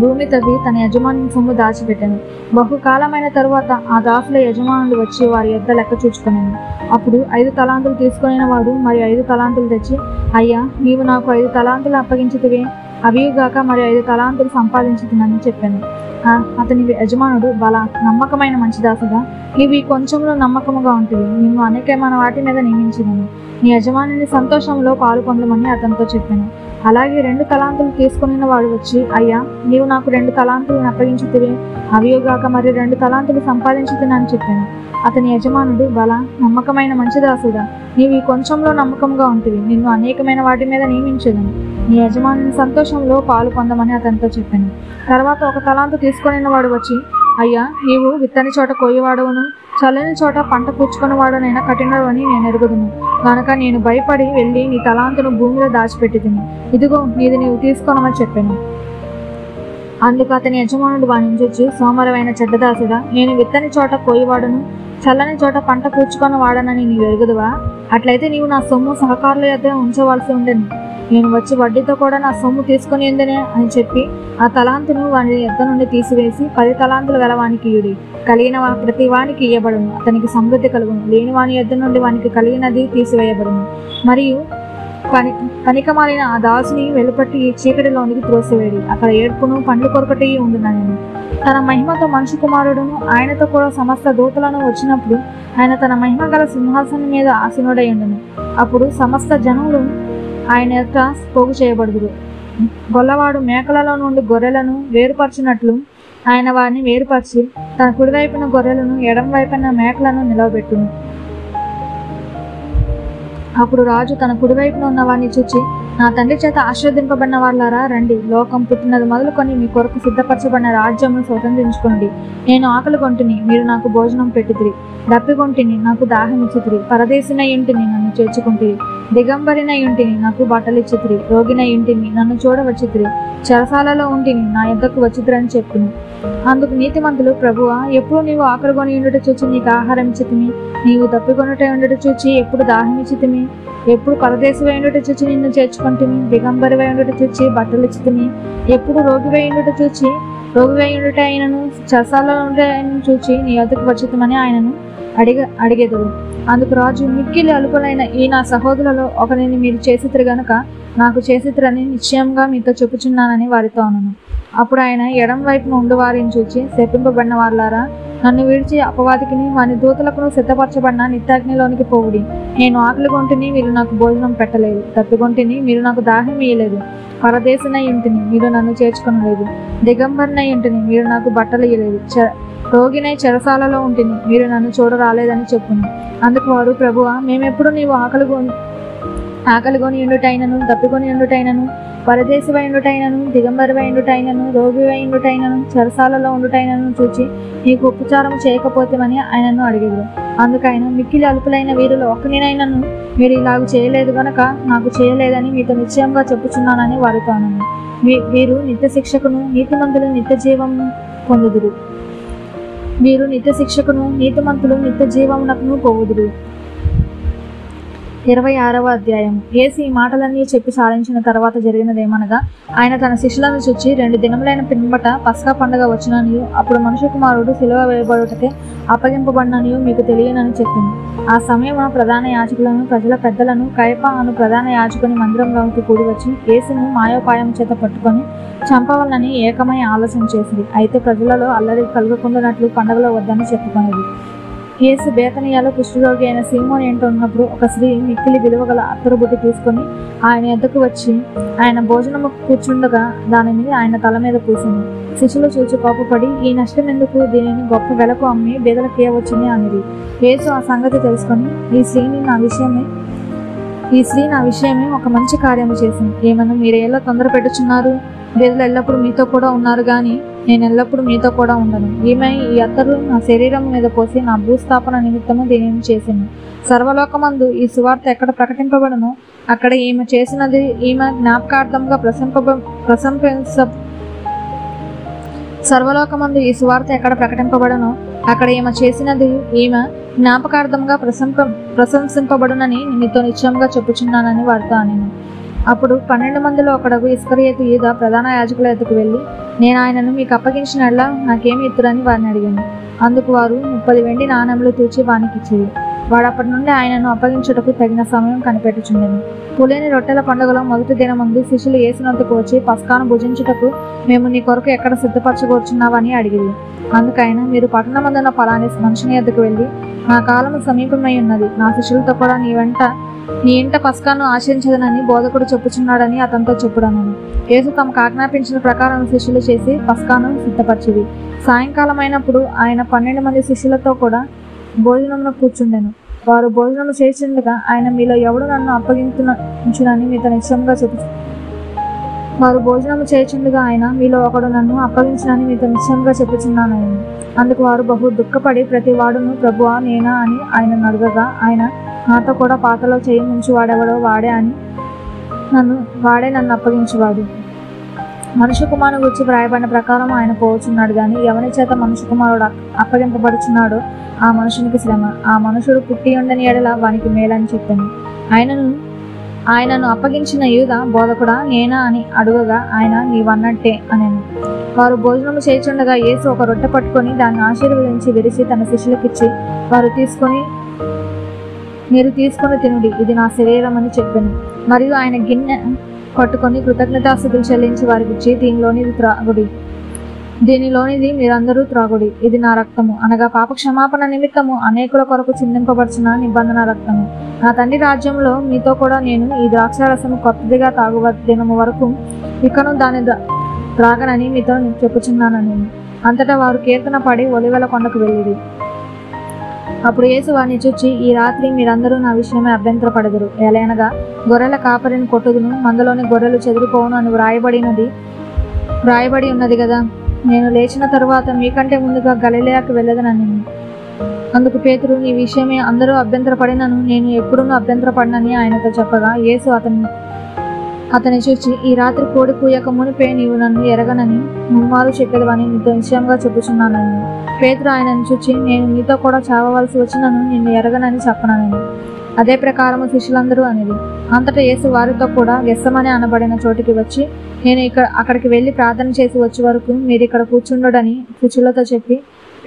భూమి తవ్వి తన యజమాని సొమ్ము దాచిపెట్టాను. బహుకాలమైన తరువాత ఆ దాసుల యజమానులు వచ్చి వారి యొద్ద లెక్క చూచుకునేను. అప్పుడు 5 తలాంతులు తీసుకుని వాడు మరి 5 తలాంతులు తెచ్చి, అయ్యా నీవు నాకు 5 తలాంతులు అప్పగించితివే, అవిగాక మరి 5 తలాంతులు సంపాదించుతున్నానని చెప్పాను. అతని యజమానుడు, బలా నమ్మకమైన మంచి దాసుగా, నీవు ఈ కొంచెంలో నమ్మకముగా ఉంటుంది, నిన్ను అనేకమైన వాటి మీద నియమించినను, నీ యజమానిని సంతోషంలో పాలు పొందమని అతనితో చెప్పాను. అలాగే 2 తలాంతులు తీసుకుని వాడు వచ్చి, అయ్యా నీవు నాకు 2 తలాంతులను అప్పగించుతివే, అవిగాక మరి 2 తలాంతులు సంపాదించుతున్నానని చెప్పాను. అతని యజమానుడు, బలా నమ్మకమైన మంచి దాసుడా, నీవు ఈ కొంచెంలో నమ్మకంగా ఉంటుంది, నిన్ను అనేకమైన వాటి మీద నియమించదను, నీ యజమాని సంతోషంలో పాలు పొందమని అతనితో చెప్పాను. తర్వాత 1 తలాంతు తీసుకుని వాడు వచ్చి, అయ్యా నీవు విత్తని చోట కోయవాడవును, చల్లని చోట పంట కూర్చుకుని వాడనైనా కఠినవని నేను ఎరుగుదును కనుక నేను భయపడి వెళ్ళి నీ తలాంతును భూమిలో దాచిపెట్టి తిని, ఇదిగో నీది నీవు తీసుకొనమని చెప్పాను. అందుకు అతని యజమానుడు వాని చూచి, సోమరమైన చెడ్డదాసుడా, నేను విత్తని చోట కోయవాడను, చల్లని చోట పంట కూర్చుకొని వాడనని నీవు ఎరుగుదువా? అట్లయితే నీవు నా సొమ్ము సహకారుల యొద్ద ఉంచవలసి ఉండేను. నేను వచ్చి వడ్డీతో కూడా నా సొమ్ము తీసుకుని ఉందనే అని చెప్పి ఆ తలాంతును వాని యొద్ద నుండి తీసివేసి 10 తలాంతులు గల వానికి ఇయుడి. కలిగిన ప్రతి వానికి ఇయ్యబడును, అతనికి సమృద్ధి కలుగును. లేని వాని యొద్ద నుండి వానికి కలిగినది తీసివేయబడును. మరియు కనికమాలిన ఆ దాసుని వెలుపట్టి చీకటిలోనికి త్రోసివేడి. అక్కడ ఏడ్పును పండ్లు కొరకటి ఉండునని. తన మహిమతో మనిషి కుమారుడును ఆయనతో కూడా సమస్త దూతలను వచ్చినప్పుడు ఆయన తన మహిమ గల సింహాసనం మీద ఆసీనుడై ఉండును. అప్పుడు సమస్త జనులు ఆయన యొక్క పోగు చేయబడుదురు. గొల్లవాడు మేకలలో నుండి గొర్రెలను వేరుపరచినట్లు ఆయన వారిని వేరుపరిచి తన కుడివైపున గొర్రెలను ఎడం వైపున మేకలను నిలవబెట్టును. అప్పుడు రాజు తన కుడివైపున ఉన్న వారిని చూచి, నా తండ్రి చేత ఆశీర్వదింపబడిన వాళ్ళారా, రండి, లోకం పుట్టినది మొదలుకొని మీ కొరకు సిద్ధపరచబడిన రాజ్యమును స్వతంత్రించుకోండి. నేను ఆకలి కొంటిని, మీరు నాకు భోజనం పెట్టితిరి, దప్పికొంటిని, నాకు దాహం ఇచ్చితిరి, పరదేశినై ఇంటిని, నన్ను చేర్చుకుంటిరి, దిగంబరినై ఇంటిని, నాకు బట్టలు ఇచ్చితిరి, రోగినై ఇంటిని, నన్ను చూడవచ్చితిరి, చెరసాలలో ఉంటిని, నా యొద్దకు వచ్చితిరని చెప్పును. అందుకు నీతిమంతులు, ప్రభువా, ఎప్పుడు నీవు ఆకలి కొని ఉండుట చూచి నీకు ఆహారం ఇచ్చితిమి, నీవు దప్పికొనుట ఉండుట చూచి ఎప్పుడు దాహం ఇచ్చితిమి, ఎప్పుడు పరదేశివై ఉండుట చూచి నిన్ను చేర్చుకుంటుమి, దిగంబరివై ఉండుట చూచి బట్టలు ఇచ్చితిమి, ఎప్పుడు రోగివై ఉండుట చూచి రోగివై ఉండుట ఆయనను, చెరసాలలో ఉండుట ఆయనను చూచి నీ యొద్దకు వచ్చితమని ఆయనను అడిగెదరు. అందుకు రాజు, మిక్కిలి అలుపులైన ఈ నా సహోదరులలో ఒకరిని మీరు చేసితిరి గనుక నాకు చేసితిరని నిశ్చయంగా మీతో చెప్పుచున్నానని వారితో అనను. అప్పుడు ఆయన ఎడం వైపున ఉండు వారిని చూచి, శపింపబడిన వారులారా, నన్ను విడిచి అపవాదికిని వాని దూతలకును సిద్ధపరచబడిన నిత్యాగ్నిలోనికి పోవుడి. నేను ఆకలి కొంటిని, మీరు నాకు భోజనం పెట్టలేదు, తప్పికొంటిని, మీరు నాకు దాహం ఇయ్యలేదు, పరదేశినై ఇంటిని మీరు నన్ను చేర్చుకొనలేదు, దిగంబరినై ఇంటిని మీరు నాకు బట్టలు ఇయ్యలేదు, రోగినై చెరసాలలో ఉంటిని మీరు నన్ను చూడరాలేదని చెప్పును. అందుకు వారు, ప్రభువా, మేమెప్పుడు నీవు ఆకలిగొని ఎండుటైనను, దప్పికొని ఎండుటైనను, పరదేశివై ఉండుటైనను, దిగంబరివై ఉండుటైనను, రోగివై ఉండుటైనను, చెరసాలలో ఉండుటైనను చూచి నీకు ఉపచారం చేయకపోతేమని ఆయనను అడిగేది. అందుకైన మిక్కిలి అల్పులైన వీరిలో ఒక్కనినైనను మీరు ఇలాగ చేయలేదు గనక నాకు చేయలేదని మీతో నిశ్చయంగా చెప్పుచున్నానని వారితో అనను. వీరు నిత్య శిక్షకును నీతిమంతులు నిత్య జీవమును పొందుదురు. వీరు నిత్య శిక్షకును నీతిమంతులు నిత్య జీవమునకును పోవుదురు. 26వ అధ్యాయం. యేసు ఈ మాటలన్నీ చెప్పి సాధించిన తర్వాత జరిగినదేమనగా, ఆయన తన శిష్యులను చూచి, 2 దినములైన పిమ్మట పస్కా పండుగ వచ్చుననియు అప్పుడు మనుష్య కుమారుడు సిలువ వేయబడుటకే అప్పగింపబడిననియు మీకు తెలియనని చెప్పింది. ఆ సమయమున ప్రధాన యాజకులను ప్రజల పెద్దలను కయప అను ప్రధాన యాజకుని మందిరంలోకి కూడి వచ్చి యేసును మాయోపాయం చేత పట్టుకొని చంపవలనని ఏకమై ఆలోచన చేసింది. అయితే ప్రజలలో అల్లరి కలుగకుండానట్లు పండుగలో వద్దని చెప్పుకొనేది. యేసు బేతనియాలో కుష్ఠరోగి అయిన సీమోను ఇంట ఉన్నప్పుడు ఒక స్త్రీ మిక్కిలి విలువగల అత్తరు బుడ్డి తీసుకుని ఆయన ఎద్దకు వచ్చి ఆయన భోజనము కూర్చుండగా దానిని ఆయన తల మీద పూసింది. శిష్యులు చూచి కోపపడి, ఈ నష్టం ఎందుకు, దీనిని గొప్ప వెలకు అమ్మి బేదలకు ఇయ్యవచ్చుని అనిరి. యేసు ఆ సంగతి తెలుసుకొని, ఈ స్త్రీ నా విషయమే ఒక మంచి కార్యము చేసింది. ఏమన్నా మీరేలా తొందర పెట్టుచున్నారు? బేదలు ఎల్లప్పుడూ మీతో కూడా ఉన్నారు గాని నేను ఎల్లప్పుడూ మీతో కూడా ఉండను. ఈమె ఈ అత్తరు నా శరీరం మీద పోసి నా భూస్థాపన నిమిత్తము దీనిని చేసింది. సర్వలోకమందు ఈ సువార్త ఎక్కడ ప్రకటింపబడను అక్కడ ఈమె చేసినది ఈమె జ్ఞాపకార్థంగా సర్వలోకమందు ఈ సువార్త ఎక్కడ ప్రకటింపబడను అక్కడ ఈమె చేసినది ఈమె జ్ఞాపకార్థంగా ప్రశంసింపబడునని మీతో నిశ్చయంగా చెప్పుచున్నానని వారితో అనెను. అప్పుడు 12 మందిలో ఒకడగు ఇస్కరియోతు యూదా ప్రధాన యాజకుల ఎద్దకు వెళ్ళి, నేను ఆయనను మీకు అప్పగించినట్లా నాకేమి ఇత్తురని వారిని అడిగాను. అందుకు వారు 30 వెండి నాణెములు తూచి వానికి ఇచ్చేది. వాడు అప్పటి నుండి ఆయనను అప్పగించుటకు తగిన సమయం కనిపెట్టుచుండెను. పులేని రొట్టెల పండుగలో మొదటి దినమందు శిష్యులు యేసునొద్దకు వచ్చి, పస్కాను భుజించుటకు మేము నీ కొరకు ఎక్కడ సిద్ధపరచగోర్చున్నావని అడిగింది. అందుకైనా, మీరు పట్టణమందున పలాని మనుషుని ఎద్దకు వెళ్ళి, నా కాలము సమీపమై ఉన్నది, నా శిష్యులతో కూడా నీ ఇంట పస్కాను ఆచరించదనని బోధకుడు చెప్పుచున్నాడని అతనితో చెప్పుడనను. యేసు తమకు ఆజ్ఞాపించిన ప్రకారం శిష్యులు చేసి పస్కాను సిద్ధపరిచిది. సాయంకాలం అయినప్పుడు ఆయన 12 మంది శిష్యులతో కూడా భోజనంలో కూర్చుండెను. వారు భోజనం చేసిండగా ఆయన, మీలో ఎవడు నన్ను అప్పగించునని మీతో నిశ్చయంగా వారు భోజనం చేయుచుండగా ఆయన, మీలో ఒకడు నన్ను అప్పగించునని మీతో నిశ్చయంగా చెప్పుచున్నానని. అందుకు వారు బహు దుఃఖపడి ప్రతి వాడును, ప్రభువా నేనా అని ఆయనను అడగగా ఆయన, నాతో కూడా పాతలో చేయి ముంచి వాడెవడో వాడే నన్ను అప్పగించువాడు. మనుష్య కుమారుని గురించి వ్రాయబడిన ప్రకారం ఆయన పోవచ్చున్నాడు గాని ఎవని చేత మనుష్య కుమారుడు అప్పగింపబడుచున్నాడో ఆ మనుషునికి శ్రమ. ఆ మనుషుడు పుట్టి ఉండని ఎడల వానికి మేలని చెప్పాను. ఆయనను అప్పగించిన యూదా, బోధకుడా నేనా అని అడుగగా ఆయన, నీవన్నట్టే అనెను. వారు భోజనము చేయుచుండగా యేసు ఒక రొట్టె పట్టుకొని దాన్ని ఆశీర్వదించి విరిచి తన శిష్యులకిచ్చి, మీరు తీసుకొని తినుడి, ఇది నా శరీరం అని చెప్పాను. మరియు ఆయన గిన్నె పట్టుకొని కృతజ్ఞతాస్తుతులు చెల్లించి వారికి ఇచ్చి, దీనిలోనిది మీరందరూ త్రాగుడి, ఇది నా రక్తము, అనగా పాపక్షమాపణ నిమిత్తము అనేకుల కొరకు చిందింపబడుచున్న నిబంధన రక్తము. నా తండ్రి రాజ్యంలో మీతో కూడా నేను ఈ ద్రాక్షారసము కొత్తదిగా తాగు దినము వరకు ఇకను దాని త్రాగనని మీతో చెప్పుచున్నానని. అంతటా వారు కీర్తన పాడి ఒలివల కొండకు వెళ్ళిరి. అప్పుడు యేసు వారిని చూచి, ఈ రాత్రి మీరందరూ నా విషయమే అభ్యంతరపడదురు. ఎలయనగా గొర్రెల కాపరిని కొట్టుదును, మందలోని గొర్రెలు చెదిరిపోవును అని వ్రాయబడి ఉన్నది కదా. నేను లేచిన తరువాత మీకంటే ముందుగా గలిలయకు వెళ్ళదనని. అందుకు పేతురు, నీ విషయమే అందరూ అభ్యంతరపడినను నేను ఎప్పుడూ అభ్యంతరపడినని ఆయనతో చెప్పగా, యేసు అతని చూచి, ఈ రాత్రి కోడి కూయక మునిపే నీవు నన్ను ఎరగనని ముమ్మారు చెప్పేదవని నీతో నిశ్చయంగా చెప్పుచున్నానని. పేతురు ఆయనను చూచి, నేను నీతో కూడా చావవలసి వచ్చినను నిన్ను ఎరగనని చెప్పనని. అదే ప్రకారము శిష్యులందరూ అనేది. అంతటా యేసు వారితో కూడా గెత్సెమనే అనబడిన చోటికి వచ్చి, నేను అక్కడికి వెళ్ళి ప్రార్థన చేసి వచ్చే వరకు మీరు ఇక్కడ కూర్చుండడని శిష్యులతో చెప్పి,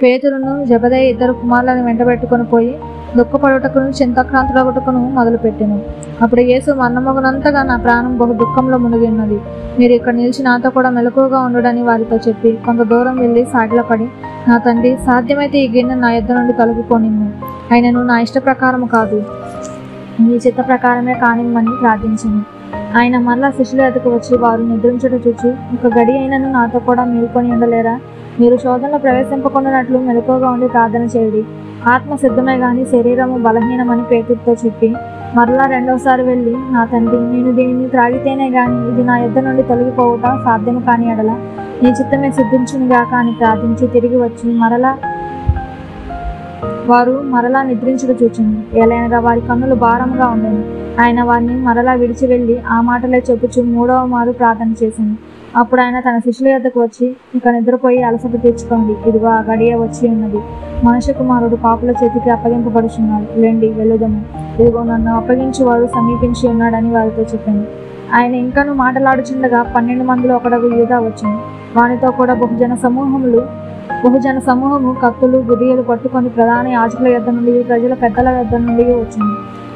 పేతురును జెబెదయి 2 కుమారులను వెంటబెట్టుకొని పోయి దుఃఖపడుటకును చింతాక్రాంతుడగుటకును మొదలుపెట్టెను. అప్పుడు యేసు, మరణమగునంతగా నా ప్రాణం బహు దుఃఖంలో మునిగి ఉన్నది, మీరు ఇక్కడ నిలిచి నాతో కూడా మెలకువగా ఉండడని వారితో చెప్పి కొంత దూరం వెళ్ళి సాగిలపడి, నా తండ్రి, సాధ్యమైతే ఈ గిన్నె నా యొద్ద నుండి తొలగిపోనిమ్ము, అయినను నా ఇష్ట ప్రకారము కాదు నీ చిత్త ప్రకారమే కానిమ్మని ప్రార్థించింది. ఆయన మరలా శిష్యుల ఎదుకు వచ్చి వారు నిద్రించుట చూచి, ఒక గడి అయినను నాతో కూడా మేల్కొని ఉండలేరా? మీరు శోధనలో ప్రవేశింపకుండానట్లు మెలకువగా ఉండి ప్రార్థన చేయుడి. ఆత్మ సిద్ధమే గాని శరీరము బలహీనమని పేతురుతో చెప్పి మరలా రెండవసారి వెళ్ళి, నా తండ్రి, నేను దీనిని త్రాగితేనే గాని ఇది నా యొద్ద నుండి తొలగిపోవుట సాధ్యము కాని ఎడల నీ చిత్తమే సిద్ధించునుగాక అని ప్రార్థించి తిరిగి వచ్చి వారు మరలా నిద్రించుట చూచింది. ఏలైనగా వారి కన్నులు భారముగా ఉండేది. ఆయన వారిని మరలా విడిచి వెళ్ళి ఆ మాటలే చెప్పుచు 3వ మారు ప్రార్థన చేసింది. అప్పుడు ఆయన తన శిష్యుల యొద్దకు వచ్చి, ఇక నిద్రపోయి అలసట తీర్చుకోండి, ఇదిగో ఆ గడియ వచ్చి ఉన్నది. మనుష్య కుమారుడు పాపుల చేతికి అప్పగింపబడుచున్నాడు, లేండి వెలుదము, ఇదిగో నన్ను అప్పగించువాడు సమీపించి ఉన్నాడని వారితో చెప్పింది. ఆయన ఇంకనూ మాటలాడుచుండగా 12 మందిలో ఒకడగు యూదా వచ్చింది. వానితో కూడా బహుజన సమూహము కత్తులు గుదియలు పట్టుకొని ప్రధాన యాజకుల యొద్ద నుండి ప్రజల పెద్దల యొద్ద నుండి వచ్చింది.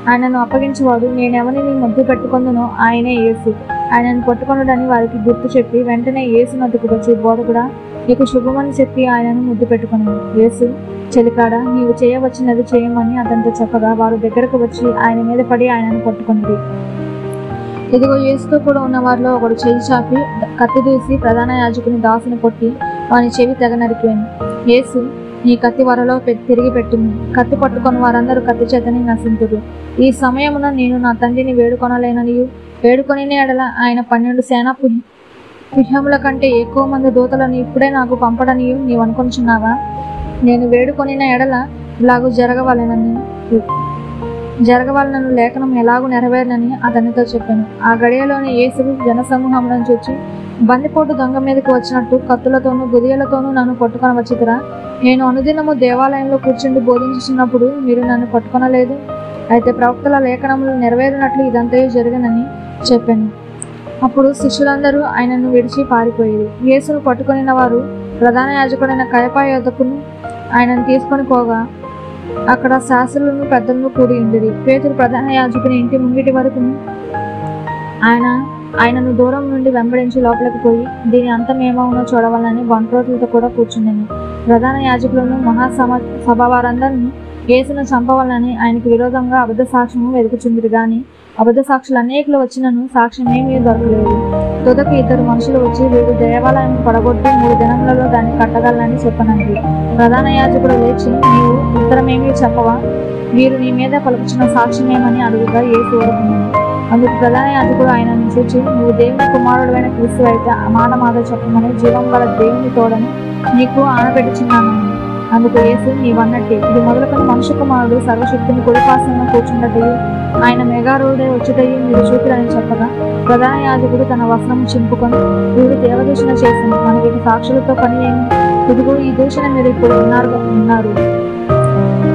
ఆయనను అప్పగించేవాడు, నేనెవరిని ముద్దు పెట్టుకొందునో ఆయనే యేసు, ఆయనను పట్టుకొనుడని వారికి గుర్తు చెప్పి వెంటనే యేసు నద్దకు వచ్చి, బోధకుడా, నీకు శుభమని చెప్పి ఆయనను ముద్దు పెట్టుకున్నాడు. యేసు, చెలికాడా, నీవు చేయవచ్చినది చేయమని అతనితో చెప్పగా వారు దగ్గరకు వచ్చి ఆయన మీద పడి ఆయనను పట్టుకున్నది. ఇదిగో యేసుతో కూడా ఉన్న వారిలో ఒకడు చెయ్యి చాపి కత్తి దూసి ప్రధాన యాజకుని దాసుని కొట్టి వాని చెవి తెగ నరికివేను. యేసు, నీ కత్తి వరలో తిరిగి పెట్టుము. కత్తి పట్టుకొని వారందరూ కత్తి చేతని నశింతురు. ఈ సమయమున నేను నా తండ్రిని వేడుకొనలేననియు, వేడుకొని ఎడల ఆయన 12 సేనా పుష్యముల కంటే ఎక్కువ మంది దూతలను ఇప్పుడే నాకు పంపడనియు నీవు అనుకొనిచున్నావా? నేను వేడుకొనిన ఎడల ఇలాగూ జరగవలనను లేఖనం ఎలాగూ నెరవేరనని అతనితో చెప్పాను. ఆ గడియలోని యేసు జనసమూహములను చూచి, బందిపోటు దొంగ మీదకి వచ్చినట్టు కత్తులతోనూ గుదియలతోనూ నన్ను పట్టుకొని వచ్చితురా? నేను అనుదినము దేవాలయంలో కూర్చుండి బోధించుచున్నప్పుడు మీరు నన్ను పట్టుకొనలేదు. అయితే ప్రవక్తల లేఖనములు నెరవేరినట్లు ఇదంతయు జరిగినని చెప్పాను. అప్పుడు శిష్యులందరూ ఆయనను విడిచి పారిపోయేది. యేసును పట్టుకొనిన వారు ప్రధాన యాజకుడైన కయపా యొద్దకును ఆయనను తీసుకొని పోగా అక్కడ శాస్త్రులను పెద్దలను కూడి ఉండేది. పేతురు ప్రధాన యాజకుని ఇంటి ముంగిటి వరకు ఆయనను దూరం నుండి వెంబడించి లోపలికి పోయి దీని అంతం ఏమవునో చూడవాలని బంట్రోట్లతో కూడా కూర్చుండెను. ప్రధాన యాజకులను సభ వారందరూ యేసును చంపవాలని ఆయనకు విరోధంగా అబద్ధ సాక్ష్యము వెతుకుచుందిరు గాని అబద్ధ సాక్షులు అనేకులు వచ్చినను సాక్ష్యం ఏమీ దొరకలేదు. తుదకు 2 మనుషులు వచ్చి, వీడు దేవాలయం పడగొట్టి 3 దినములలో దాన్ని కట్టగలనని చెప్పనండి. ప్రధాన యాజకుడు లేచి, నీవు ఉత్తరమేమీ చెప్పవా? వీరు నీ మీద పలుకుచున్న సాక్ష్యమేమని అడుగుగా యేసు ఊరుకున్నాడు. అందుకు ప్రధాన యాజకుడు ఆయనను చూచి, నువ్వు దేవుని కుమారుడైన క్రీస్తు అయితే ఆ మాట చెప్పమని జీవం గల దేవుని తోడని నీకు ఆనబెట్టుచున్నాను. అందుకు యేసు, నీవన్నట్టే, ఇది మొదలుకొని మనుష్య కుమారుడు సర్వశక్తిని కుడిపాసన కూర్చుండటయు ఆయన మెగారుడే వచ్చుటయు మీరు చూపులని చెప్పగా ప్రధాన యాజకుడు తన వస్త్రము చింపుకొని, వీడు దేవదూషణ చేసింది, మనకి సాక్షులతో పని ఏమి? ఇదిగో ఈ దూషణ మీరు ఇప్పుడు ఉన్నారు,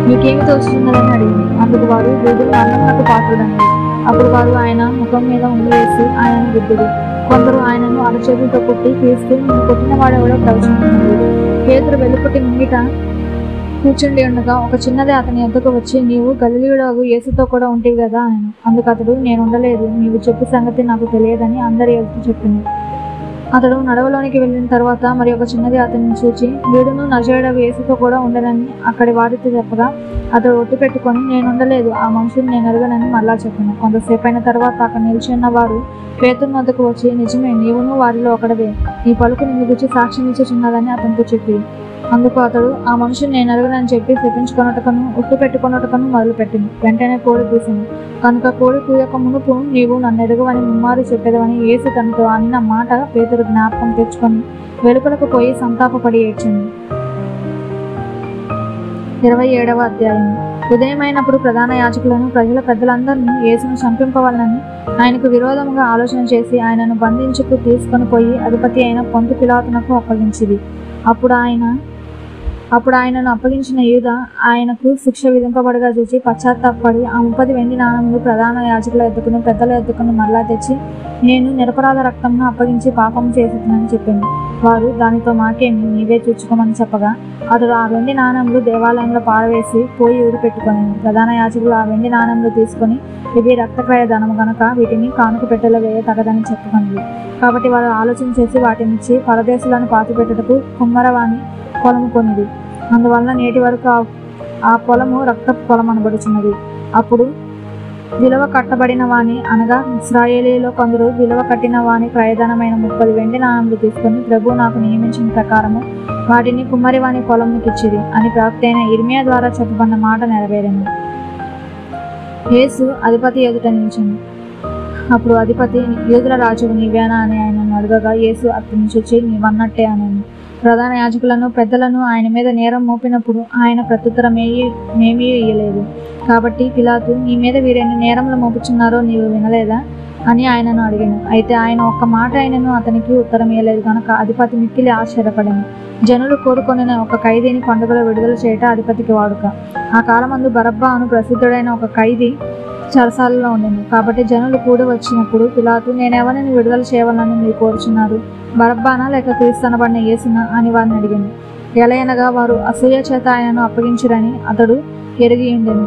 మీకేమి తోచుతున్నదని అడిగింది. అందుకు వారు, వీడు మరణమునకు పాత్రుడన్నారు. అప్పుడు వారు ఆయన ముఖం మీద ఉండి వేసి ఆయనను గుద్దుడు. కొందరు ఆయనను అరచేతులతో కొట్టి, క్రీస్తు, నిన్ను కొట్టిన వాడెవడో ప్రవచించుకున్నాడు. పేతురు వెలుపటి ముంగిట కూర్చుండి ఉండగా ఒక చిన్నది అతని యొద్దకు వచ్చి, నీవు గలిలయుడగు యేసుతో కూడా ఉంటివి కదా ఆయన. అందుకు అతడు, నేను ఉండలేదు, నీవు చెప్పు సంగతి నాకు తెలియదని అందరి ఎదుట చెప్పింది. అతడు నడవలోనికి వెళ్ళిన తర్వాత మరి ఒక చిన్నది అతన్ని చూచి, వీడును నజరేయుడగు యేసుతో కూడా ఉండనని అక్కడి వారితో చెప్పగా అతడు ఒట్టు పెట్టుకొని, నేను ఉండలేదు, ఆ మనుషుని నేను ఎరగనని మరలా చెప్పాను. కొంతసేపు అయిన తర్వాత అక్కడ నిలిచి ఉన్న వారు పేతురు వద్దకు వచ్చి, నిజమే, నీవును వారిలో ఒకడవే, నీ పలుకు నిన్ను గురించి సాక్ష్యం ఇచ్చుచున్నదని అతనితో చెప్పి. అందుకు అతడు, ఆ మనుషుని నేను ఎరగనని చెప్పి శపించుకొనుటకును ఒట్టు పెట్టుకొనుటకును మొదలుపెట్టింది. వెంటనే కోడి కూసింది. కనుక కోడి కూయక మునుపు నీవు నన్ను ఎరగవని ముమ్మారు చెప్పేదవని యేసు తనతో అన్న మాట పేతురు జ్ఞాపకం తెచ్చుకొని వెలుపలకు పోయి సంతాపపడి ఏడ్చింది. 27వ అధ్యాయం. ఉదయమైనప్పుడు ప్రధాన యాజకులను ప్రజల పెద్దలందరినీ యేసును చంపింపవాలని ఆయనకు విరోధముగా ఆలోచన చేసి ఆయనను బంధించుకు తీసుకొని పోయి అధిపతి అయిన పొంతు పిలాతునకు అప్పగించింది. అప్పుడు ఆయనను అప్పగించిన యూదా ఆయనకు శిక్ష విధింపబడగా చూసి పశ్చాత్తాపడి ఆ 30 వెండి నాణములు ప్రధాన యాజకుల ఎద్దుకును పెద్దల ఎద్దుకును మరలా తెచ్చి, నేను నిరపరాధ రక్తమును అప్పగించి పాపం చేసేదనని చెప్పింది. వారు, దానితో మాకేమి, నీవే చూచుకోమని చెప్పగా అతడు ఆ వెండి నాణములు దేవాలయంలో పారవేసి పోయి ఊరి పెట్టుకొని, ప్రధాన యాజకులు ఆ వెండి నాణములు తీసుకొని, ఇది రక్తక్రయ ధనము గనక వీటిని కానుక పెట్టెలో వేయ తగదని చెప్పుకుంది. కాబట్టి వారు ఆలోచన చేసి వాటినిచ్చి పరదేశులను పాతిపెట్టుటకు కుమ్మరవాణి పొలము కొనిది. అందువలన నేటి వరకు ఆ పొలము రక్త పొలం అనబడుచున్నది. అప్పుడు విలువ కట్టబడిన వాని అనగా ఇశ్రాయేలీలో కొందరు విలువ కట్టిన వాని క్రయధనమైన 30 వెండి నాణములు తీసుకుని, ప్రభు నాకు నియమించిన ప్రకారము వాటిని కుమ్మరి వాని పొలంకిచ్చిరి అని ప్రవక్త అయిన ఇర్మియా ద్వారా చెప్పబడిన మాట నెరవేరెను. యేసు అధిపతి ఎదుట నిలిచెను. అప్పుడు అధిపతి, యూదుల రాజువు నీవేనా అని ఆయనను అడగగా, యేసు అతని నుంచి వచ్చి, నీవన్నట్టే అనెను. ప్రధాన యాజకులను పెద్దలను ఆయన మీద నేరం మోపినప్పుడు ఆయన ప్రత్యుత్తరం ఏమీ ఇయ్యలేదు. కాబట్టి పిలాతు, నీ మీద వీరెన్ని నేరములు మోపుచున్నారో నీవు వినలేదా అని ఆయనను అడిగాను. అయితే ఆయన ఒక్క మాట ఆయనను అతనికి ఉత్తరం ఇయ్యలేదు కనుక అధిపతి మిక్కిలి ఆశ్చర్యపడెను. జనులు కోరుకొనిన ఒక ఖైదీని పండుగలో విడుదల చేయట అధిపతికి వాడుక. ఆ కాలమందు బరబ్బా అను ప్రసిద్ధుడైన ఒక ఖైదీ చెరసాలలో ఉండెను. కాబట్టి జనులు కూడి వచ్చినప్పుడు పిలాతు, నేనెవరిని విడుదల చేయవాలని మీరు కోరుచున్నారు, బరబ్బానా లేక క్రీస్తు అనబడిన యేసునా అని వారిని అడిగాను. ఎలయనగా వారు అసూయ చేత ఆయనను అప్పగించురని అతడు ఎరిగి ఉండెను.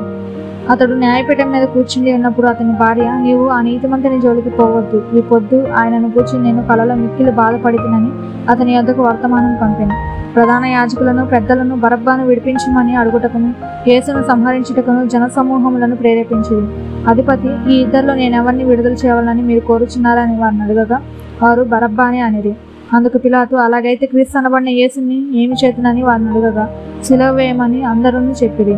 అతడు న్యాయపీఠం మీద కూర్చుండి ఉన్నప్పుడు అతని భార్య, నీవు ఆ నీతిమంతుని జోలికి పోవద్దు, ఈ పొద్దు ఆయనను కూర్చుని నేను కలలో మిక్కిలి బాధపడితినని అతని యొద్దకు వర్తమానం పంపాను. ప్రధాన యాజకులను పెద్దలను బరబ్బాను విడిపించమని అడుగుటకును యేసును సంహరించుటకును జనసమూహములను ప్రేరేపించింది. అధిపతి, ఈ ఇద్దరిలో నేనెవరిని విడుదల చేయాలని మీరు కోరుచున్నారని వారిని అడగగా వారు బరబ్బానే అనిరి. అందుకు పిలాతు, అలాగైతే క్రీస్తు అనబడిన యేసుని ఏమి చేతునని వారిని అడగగా సిలువ వేయమని అందరూ చెప్పిరి.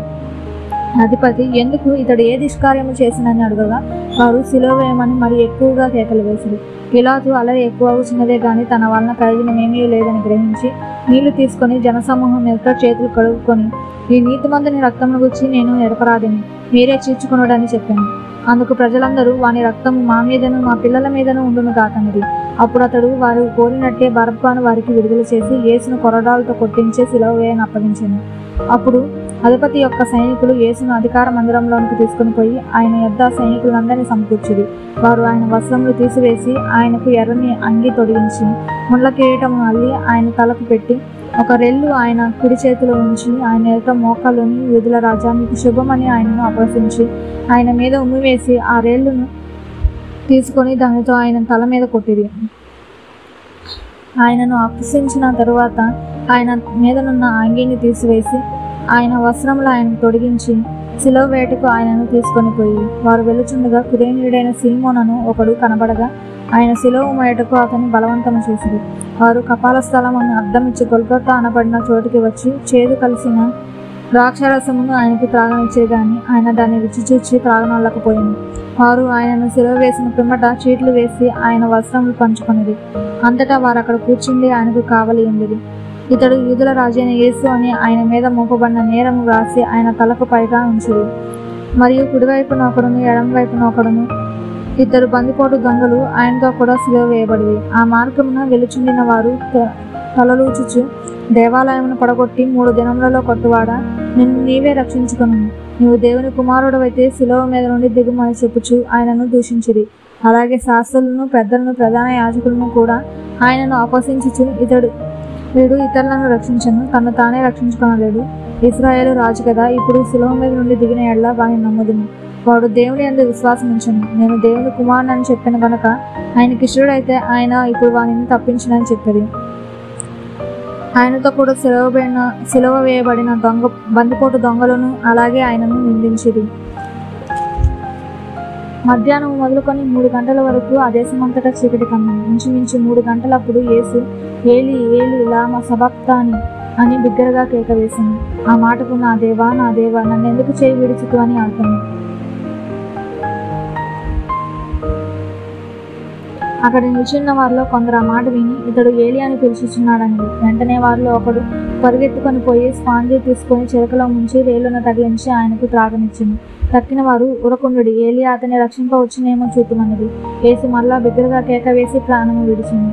అధిపతి, ఎందుకు ఇతడు ఏ దుష్కార్యము చేసినని అడగగా వారు సిలువ వేయమని మరి ఎక్కువగా కేకలు వేసిరి. పిలాతు అలరి ఎక్కువ చిన్నదే గాని తన వలన ప్రయోజనం ఏమీ లేదని గ్రహించి నీళ్లు తీసుకొని జనసమూహం ఎదుట చేతులు కడుక్కొని, ఈ నీతిమంతుని రక్తమును గుచ్చి నేను ఎరపరాదిని, మీరే చీర్చుకొనుడని చెప్పాను. అందుకు ప్రజలందరూ, వాని రక్తము మా మీదను మా పిల్లల మీదను ఉండును కాకనిది. అప్పుడు అతడు వారు కోరినట్టే బరబ్బాను వారికి విడుదల చేసి యేసును కొరడాలతో కొట్టించే సిలువ వేయని అప్పగించాను. అప్పుడు అధిపతి యొక్క సైనికులు యేసును అధికార మందిరంలోనికి తీసుకుని పోయి ఆయన యొద్ద సైనికులందరినీ సమకూర్చిరి. వారు ఆయన వస్త్రములు తీసివేసి ఆయనకు ఎర్రని అంగి తొడిగించి ముళ్ళ కిరీటమును అల్లి ఆయన తలకు పెట్టి ఒక రెల్లు ఆయన కుడి చేతిలో ఉంచి ఆయన ఎదుట మోకాళ్ళుని, యూదుల రాజా మీకు శుభమని ఆయనను అపహసించి ఆయన మీద ఉమ్మివేసి ఆ రేళ్లను తీసుకొని దానితో ఆయన తల మీద కొట్టిరి. ఆయనను అపహసించిన తరువాత ఆయన మీదనున్న అంగీని తీసివేసి ఆయన వస్త్రములు ఆయనకు తొడిగించి సిలువ వేటకు ఆయనను తీసుకొని పోయి వారు వెలుచుండగా కురేనీయుడైన సీమోనను ఒకడు కనబడగా ఆయన సిలువ మోయటకు అతన్ని బలవంతము చేసిరి. వారు కపాల స్థలమును అద్దమిచ్చి గొల్గొతా అనబడిన చోటుకి వచ్చి చేదు కలిసిన ద్రాక్షారసమును ఆయనకు త్రాగనిచ్చేది గాని ఆయన దాన్ని రుచి చూచి త్రాగనొల్లకపోయింది. వారు ఆయనను సిలువ వేసిన పిమ్మట చీట్లు వేసి ఆయన వస్త్రములు పంచుకొనిది. అంతటా వారు అక్కడ కూర్చుండి ఆయనకు కావలి ఉండేది. ఇతడు యూదుల రాజైన యేసు అని ఆయన మీద మోపబడిన నేరము వ్రాసి ఆయన తలకు పైగా ఉంచుడు. మరియు కుడివైపున ఒకడును ఎడమ వైపున ఒకడును ఇద్దరు బందిపోటు దొంగలు ఆయనతో కూడా సిలువ వేయబడివి. ఆ మార్గమున వెలుచుండిన వారు తలలూచుచు, దేవాలయమును పడగొట్టి 3 దినములలో కొట్టువాడా, నిన్ను నీవే రక్షించుకొను, నీవు దేవుని కుమారుడవైతే సిలువ మీద నుండి దిగుమని చెప్పుచు ఆయనను దూషించిరి. అలాగే శాస్త్రులను పెద్దలను ప్రధాన యాజకులను కూడా ఆయనను అపహసించుచు, వీడు ఇతరులను రక్షించను, తను తానే రక్షించుకొనలేడు, ఇశ్రాయేలు రాజు కదా, ఇప్పుడు సిలువ మీద నుండి దిగిన ఎడల వాని నమ్ముదును, వాడు దేవుని యందు విశ్వాసం ఉంచను, నేను దేవుని కుమారుని అని చెప్పిన గనుక ఆయనకి ఇష్టడైతే ఆయన ఇప్పుడు వానిని తప్పించునని చెప్పేది. ఆయనతో కూడా సిలువ వేయబడిన బందిపోటు దొంగలను అలాగే ఆయనను నిందించిరి. మధ్యాహ్నం మొదలుకొని 3 గంటల వరకు ఆ దేశమంతటా చీకటి కమ్మింది. ఇంచుమించు 3 గంటలప్పుడు యేసు ఏలి ఏలి లామా సబక్తాని అని బిగ్గరగా కేక వేసింది. ఆ మాటకు నా దేవా నన్ను ఎందుకు చేయి విడిచితు అని అర్థం. అక్కడ నిల్చున్న వారిలో కొందరు ఆ మాట విని ఇతడు ఏలి అని పిలుచుచున్నాడని. వెంటనే వారిలో ఒకడు పరిగెత్తుకొని పోయి స్పాంజీ తీసుకొని చిలకలో ముంచి రేలును తగిలించి ఆయనకు త్రాగనిచ్చింది. తక్కిన వారు ఉరకుండుడి, ఏలి అతన్ని రక్షింపవచ్చునేమో చూతుమన్నది. యేసు మరలా బిగ్గరగా కేక వేసి ప్రాణము విడిచింది.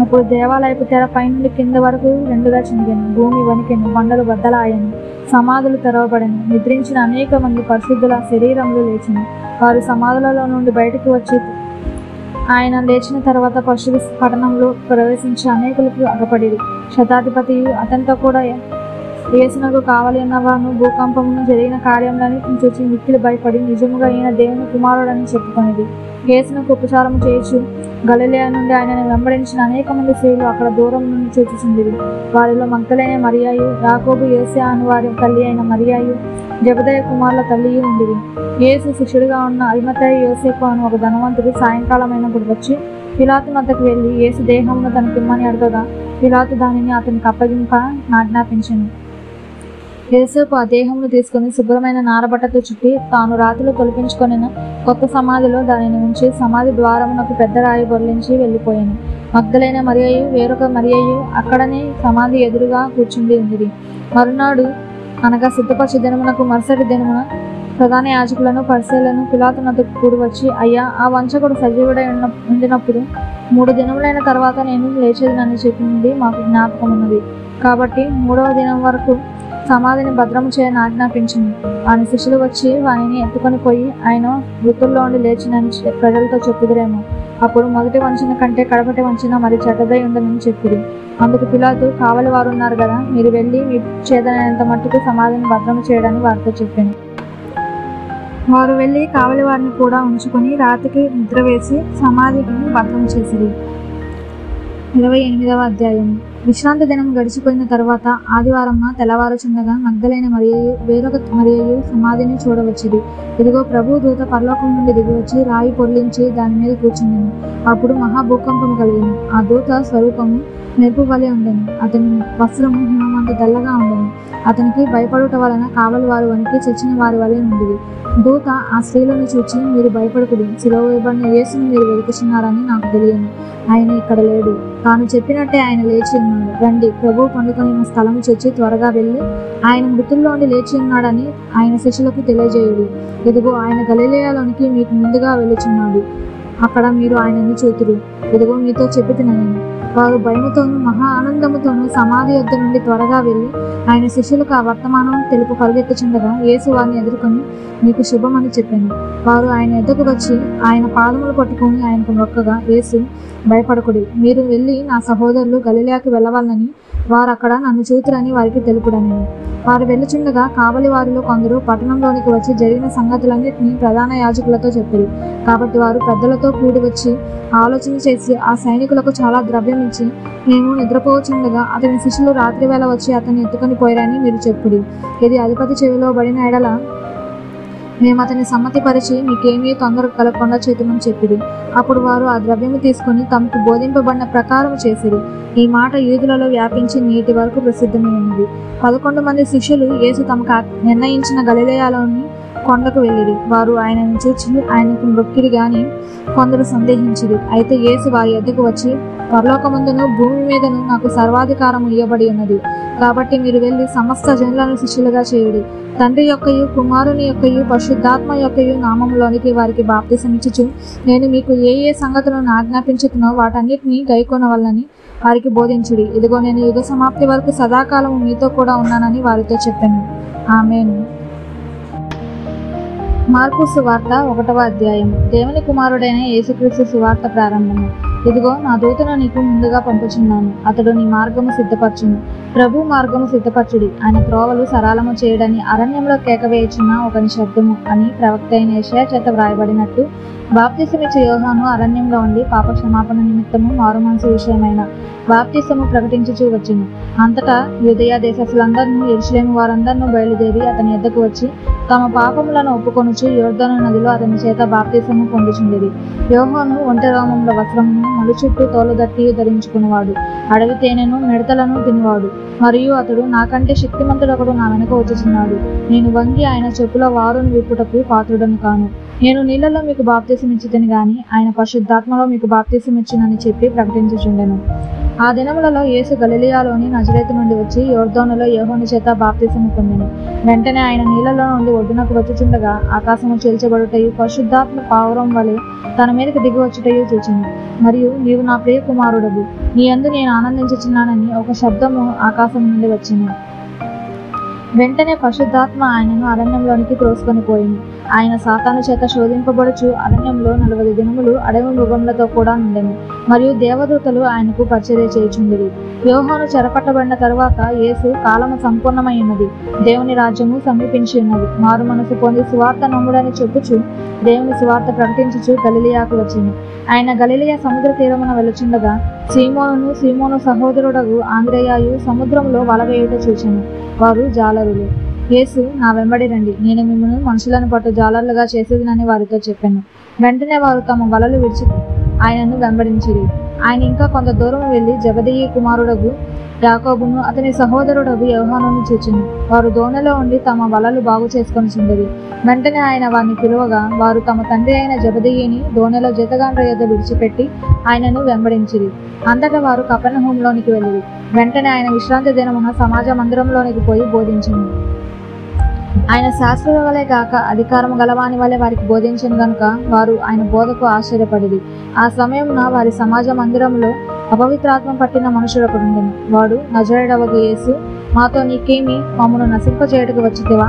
అప్పుడు దేవాలయపు తెర పైనుండి కింద వరకు 2గా చిందెను. భూమి వణికెను, బండలు బద్దలాయను, సమాధులు తెరవబడెను. నిద్రించిన అనేక మంది పరిశుద్ధుల శరీరములు లేచిను. వారు సమాధులలో నుండి బయటకు వచ్చి ఆయన లేచిన తర్వాత పరిశుద్ధ పట్టణంలో ప్రవేశించి అనేకులకు అగపడిరి. శతాధిపతియు అతనితో కూడా యేసునకు కావలి ఉన్నవాను భూకంపమును జరిగిన కార్యములని చూచి మిక్కిలి భయపడి నిజముగా ఈయన దేవుని కుమారుడని చెప్పుకొనిది. యేసునకు ఉపచారము చేయుచు గలిలయ నుండి ఆయనను వెంబడించిన అనేక మంది స్త్రీలు అక్కడ దూరం నుండి చూచుచుండిరి. వారిలో మగ్దలైన మరియాయు, యాకోబు యోసే అను వారి తల్లి అయిన మరియాయు, జెబెదయి కుమారుల తల్లియు ఉండిరి. యేసు శిష్యుడిగా ఉన్న అరిమతయి యోసేపు అను ఒక ధనవంతుడు సాయంకాలమైనప్పుడు వచ్చి పిలాతు వద్దకు వెళ్ళి యేసు దేహమును తనకిమ్మని అడగగా పిలాతు దానిని అతనికి అప్పగింప ఆజ్ఞాపించెను. యోసేపు ఆ దేహమును తీసుకుని శుభ్రమైన నారబట్టతో చుట్టి తాను రాతిలో తొలిపించుకొనిన కొత్త సమాధిలో దానిని ఉంచి సమాధి ద్వారమునకు పెద్ద రాయి బొర్లించి వెళ్ళిపోయాను. మగ్దలైన మరియయు వేరొక మరియయు అక్కడనే సమాధి ఎదురుగా కూర్చుండి ఉండిరి. మరునాడు అనగా సిద్ధపరచు దినమునకు మరుసటి దినమున ప్రధాన యాజకులను పరిసయ్యులను పిలాతు వద్దకు కూడి వచ్చి, అయ్యా, ఆ వంచకుడు సజీవుడై ఉండినప్పుడు 3 దినములైన తర్వాత నేను లేచేదనని చెప్పింది మాకు జ్ఞాపకం ఉన్నది. కాబట్టి 3వ దినం వరకు సమాధిని భద్రము చేయని ఆజ్ఞాపించింది. వాని శిష్యులు వచ్చి వానిని ఎత్తుకొని పోయి ఆయన మృతుల్లో ఉండి లేచినని ప్రజలతో చెప్పుదురేమో. అప్పుడు మొదటి వంచన కంటే కడపటి వంచన మరి చెడ్డదై ఉండనని చెప్పిరి. అందుకు పిలాతు, కావలి వారు ఉన్నారు కదా, మీరు వెళ్ళి మీ చేతనైనంత మట్టుకు సమాధిని భద్రము చేయడానికి వారితో చెప్పాను. వారు వెళ్ళి కావలి వారిని కూడా ఉంచుకొని రాతికి ముద్ర వేసి సమాధికి భద్రం చేసిరి. 28వ అధ్యాయం. విశ్రాంతి దినం గడిచిపోయిన తర్వాత ఆదివారం తెల్లవారుచుండగా మగ్దలైన మరియయు వేరొక మరియయు సమాధిని చూడవచ్చిరి. ఇదిగో, ప్రభు దూత పరలోకం నుండి దిగివచ్చి రాయి పొర్లించి దాని మీద కూర్చుండెను. అప్పుడు మహాభూకంపం కలిగింది. ఆ దూత స్వరూపము మెరుపు వలె ఉండెను. అతని వస్త్రము హిమమంత తెల్లగా ఉండెను. అతనికి భయపడుట వలన కావలి వారు వణికి చచ్చిన వారి వలె ఉండేది. దూత ఆ స్త్రీలను చూచి, మీరు భయపడకుడి, సిలువ వేయబడిన యేసును మీరు వెతుకుచున్నారని నాకు తెలియను. ఆయన ఇక్కడ లేడు. తాను చెప్పినట్టే ఆయన లేచి ఉన్నాడు. రండి, ప్రభువు పండుకొని స్థలము చొచ్చి త్వరగా వెళ్ళి ఆయన మృతుల్లో ఉండి లేచి ఉన్నాడని ఆయన శిష్యులకు తెలియజేయుడి. ఇదిగో, ఆయన గలిలయలోనికి మీకు ముందుగా వెళ్ళుచున్నాడు. అక్కడ మీరు ఆయనని చూతురు. ఇదిగో, మీతో చెప్పుతున్నాను. వారు భయముతోనూ మహా ఆనందముతోనూ సమాధి యొద్ద నుండి త్వరగా వెళ్ళి ఆయన శిష్యులకు ఆ వర్తమానం తెలుపు పరిగెత్తుచుండగా యేసు వారిని ఎదుర్కొని, నీకు శుభమని చెప్పాను. వారు ఆయన ఎద్దకు వచ్చి ఆయన పాదములు పట్టుకొని ఆయనకు మొక్కగా, యేసు, భయపడకుడి, మీరు వెళ్ళి నా సహోదరులు గలిలయకి వెళ్ళవాలని వారు అక్కడ నన్ను చూతురని వారికి తెలుపుడని. వారు వెళ్ళుచుండగా కావలి వారిలో కొందరు పట్టణంలోనికి వచ్చి జరిగిన సంగతులన్నింటినీ ప్రధాన యాజకులతో చెప్పారు. కాబట్టి వారు పెద్దలతో కూడి వచ్చి ఆలోచన చేసి ఆ సైనికులకు చాలా ద్రవ్యం ఇచ్చి, మేము నిద్రపోవచ్చుండగా అతని శిష్యులు రాత్రి వేళ వచ్చి అతన్ని ఎత్తుకొని పోయారని మీరు చెప్పుడి. ఇది అధిపతి చెవిలో పడిన ఎడల మేము అతన్ని సమ్మతిపరిచి మీకేమీ తొందర కలగకుండా చేతుమని చెప్పిరి. అప్పుడు వారు ఆ ద్రవ్యము తీసుకుని తమకు బోధింపబడిన ప్రకారం చేసిరి. ఈ మాట యూదులలో వ్యాపించి నేటి వరకు ప్రసిద్ధమై ఉన్నది. 11 మంది శిష్యులు యేసు తమకు నిర్ణయించిన గలిలయలోని కొండకు వెళ్ళిరి. వారు ఆయనను చూచి ఆయనకు మొక్కిరి గాని కొందరు సందేహించిరి. అయితే యేసు వారి యొద్దకు వచ్చి, పరలోకమందును భూమి మీదను నాకు సర్వాధికారం ఇయ్యబడి ఉన్నది. కాబట్టి మీరు వెళ్ళి సమస్త జనులను శిష్యులుగా చేయుడి. తండ్రి యొక్కయు కుమారుని యొక్కయు పరిశుద్ధాత్మ యొక్కయు నామములోనికి వారికి బాప్తిసమిచ్చుచు నేను మీకు ఏ ఏ సంగతులను ఆజ్ఞాపించుతున్నో వాటన్నిటినీ గైకొనవలనని వారికి బోధించుడి. ఇదిగో, నేను యుగ సమాప్తి వరకు సదాకాలము మీతో కూడా ఉన్నానని వారితో చెప్పాను. ఆమేన్. మార్కు సువార్త 1వ అధ్యాయం. దేవుని కుమారుడైన యేసుక్రీస్తు సువార్త ప్రారంభము. ఇదిగో, నా దూతను నీకు ముందుగా పంపుచున్నాను. అతడు నీ మార్గము సిద్ధపరచును. ప్రభు మార్గము సిద్ధపరచుడి, ఆయన త్రోవలు సరళము చేయడని అరణ్యంలో కేకవేయుచున్న ఒకని శబ్దము అని ప్రవక్త అయిన యెషయా చేత వ్రాయబడినట్టు బాప్తిసమిచ్చే యోహాను అరణ్యంలో ఉండి పాప క్షమాపణ నిమిత్తము మారుమనసు విషయమైన బాప్తిసము ప్రకటించుచూ వచ్చును. అంతటా యూదయ దేశస్థులందరినూ యెరూషలేము వారందరినూ బయలుదేరి అతని యొద్దకు వచ్చి తమ పాపములను ఒప్పుకొనుచు యోర్దాను నదిలో అతని చేత బాప్తిసము పొందుచుండేది. యోహాను ఒంటె రోమముల వస్త్రమును మలు చుట్టూ తోలుదట్టి ధరించుకున్నవాడు. అడవి తేనెను మిడతలను తినివాడు. మరియు అతడు, నాకంటే శక్తిమంతుడొకడు నా వెనుక వచ్చుచున్నాడు. నేను వంగి ఆయన చెప్పుల వారును విప్పుటకు పాత్రుడను కాను. నేను నీళ్లలో మీకు బాప్తిసం ఇచ్చితిని గాని ఆయన పరిశుద్ధాత్మలో మీకు బాప్తిసం ఇచ్చునని చెప్పి ప్రకటించుచుండెను. ఆ దినములలో యేసు గలిలయలోని నజరేతు నుండి వచ్చి యోర్దానులో యోహాను చేత బాప్తిసము పొందెను. వెంటనే ఆయన నీళ్లలో నుండి ఒడ్డునకు వచ్చుచుండగా ఆకాశము చీల్చబడుటయు పరిశుద్ధాత్మ పావురం వలె తన మీదకి దిగి వచ్చుటయు చూచెను. మరియు, నీవు నా ప్రియ కుమారుడవు, నీ యందు నేను ఆనందించుచున్నానని ఒక శబ్దము ఆకాశం నుండి వచ్చింది. వెంటనే పరిశుద్ధాత్మ ఆయనను అరణ్యంలోనికి త్రోసుకొని పోయింది. ఆయన సాతాను చేత శోధింపబడుచు అరణ్యంలో 40 దినములు అడవి మృగములతో కూడా ఉండెను. మరియు దేవదూతలు ఆయనకు పరిచర్య చేయుచుండిరి. యోహాను చెరపట్టబడిన తరువాత యేసు కాలము సంపూర్ణమై ఉన్నది, దేవుని రాజ్యము సమీపించి ఉన్నది, మారు మనసు పొంది సువార్త నమ్ముడని చెప్పుచు దేవుని సువార్త ప్రకటించుచు గలిలయకు వచ్చింది. ఆయన గలిలయ సముద్ర తీరమున వెలుచుండగా సీమోను సహోదరుడగు ఆంద్రేయాయు సముద్రంలో వలవేయుట చూచెను. వారు జాలరులు. యేసు, నా వెంబడి రండి, నేను మిమ్మల్ని మనుషులను పట్టు జాలర్లుగా చేసేదినని వారితో చెప్పాను. వెంటనే వారు తమ వలలు విడిచి ఆయనను వెంబడించిరి. ఆయన ఇంకా కొంత దూరం వెళ్లి జెబెదయి కుమారుడగు యాకోబును అతని సహోదరుడగు యోహానును చూచెను. వారు దోణిలో ఉండి తమ వలలు బాగు చేసుకొని చుండిరి. వెంటనే ఆయన వారిని పిలువగా వారు తమ తండ్రి అయిన జెబెదయిని దోణిలో జతగాండ్ర యొద్ద విడిచిపెట్టి ఆయనను వెంబడించిరి. అంతటా వారు కపెర్నహూములోనికి వెళ్ళిరి. వెంటనే ఆయన విశ్రాంతి దినమున సమాజ మందిరంలోనికి పోయి బోధించెను. ఆయన శాస్త్రుల వలె గాక అధికారము గలవాని వలె వారికి బోధించను గనుక వారు ఆయన బోధకు ఆశ్చర్యపడిరి. ఆ సమయమున వారి సమాజ మందిరంలో అపవిత్రాత్మ పట్టిన మనుషుడొకడుండెను. వాడు, నజరేయుడవగు యేసు, మాతో నీకేమి, మమ్మను నశింపచేయుటకు వచ్చితివా?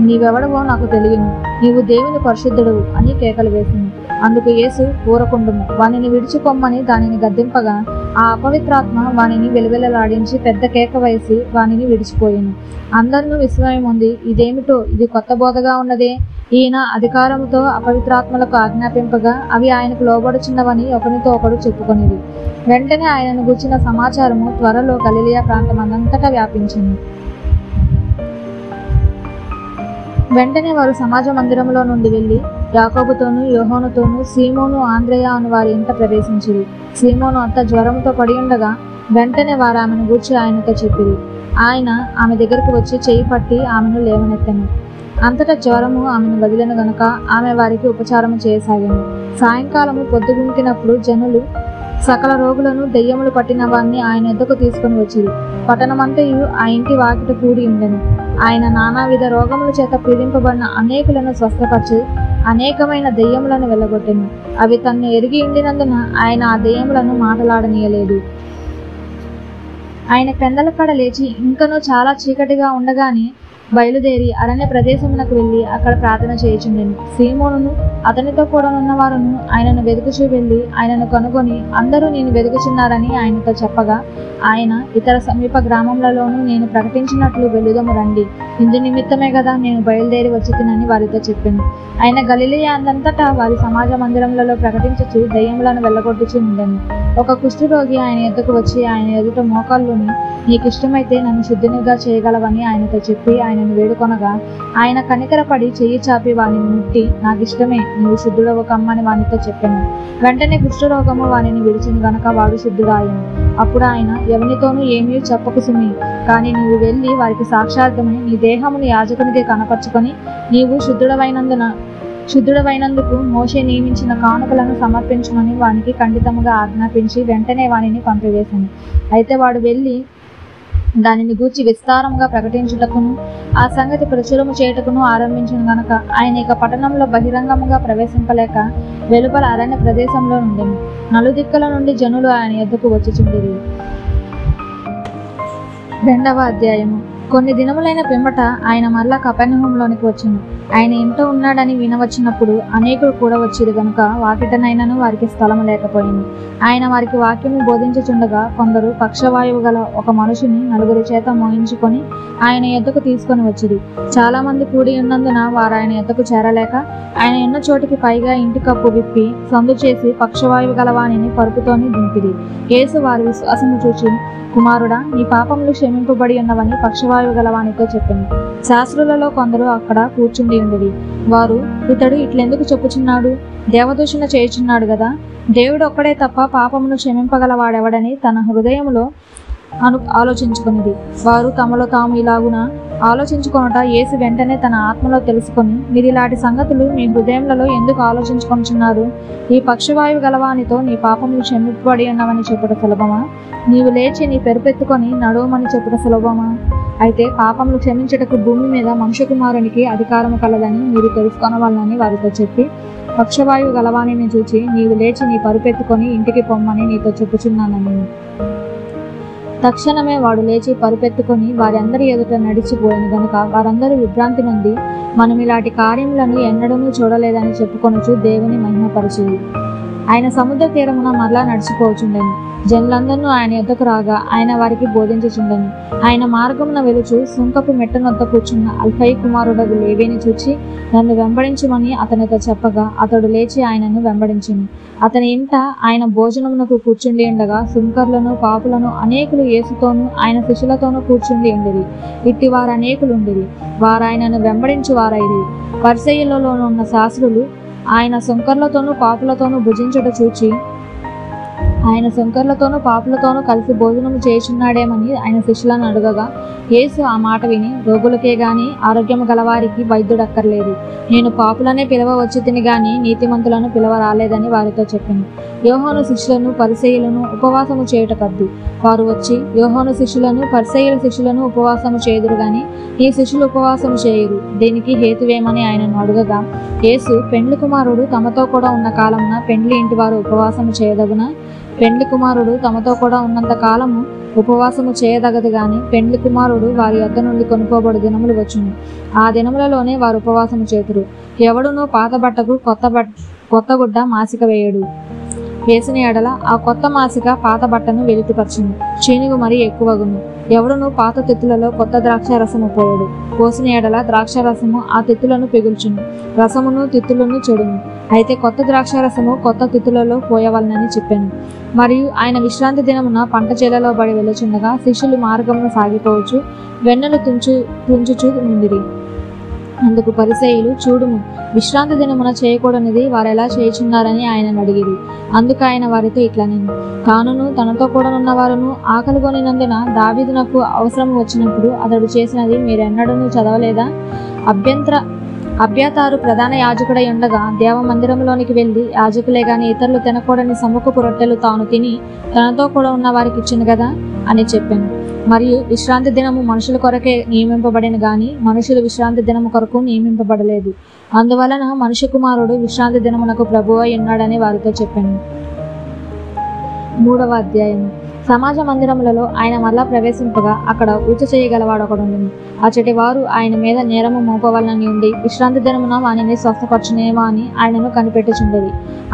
నీవెవడవో నాకు తెలియను, నీవు దేవుని పరిశుద్ధుడవు అని కేకలు వేసింది. అందుకు యేసు, ఊరకుండుము, వానిని విడిచిపోమ్మని దానిని గద్దింపగా ఆ అపవిత్రాత్మ వానిని వెలువెలలాడించి పెద్ద కేక వేసి వానిని విడిచిపోయింది. అందరినూ విస్మయం ఉంది. ఇదేమిటో, ఇది కొత్త బోధగా ఉన్నదే, ఈయన అధికారముతో అపవిత్రాత్మలకు ఆజ్ఞాపింపగా అవి ఆయనకు లోబడుచున్నవని ఒకరితో ఒకడు చెప్పుకొనిది. వెంటనే ఆయనను గూర్చిన సమాచారము త్వరలో గలిలయ ప్రాంతమందంతటా వ్యాపించింది. వెంటనే వారు సమాజ మందిరంలో నుండి వెళ్లి యాకోబుతోనూ యోహానుతోనూ సీమోను ఆంద్రేయ అని వారి ఇంట ప్రవేశించిరి. సీమోను అంత జ్వరముతో పడి ఉండగా వెంటనే వారు ఆమెను గూర్చి ఆయనతో చెప్పిరి. ఆయన ఆమె దగ్గరకు వచ్చి చేయి పట్టి ఆమెను లేవనెత్తెను. అంతటా జ్వరము ఆమెను వదిలిన గనుక ఆమె వారికి ఉపచారము చేయసాగింది. సాయంకాలము పొద్దుగుంకినప్పుడు జనులు సకల రోగులను దెయ్యములు పట్టిన వారిని ఆయన ఎద్దకు తీసుకుని వచ్చిరి. పట్టణమంతయు ఆ ఇంటి వాకిట కూడి ఉండెను. ఆయన నానావిధ రోగముల చేత పీడింపబడిన అనేకులను స్వస్థపరిచి అనేకమైన దెయ్యములను వెళ్ళగొట్టెను. అవి తన్ను ఎరిగి ఉండినందున ఆయన ఆ దెయ్యములను మాటలాడనీయలేదు. ఆయన పెందల కడ లేచి ఇంకనూ చాలా చీకటిగా ఉండగానే బయలుదేరి అరణ్య ప్రదేశమునకు వెళ్ళి అక్కడ ప్రార్థన చేయుచుండెను. సీమోనును అతనితో కూడా ఉన్నవారును ఆయనను వెదుకుచూ వెళ్ళి ఆయనను కనుగొని అందరూ నేను వెదుకుచున్నారని ఆయనతో చెప్పగా ఆయన, ఇతర సమీప గ్రామములలోనూ నేను ప్రకటించినట్లు వెళ్ళుదము రండి, ఇందు నిమిత్తమే కదా నేను బయలుదేరి వచ్చితినని వారితో చెప్పాను. ఆయన గలిలయ అందంతటా వారి సమాజ మందిరములలో ప్రకటించుచు దయ్యములను వెళ్ళగొట్టుచూ ఉండెను. ఒక కుష్ఠరోగి ఆయన ఎద్దకు వచ్చి ఆయన ఎదుట మోకాళ్ళుని, నీకు ఇష్టమైతే నన్ను శుద్ధినిగా చేయగలవని ఆయనతో చెప్పి ఆయనను వేడుకొనగా ఆయన కనికరపడి చెయ్యి చాపి వానిని ముట్టి, నాకిష్టమే, నీవు శుద్ధుడవు కమ్మని వానితో చెప్పాను. వెంటనే కుష్ఠరోగము వానిని విడిచిన గనక వాడు శుద్ధుడాయను. అప్పుడు ఆయన, ఎవనితోనూ ఏమీ చెప్పకు సుమి, కానీ నువ్వు వెళ్ళి వారికి సాక్షార్థమై నీ దేహమును యాజకునికి కనపరుచుకొని నీవు శుద్ధుడవైనందుకు మోషే నియమించిన కానుకలను సమర్పించమని వానికి ఖండితముగా ఆజ్ఞాపించి వెంటనే వానిని పంపివేసింది. అయితే వాడు వెళ్ళి దానిని గూర్చి విస్తారంగా ప్రకటించుటకును ఆ సంగతి ప్రచురము చేయుటకును ఆరంభించిన గనక ఆయన ఇక పట్టణంలో బహిరంగముగా ప్రవేశింపలేక వెలుపల అరణ్య ప్రదేశంలో ఉండెను. నలుదిక్కుల నుండి జనులు ఆయన యొద్దకు వచ్చుచుండిరి. 2వ అధ్యాయము. కొన్ని దినములైన పిమ్మట ఆయన మరలా కపెర్నహూములోనికి వచ్చెను. ఆయన ఇంట ఉన్నాడని వినవచ్చినప్పుడు అనేకులు కూడా వచ్చిరు గనుక వాకిటనైనను వారికి స్థలము లేకపోయింది. ఆయన వారికి వాక్యము బోధించుచుండగా కొందరు పక్షవాయువు గల ఒక మనుషుని 4 చేత మోయించుకొని ఆయన యొద్దకు తీసుకొని వచ్చిరి. చాలా మంది కూడి ఉన్నందున వారు ఆయన యొద్దకు చేరలేక ఆయన ఉన్న చోటికి పైగా ఇంటి కప్పు విప్పి సందు చేసి పక్షవాయువు గల వానిని పరుపుతోని దింపిరి. యేసు వారి విశ్వాసము చూచి, కుమారుడా, నీ పాపములు క్షమింపబడి ఉన్నవని పక్షవాయువు గలవానితో చెప్పింది. శాస్త్రులలో కొందరు అక్కడ కూర్చుండి ఉండేది. వారు, ఇతడు ఇట్లెందుకు చెప్పుచున్నాడు? దేవదూషణ చేయుచున్నాడు గదా. దేవుడు ఒక్కడే తప్ప పాపమును క్షమింపగలవాడెవడని తన హృదయములో ఆలోచించుకునేది. వారు తమలో తాము ఇలాగున ఆలోచించుకొనుట యేసు వెంటనే తన ఆత్మలో తెలుసుకొని, మీరు ఇలాంటి సంగతులు మీ హృదయములలో ఎందుకు ఆలోచించుకొనుచున్నారు? ఈ పక్షవాయువు గలవానితో నీ పాపములు క్షమింపబడి ఉన్నవని చెప్పుట సులభమా? నీవు లేచి నీ పెరుపెత్తుకొని నడవమని చెప్పుట సులభమా? అయితే పాపములు క్షమించుటకు భూమి మీద మనుష్య కుమారునికి అధికారము కలదని మీరు తెలుసుకొనవాలని వారితో చెప్పి, పక్షవాయువు గలవానిని చూచి, నీవు లేచి నీ పరుపెత్తుకొని ఇంటికి పొమ్మని నీతో చెప్పుచున్నానని. తక్షణమే వాడు లేచి పరుపెత్తుకొని వారి అందరి ఎదుట నడిచిపోయాను గనుక వారందరూ విభ్రాంతి నుండి మనం ఇలాంటి కార్యములను ఎన్నడూ చూడలేదని చెప్పుకొనుచు దేవుని మహిమపరచుడు. ఆయన సముద్ర తీరమున మరలా నడిచిపోచుండెను. జనులందరూ ఆయన యొద్దకు రాగా ఆయన వారికి బోధించుచుండెను. ఆయన మార్గమున వెలుచు సుంకపు మెట్టనొద్ద కూర్చున్న అల్ఫయి కుమారుడగు లేవీని చూచి నన్ను వెంబడించమని అతనితో చెప్పగా అతడు లేచి ఆయనను వెంబడించెను. అతని ఇంట ఆయన భోజనమునకు కూర్చుండి ఉండగా సుంకర్లను పాపులను అనేకులు యేసుతోనూ ఆయన శిష్యులతోనూ కూర్చుండి ఉండిరి. ఇట్టి వారు అనేకులుండిరి. వారు ఆయనను వెంబడించు వారైరి. పరిసయ్యులలోనున్న శాస్త్రులు ఆయన సుంకర్లతోనూ పాపులతోనూ భుజించుట చూచి ఆయన సుంకర్లతోనూ పాపులతోనూ కలిసి భోజనము చేయుచున్నాడేమని ఆయన శిష్యులను అడుగగా యేసు ఆ మాట విని, రోగులకే గాని ఆరోగ్యము గలవారికి వైద్యుడక్కర్లేదు, నేను పాపులనే పిలవవచ్చి తిని గాని నీతిమంతులను పిలవ రాలేదని వారితో చెప్పాను. యోహాను శిష్యులను పరిసయ్యులను ఉపవాసము చేయుటకద్దు. వారు వచ్చి యోహాను శిష్యులను పరిసయ్యుల శిష్యులను ఉపవాసము చేయుదురు గాని ఈ శిష్యులు ఉపవాసము చేయురు, దీనికి హేతువేమని ఆయనను అడుగగా యేసు, పెండ్లి కుమారుడు తమతో కూడా ఉన్న కాలమున పెండ్లి ఇంటి వారు ఉపవాసము చేయదగునా? పెండ్లి కుమారుడు తమతో కూడా ఉన్నంత కాలము ఉపవాసము చేయదగదు గాని పెండ్లి కుమారుడు వారి యొద్ద నుండి కొనుక్కోబడు దినములు వచ్చును. ఆ దినములలోనే వారు ఉపవాసము చేతురు. ఎవడునూ పాత బట్టకు కొత్త గుడ్డ మాసిక వేసిన ఎడల ఆ కొత్త మాసిక పాత బట్టను వెలితిపరచును, చీనుగు మరీ ఎక్కువగును. ఎవడును పాత తిత్తులలో కొత్త ద్రాక్ష రసము పోయడు. పోసిన ఎడల ద్రాక్ష రసము ఆ తిత్తులను పిగుల్చును, రసమును తిత్తులను చెడును. అయితే కొత్త ద్రాక్ష రసము కొత్త తిత్తులలో పోయవలనని చెప్పాను. మరియు ఆయన విశ్రాంతి దినమున పంట చేలలో బడి వెళ్ళుచుండగా శిష్యులు మార్గమును సాగిపోవచ్చు వెన్నెలు తుంచుచూ నుండిరి. అందుకు పరిసయ్యులు, చూడుము, విశ్రాంతి దినమున చేయకూడనిది వారెలా చేయుచున్నారని ఆయనను అడిగిరి. అందుకు ఆయన వారితో ఇట్లనెను, తానును తనతో కూడా ఉన్న వారును ఆకలిగొనినందున దావీదునకు అవసరం వచ్చినప్పుడు అతడు చేసినది మీరెన్నడూ చదవలేదా? అబ్యాతారు ప్రధాన యాజకుడై ఉండగా దేవ మందిరంలోనికి వెళ్లి యాజకులే గాని ఇతరులు తినకూడని సముఖపు రొట్టెలు తాను తిని తనతో కూడా ఉన్న వారికి ఇచ్చింది కదా అని చెప్పాను. మరియు విశ్రాంతి దినము మనుషుల కొరకే నియమింపబడిన గాని మనుషులు విశ్రాంతి దినము కొరకు నియమింపబడలేదు. అందువలన మనుష్య కుమారుడు విశ్రాంతి దినమునకు ప్రభువై ఉన్నాడని వారితో చెప్పాను. 3వ అధ్యాయము. సమాజ మందిరములలో ఆయన మరలా ప్రవేశింపగా అక్కడ ఊచ చేయగలవాడొకడుండెను. అచ్చటి వారు ఆయన మీద నేరము మోపవలనని ఉండి విశ్రాంతి దినమున వానిని స్వస్థపరచునేమో అని ఆయనను కనిపెట్టుచుండేది.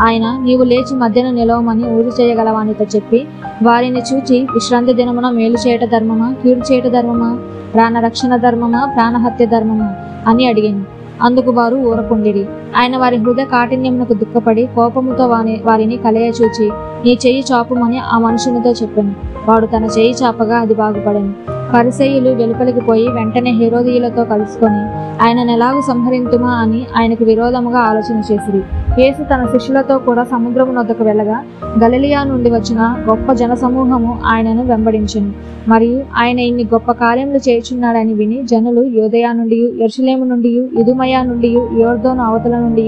ఆయన, నీవు లేచి మధ్యను నిలవమని ఊచ చేయగలవానితో చెప్పి వారిని చూచి, విశ్రాంతి దినమున మేలు చేయట ధర్మమా, కీడు చేయట ధర్మమా, ప్రాణరక్షణ ధర్మమా, ప్రాణహత్య ధర్మమా అని అడిగాను. అందుకు వారు ఊరకుండిరి. ఆయన వారి హృదయ కాఠిన్యమునకు దుఃఖపడి కోపముతో వారిని కలయ చూచి, నీ చెయ్యి చాపుమని ఆ మనుషునితో చెప్పాను. వాడు తన చెయ్యి చాపగా అది బాగుపడెను. పరిసయ్యులు వెలుపలికి పోయి వెంటనే హేరోదీయులతో కలుసుకొని ఆయనను ఎలాగూ సంహరింతుమా అని ఆయనకు విరోధముగా ఆలోచన చేసిరి. యేసు తన శిష్యులతో కూడా సముద్రము నొద్దకు వెళ్ళగా గలిలయ నుండి వచ్చిన గొప్ప జనసమూహము ఆయనను వెంబడించెను. మరియు ఆయన ఇన్ని గొప్ప కార్యములు చేయుచున్నాడని విని జనులు యూదయ నుండి, యెరూషలేము నుండి, ఇదుమయ నుండి, యోర్దాను అవతల నుండి,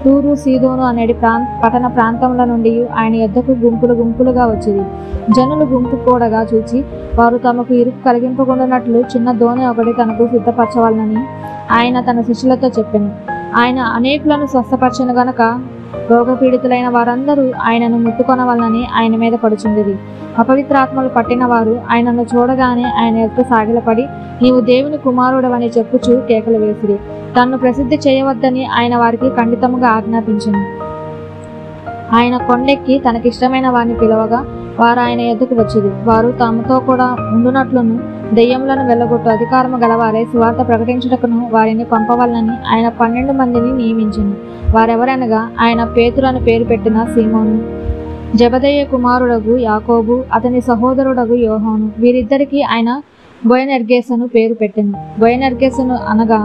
తూరు, సీదోను అనేది పట్టణ ప్రాంతముల నుండి ఆయన యొద్దకు గుంపులుగా వచ్చింది. జనులు గుంపు కూడగా చూచి వారు తమకు ఇరుకు కలిగింపకుండానట్లు చిన్న దోణి ఒకటి తనకు సిద్ధపరచవాలని ఆయన తన శిష్యులతో చెప్పాను. ఆయన అనేకులను స్వస్థపరచను గనక రోగపీడితులైన వారందరూ ఆయనను ముట్టుకొనవలనని ఆయన మీద పడుచుండిరి. అపవిత్రాత్మలు పట్టిన వారు ఆయనను చూడగానే ఆయన యొక్క సాగిలపడి, నీవు దేవుని కుమారుడవని చెప్పుచూ కేకలు వేసిరి. తన్ను ప్రసిద్ధి చేయవద్దని ఆయన వారికి ఖండితముగా ఆజ్ఞాపించెను. ఆయన కొండెక్కి తనకిష్టమైన వారిని పిలవగా వారు ఆయన ఎద్దుకు వచ్చిరి. వారు తమతో కూడా ఉండునట్లును దెయ్యములను వెళ్ళగొట్టు అధికారము గలవారే సువార్త ప్రకటించుటకును వారిని పంపవలనని ఆయన 12 మందిని నియమించెను. వారెవరనగా ఆయన పేతురు అని పేరు పెట్టిన సీమోను, జెబెదయి కుమారుడగు యాకోబు, అతని సహోదరుడగు యోహాను. వీరిద్దరికి ఆయన బొయనెర్గేసు అని పేరు పెట్టెను. బొయనెర్గేసు అనగా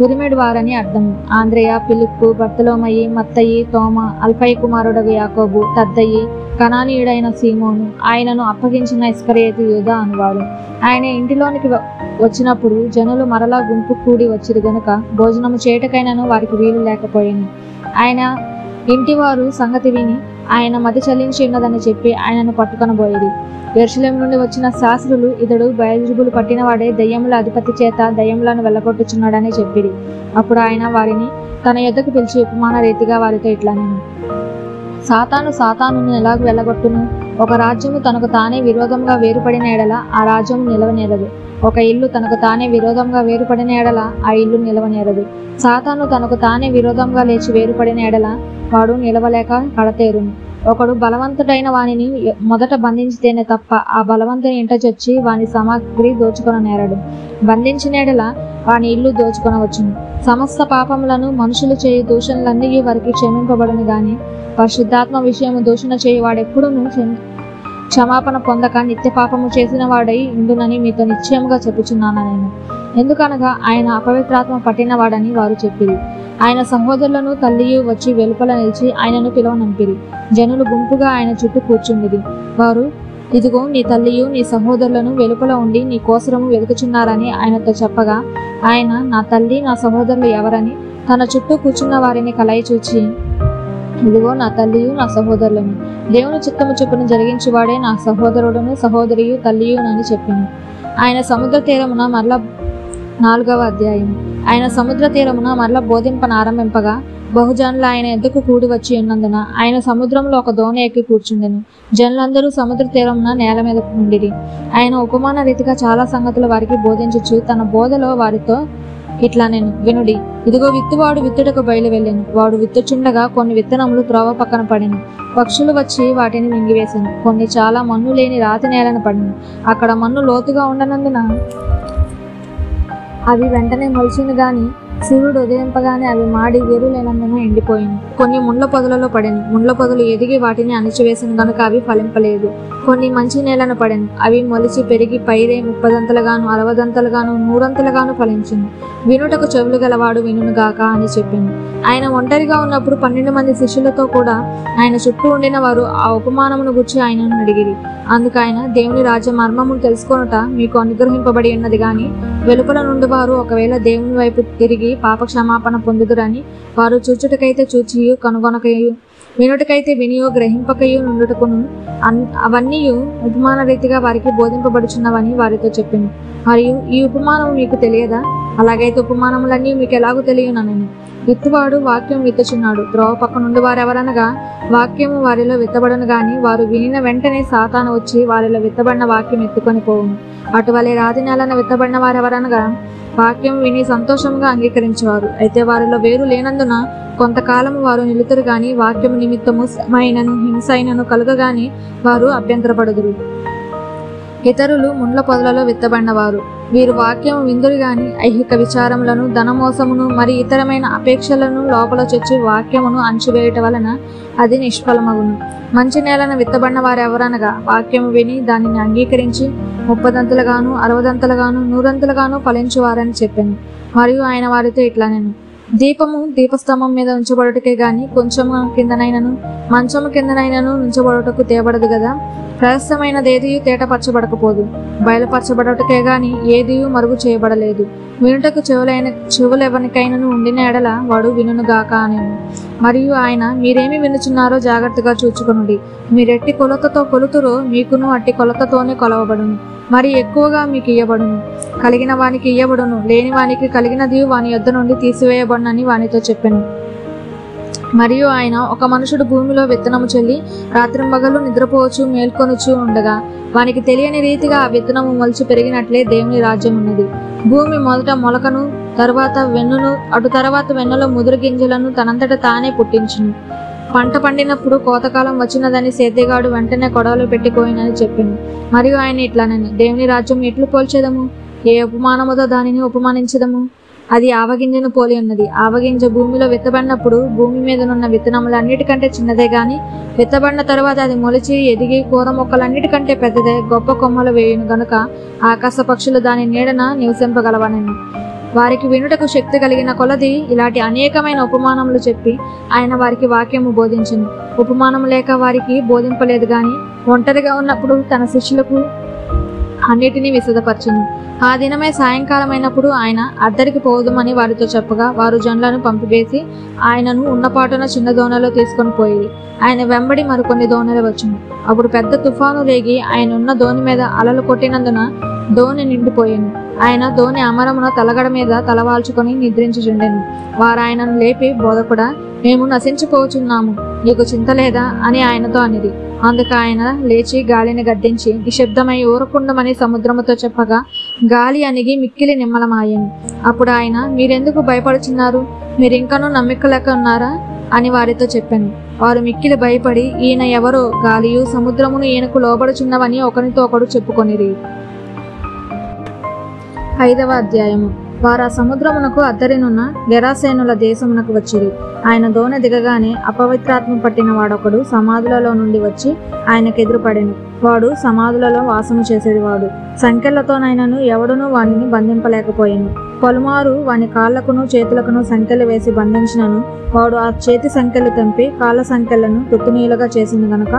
ఉరిమెడు వారని అర్థం. ఆంద్రేయ, ఫిలిప్పు, బర్తలోమయి, మత్తయి, తోమ, అల్ఫయి కుమారుడగు యాకోబు, తద్దయి, కనానీయుడైన సీమోను, ఆయనను అప్పగించిన ఇస్కరియోతు యూదా అనువారు. ఆయన ఇంటిలోనికి వచ్చినప్పుడు జనులు మరలా గుంపు కూడి వచ్చిరు గనుక భోజనము చేయటకైనను వారికి వీలు లేకపోయాను. ఆయన ఇంటివారు సంగతి విని ఆయన మతి చలించి ఉన్నదని చెప్పి ఆయనను పట్టుకొనబోయేది. యెరూషలేము నుండి వచ్చిన శాస్త్రులు, ఇతడు బయల్జెబూలు పట్టినవాడే దయ్యముల అధిపతి చేత దయ్యములను వెళ్ళగొట్టుచున్నాడని చెప్పిరి. అప్పుడు ఆయన వారిని తన యొద్దకు పిలిచి ఉపమాన రీతిగా వారితో ఇట్లనెను, సాతానును ఎలాగూ వెళ్ళగొట్టును? ఒక రాజ్యము తనకు తానే విరోధంగా వేరుపడిన ఎడల ఆ రాజ్యము నిలవనేరదు. ఒక ఇల్లు తనకు తానే విరోధంగా వేరుపడిన ఎడల ఆ ఇల్లు నిలవనేరదు. సాతాను తనకు తానే విరోధంగా లేచి వేరుపడిన ఎడల వాడు నిలవలేక కడతేరును. ఒకడు బలవంతుడైన వానిని మొదట బంధించితేనే తప్ప ఆ బలవంతుని ఇంట చొచ్చి వాని సామాగ్రి దోచుకొన నేరడు. బంధించిన ఎడల వాని ఇల్లు దోచుకొనవచ్చును. సమస్త పాపములను మనుషులు చేయు దూషణలన్నీ వారికి క్షమింపబడును గాని పరిశుద్ధాత్మ విషయము దూషణ చేయు వాడెప్పుడును క్షమాపణ పొందక నిత్య పాపము చేసిన వాడై ఉండునని మీతో నిశ్చయముగా చెప్పుచున్నాను నేను. ఎందుకనగా ఆయన అపవిత్రాత్మ పట్టినవాడని వారు చెప్పిరి. ఆయన సహోదరులను తల్లియు వచ్చి వెలుపల నిలిచి ఆయనను పిలువనంపిరి. జనులు గుంపుగా ఆయన చుట్టూ కూర్చుండిరి. వారు, ఇదిగో నీ తల్లియు నీ సహోదరులను వెలుపల ఉండి నీ కోసరము వెతుకుచున్నారని ఆయనతో చెప్పగా, ఆయన నా తల్లి నా సహోదరులు ఎవరని తన చుట్టూ కూర్చున్న వారిని కలయి చూచి, ఇదిగో నా తల్లియు నా సహోదరులను, దేవుని చిత్తము చొప్పున జరిగించువాడే నా సహోదరుడును సహోదరియు తల్లియునని చెప్పింది. ఆయన సముద్ర తీరమున మరల 4వ అధ్యాయం. ఆయన సముద్ర తీరమున మరల బోధింపనారంభింపగా బహుజనులు ఆయన ఎద్దుకు కూడి వచ్చి ఉన్నందున ఆయన సముద్రంలో ఒక దోణి ఎక్కి కూర్చుండెను. జనులందరూ సముద్ర తీరమున నేల మీద ఉండిరి. ఆయన ఉపమాన రీతిగా చాలా సంగతులు వారికి బోధించుచు తన బోధలో వారితో ఇట్లా నేను వినుడి. ఇదిగో విత్తువాడు విత్తుటకు బయలు వెళ్ళాను. వాడు విత్తుచుండగా కొన్ని విత్తనములు త్రోవ పక్కన పడిను. పక్షులు వచ్చి వాటిని మింగివేశాను. కొన్ని చాలా మన్ను లేని రాతి నేలను పడిను. అక్కడ మన్ను లోతుగా ఉండనందున అవి వెంటనే మొలిచిను గాని సూర్యుడు ఉదయింపగానే అవి మాడి వేరు లేనందున ఎండిపోయింది. కొన్ని ముండ్ల పొదలలో పడెను. ముండ్ల పొదలు ఎదిగి వాటిని అణిచివేసిన గనుక అవి ఫలింపలేదు. కొన్ని మంచి నేలను పడెను. అవి మొలిచి పెరిగి పైరే 30 60 100 ఫలించింది. వినుటకు చెవులు గలవాడు వినుగాక అని చెప్పింది. ఆయన ఒంటరిగా ఉన్నప్పుడు 12 మంది శిష్యులతో కూడా ఆయన చుట్టూ ఉండిన వారు ఆ ఉపమానమును గురించి ఆయనను అడిగిరి. అందుకు ఆయన, దేవుని రాజ్య మర్మమును తెలుసుకొనుట మీకు అనుగ్రహింపబడి ఉన్నది గాని వెలుపల నుండి వారు ఒకవేళ దేవుని వైపు తిరిగి పాప క్షమాపణ పొందుదురని వారు చూచుటకైతే చూచియు కనుగొనకయు వినుటకైతే వినియో గ్రహింపకయు నుండుటకును అవన్నీ ఉపమాన రీతిగా వారికి బోధింపబడుచున్నవని వారితో చెప్పింది. మరియు ఈ ఉపమానము మీకు తెలియదా? అలాగైతే ఉపమానములన్నీ మీకు ఎలాగూ తెలియనని. విత్తువాడు వాక్యం విత్తుచున్నాడు. త్రోవ పక్క నుండి వారెవరనగా వాక్యము వారిలో విత్తబడను గాని వారు వినిన వెంటనే సాతాను వచ్చి వారిలో విత్తబడిన వాక్యం ఎత్తుకొని పోవును. అటువలే రాతి నేలన విత్తబడిన వారెవరనగా వాక్యం విని సంతోషంగా అంగీకరించేవారు. అయితే వారిలో వేరు లేనందున కొంతకాలము వారు నిలుతురు గాని వాక్యము నిమిత్తము శ్రమైనను హింసైనను కలుగగాని వారు అభ్యంతరపడుదురు. ఇతరులు ముండ్ల పొదలలో విత్తబడినవారు. వీరు వాక్యము విందురు గాని ఐహిక విచారములను ధనమోసమును మరి ఇతరమైన అపేక్షలను లోపల చొచ్చి వాక్యమును అణచివేయుట వలన అది నిష్ఫలమగును. మంచి నేలను విత్తబడిన వారెవరనగా వాక్యము విని దానిని అంగీకరించి 30 60 ఫలించువారని చెప్పాను. మరియు ఆయన వారితో ఇట్లా నేను, దీపము దీపస్తంభం మీద ఉంచబడుటకే గాని కొంచెము కిందనైనను మంచము కిందనైనను ఉంచబడుటకు తేబడదు కదా. రహస్యమైనదేదియు తేటపరచబడకపోదు, బయలుపరచబడుటకే గాని ఏదియు మరుగు చేయబడలేదు. వినుటకు చెవులెవరికైనను ఉండిన ఎడల వాడు వినుగాక అనేను. మరియు ఆయన, మీరేమి వినుచున్నారో జాగ్రత్తగా చూచుకొనుడి. మీరెట్టి కొలతతో కొలుతురో మీకును అట్టి కొలతతోనే కొలవబడును. మరి ఎక్కువగా మీకు ఇయ్యబడును. కలిగిన వానికి ఇయ్యబడును, లేని వానికి కలిగినది వాని యొద్ద నుండి తీసివేయబడునని వానితో చెప్పెను. మరియు ఆయన, ఒక మనుషుడు భూమిలో విత్తనము చెల్లి రాత్రింబగలు నిద్రపోవచ్చు మేల్కొనుచు ఉండగా వానికి తెలియని రీతిగా ఆ విత్తనము మొలిచి పెరిగినట్లే దేవుని రాజ్యం ఉన్నది. భూమి మొదట మొలకను తరువాత వెన్నును అటు తర్వాత వెన్నులో ముదురు గింజలను తనంతట తానే పుట్టించును. పంట పండినప్పుడు కోతకాలం వచ్చినదని సేద్యగాడు వెంటనే కొడవలు పెట్టిపోయినని చెప్పింది. మరియు ఆయన ఇట్లానని, దేవుని రాజ్యం ఎట్లు పోల్చేదము? ఏ ఉపమానముతో దానిని ఉపమానించదము? అది ఆవగింజను పోలి ఉన్నది. ఆవగింజ భూమిలో విత్తబడినప్పుడు భూమి మీదనున్న విత్తనములన్నిటికంటే చిన్నదే గాని విత్తబడిన తరువాత అది మొలిచి ఎదిగి కూర మొక్కలన్నిటికంటే పెద్దదే, గొప్ప కొమ్మలు వేయును గనుక ఆకాశ పక్షులు దాని నీడన నివసింపగలవనని. వారికి వినుటకు శక్తి కలిగిన కొలది ఇలాంటి అనేకమైన ఉపమానములు చెప్పి ఆయన వారికి వాక్యము బోధించింది. ఉపమానము లేక వారికి బోధింపలేదు గాని ఒంటరిగా ఉన్నప్పుడు తన శిష్యులకు అన్నిటినీ విశదపరిచింది. ఆ దినమే సాయంకాలమైనప్పుడు ఆయన అద్దరికి పోదుమని వారితో చెప్పగా వారు జనులను పంపివేసి ఆయనను ఉన్నపాటున చిన్న దోణలో తీసుకొని పోయి ఆయన వెంబడి మరికొన్ని దోణలు వచ్చింది. అప్పుడు పెద్ద తుఫాను రేగి ఆయన ఉన్న దోణి మీద అలలు కొట్టినందున దోణి నిండిపోయింది. ఆయన దోణి అమరమున తలగడ మీద తలవాల్చుకొని నిద్రించుచుండెను. వారు ఆయనను లేపి, బోధకుడా, మేము నశించిపోచున్నాము, నీకు చింత లేదా అని ఆయనతో అనిది. అందుకు ఆయన లేచి గాలిని గద్దించి నిశ్శబ్దమై ఊరకుండమని సముద్రముతో చెప్పగా గాలి అణిగి మిక్కిలి నిమ్మలమాయెను. అప్పుడు ఆయన, మీరెందుకు భయపడుచున్నారు? మీరింకనూ నమ్మికలేక ఉన్నారా అని వారితో చెప్పాను. వారు మిక్కిలి భయపడి, ఈయన ఎవరో, గాలియు సముద్రమును ఈయనకు లోబడుచున్నవని ఒకరితో ఒకడు చెప్పుకొనిరి. 5వ అధ్యాయము. వారు ఆ సముద్రమునకు అద్దరినున్న గెరాసేనుల దేశమునకు వచ్చిరి. ఆయన దోణి దిగగానే అపవిత్రాత్మ పట్టిన వాడొకడు సమాధులలో నుండి వచ్చి ఆయనకెదురుపడెను. వాడు సమాధులలో వాసము చేసేవాడు. సంకెళ్లతోనైనను ఎవడునూ వానిని బంధింపలేకపోయాను. పలుమారు వాని కాళ్లకును చేతులకును సంకెళ్లు వేసి బంధించినను వాడు ఆ చేతి సంకెళ్లు తెంపి కాళ్ల సంకెళ్లను తుత్తునీలుగా చేసిన గనుక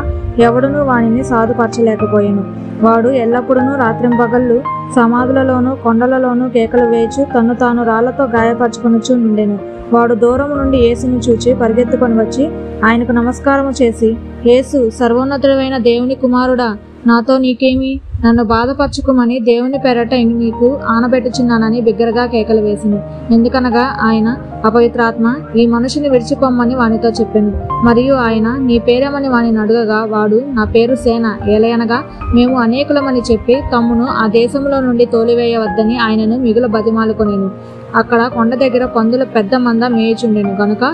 ఎవడునూ వానిని సాధుపరచలేకపోయాను. వాడు ఎల్లప్పుడూ రాత్రింపగళ్ళు సమాధులలోనూ కొండలలోనూ కేకలు వేయచు తన్ను తాను రాళ్లతో గాయపరచుకొనుచు నుండెను. వాడు దూరము నుండి యేసును చూచి పరిగెత్తుకొని వచ్చి ఆయనకు నమస్కారము చేసి, యేసు, సర్వోన్నతుడైన దేవుని కుమారుడా, నాతో నీకేమి? నన్ను బాధపరచుకోమని దేవుని పేరట నీకు ఆనబెట్టుచున్నానని బిగ్గరగా కేకలు వేసింది. ఎందుకనగా ఆయన, అపవిత్రాత్మ, ఈ మనుషుని విడిచిపోమ్మని వానితో చెప్పెను. మరియు ఆయన, నీ పేరేమని వానిని అడుగగా వాడు, నా పేరు సేన, ఏలయనగా మేము అనేకులమని చెప్పి తమ్మును ఆ దేశంలో నుండి తోలివేయవద్దని ఆయనను మిగుల బతిమాలుకొనెను. అక్కడ కొండ దగ్గర పందుల పెద్ద మంద మేయుచుండెను గనుక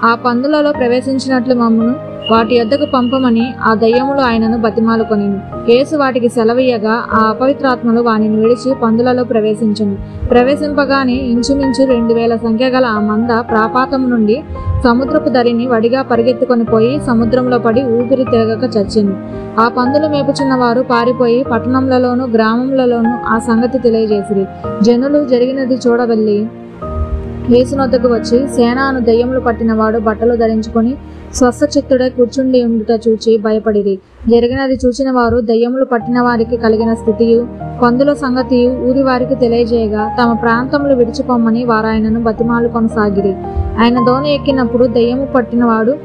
ఆ పందులలో ప్రవేశించినట్లు మమ్మను వాటి యొద్దకు పంపమని ఆ దయ్యములు ఆయనను బతిమాలుకొనెను. యేసు వాటికి సెలవీయగా ఆ అపవిత్రాత్మలు వానిని విడిచి పందులలో ప్రవేశించెను. ప్రవేశింపగానే ఇంచుమించు 2000 సంఖ్య గల ఆ మంద ప్రాపాతము నుండి సముద్రపు దరిని వడిగా పరిగెత్తుకొని పోయి సముద్రంలో పడి ఊపిరి తిరగక చచ్చెను. ఆ పందులు మేపుచున్న వారు పారిపోయి పట్టణంలలోను గ్రామములలోను ఆ సంగతి తెలియజేసిరి. జనులు జరిగినది చూడవెళ్ళి యేసునొద్దకు వచ్చి, సేన అను దయ్యములు పట్టినవాడు బట్టలు ధరించుకొని స్వస్థచిత్తుడై కూర్చుండి ఉండుట చూచి భయపడిరి. జరిగినది చూచిన వారు దయ్యములు పట్టిన వారికి కలిగిన స్థితియు పందుల సంగతియు ఊరి వారికి తెలియజేయగా తమ ప్రాంతములు విడిచిపోమ్మని వారాయనను బతిమాలు కొనసాగిరి. ఆయన దోణి ఎక్కినప్పుడు దయ్యము పట్టినవాడు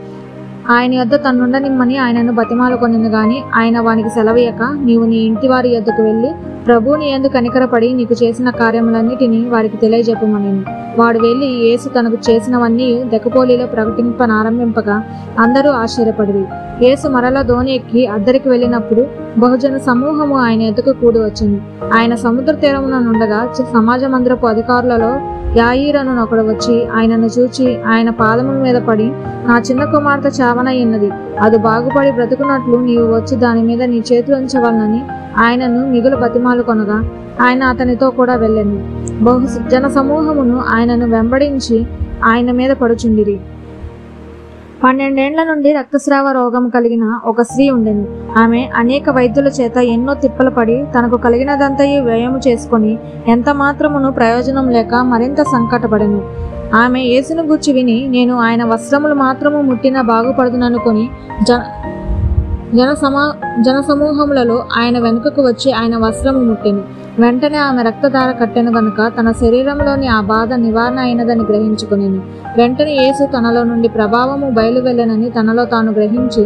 ఆయన యొద్ద తన్నుండనిమ్మని ఆయనను బతిమాలుకొనెను గాని ఆయన వానికి సెలవీయక, నీవు నీ ఇంటి వారి యొద్దకు వెళ్ళి ప్రభువు నీ యందు కనికరపడి నీకు చేసిన కార్యములన్నిటినీ వారికి తెలియజెప్పమనెను. వాడు వెళ్ళి యేసు తనకు చేసినవన్నీ దెకపోలిలో ప్రకటింపనారంభింపగా అందరూ ఆశ్చర్యపడిరి. యేసు మరల దోణి ఎక్కి అద్దరికి వెళ్ళినప్పుడు బహుజన సమూహము ఆయన ఎద్దుకు కూడి వచ్చింది. ఆయన సముద్ర తీరమున నుండగా సమాజ మందిరపు అధికారులలో యాయీరను ఒకడు వచ్చి ఆయనను చూచి ఆయన పాదముల మీద పడి, నా చిన్న కుమార్తె చావనయ్యున్నది, అది బాగుపడి బ్రతుకున్నట్లు నీవు వచ్చి దాని మీద నీ చేతులు ఉంచవలనని ఆయనను మిగులు బతిమాలు కొనగా ఆయన అతనితో కూడా వెళ్ళెను. జన సమూహమును ఆయనను వెంబడించి ఆయన మీద పడుచుండిరి. 12 ఏండ్ల నుండి రక్తస్రావ రోగం కలిగిన ఒక స్త్రీ ఉండెను. ఆమె అనేక వైద్యుల చేత ఎన్నో తిప్పలు పడి తనకు కలిగినదంతయు వ్యయము చేసుకొని ఎంత మాత్రమును ప్రయోజనం లేక మరింత సంకటపడెను. ఆమె యేసును గూర్చి విని, నేను ఆయన వస్త్రములు మాత్రము ముట్టినా బాగుపడుదుననుకొని జనసమూహములలో ఆయన వెనుకకు వచ్చి ఆయన వస్త్రము ముట్టెను. వెంటనే ఆమె రక్తధార కట్టెను గనుక తన శరీరంలోని ఆ బాధ నివారణ అయినదని గ్రహించుకొనెను. వెంటనే యేసు తనలో నుండి ప్రభావము బయలువెళ్ళనని తనలో తాను గ్రహించి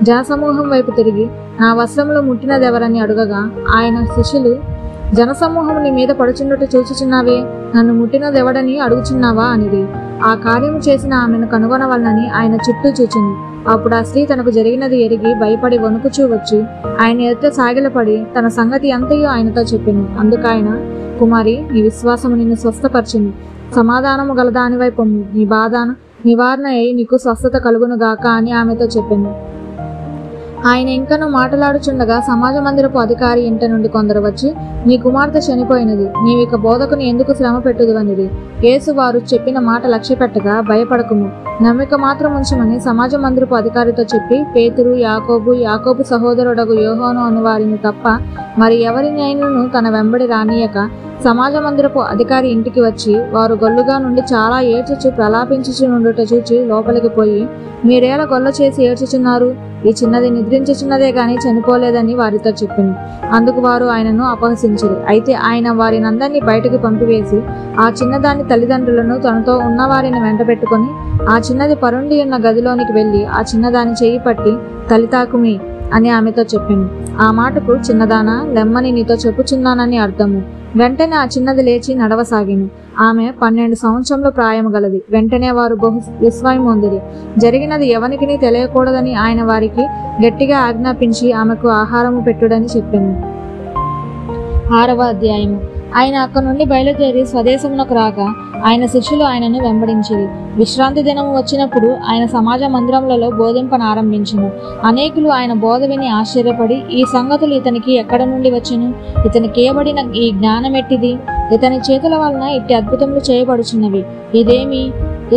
జనసమూహం వైపు తిరిగి, నా వస్త్రములు ముట్టినదెవరని అడుగగా ఆయన శిష్యులు, జనసమూహము నీ మీద పడుచున్నట్టు చూచుచున్నావే, నన్ను ముట్టినదెవడని అడుగుచున్నావా అనిది. ఆ కార్యము చేసిన ఆమెను కనుగొనవలనని ఆయన చుట్టూ చూచింది. అప్పుడు ఆ స్త్రీ తనకు జరిగినది ఎరిగి భయపడి వణుకుచూ వచ్చి ఆయన ఎదుట సాగిలపడి తన సంగతి అంతయో ఆయనతో చెప్పెను. అందుకాయన, కుమారి, నీ విశ్వాసము నిన్ను స్వస్థపరిచింది, సమాధానము గల దానివై పొమ్ము, నీ బాధ నివారణ అయి నీకు స్వస్థత కలుగును గాక అని ఆమెతో చెప్పెను. ఆయన ఇంకనూ మాట్లాడుచుండగా సమాజ మందిరపు అధికారి ఇంట నుండి కొందరు వచ్చి, నీ కుమార్తె చనిపోయినది, నీవిక బోధకుని ఎందుకు శ్రమ పెట్టుదు అనిది. యేసు వారు చెప్పిన మాట లక్ష్య పెట్టగా, భయపడకుము, నమ్మిక మాత్రం ఉంచమని సమాజ మందిరపు అధికారితో చెప్పి పేతురు, యాకోబు సహోదరుడగు యోహాను అను వారిని తప్ప మరి ఎవరినైనను తన వెంబడి రానియక సమాజ మందిరపు అధికారి ఇంటికి వచ్చి వారు గొల్లుగా నుండి చాలా ఏడ్చుచు ప్రలాపించుచు నుండుట చూచి లోపలికి పోయి, మీరేలా గొల్ల చేసి ఏడ్చుచున్నారు? ఈ చిన్నది నిద్రించుచున్నదే గాని చనిపోలేదని వారితో చెప్పింది. అందుకు వారు ఆయనను అపహసించారు. అయితే ఆయన వారినందరినీ బయటకు పంపివేసి ఆ చిన్నదాని తల్లిదండ్రులను తనతో ఉన్నవారిని వెంట పెట్టుకుని ఆ చిన్నది పరుండి ఉన్న గదిలోనికి వెళ్లి ఆ చిన్నదాని చెయ్యి పట్టి, తలితాకుమి అని ఆమెతో చెప్పింది. ఆ మాటకు చిన్నదానా, లెమ్మని నీతో చెప్పుచున్నానని అర్థము. వెంటనే ఆ చిన్నది లేచి నడవసాగిను. ఆమె 12 సంవత్సరముల ప్రాయము గలది. వెంటనే వారు బహు విస్మయం పొందిరి. జరిగినది ఎవనికిని తెలియకూడదని ఆయన వారికి గట్టిగా ఆజ్ఞాపించి ఆమెకు ఆహారము పెట్టుడని చెప్పాను. 6వ అధ్యాయము. ఆయన అక్కడి నుండి బయలుదేరి స్వదేశమునకు రాగా ఆయన శిష్యులు ఆయనను వెంబడించిరి. విశ్రాంతి దినము వచ్చినప్పుడు ఆయన సమాజ మందిరములలో బోధింపనారంభించెను. అనేకులు ఆయన బోధ విని ఆశ్చర్యపడి, ఈ సంగతులు ఇతనికి ఎక్కడ నుండి వచ్చెను? ఇతనికి ఇయ్యబడిన ఈ జ్ఞానం ఎట్టిది? ఇతని చేతుల వలన ఇట్టి అద్భుతములు చేయబడుచున్నవి. ఇదేమి?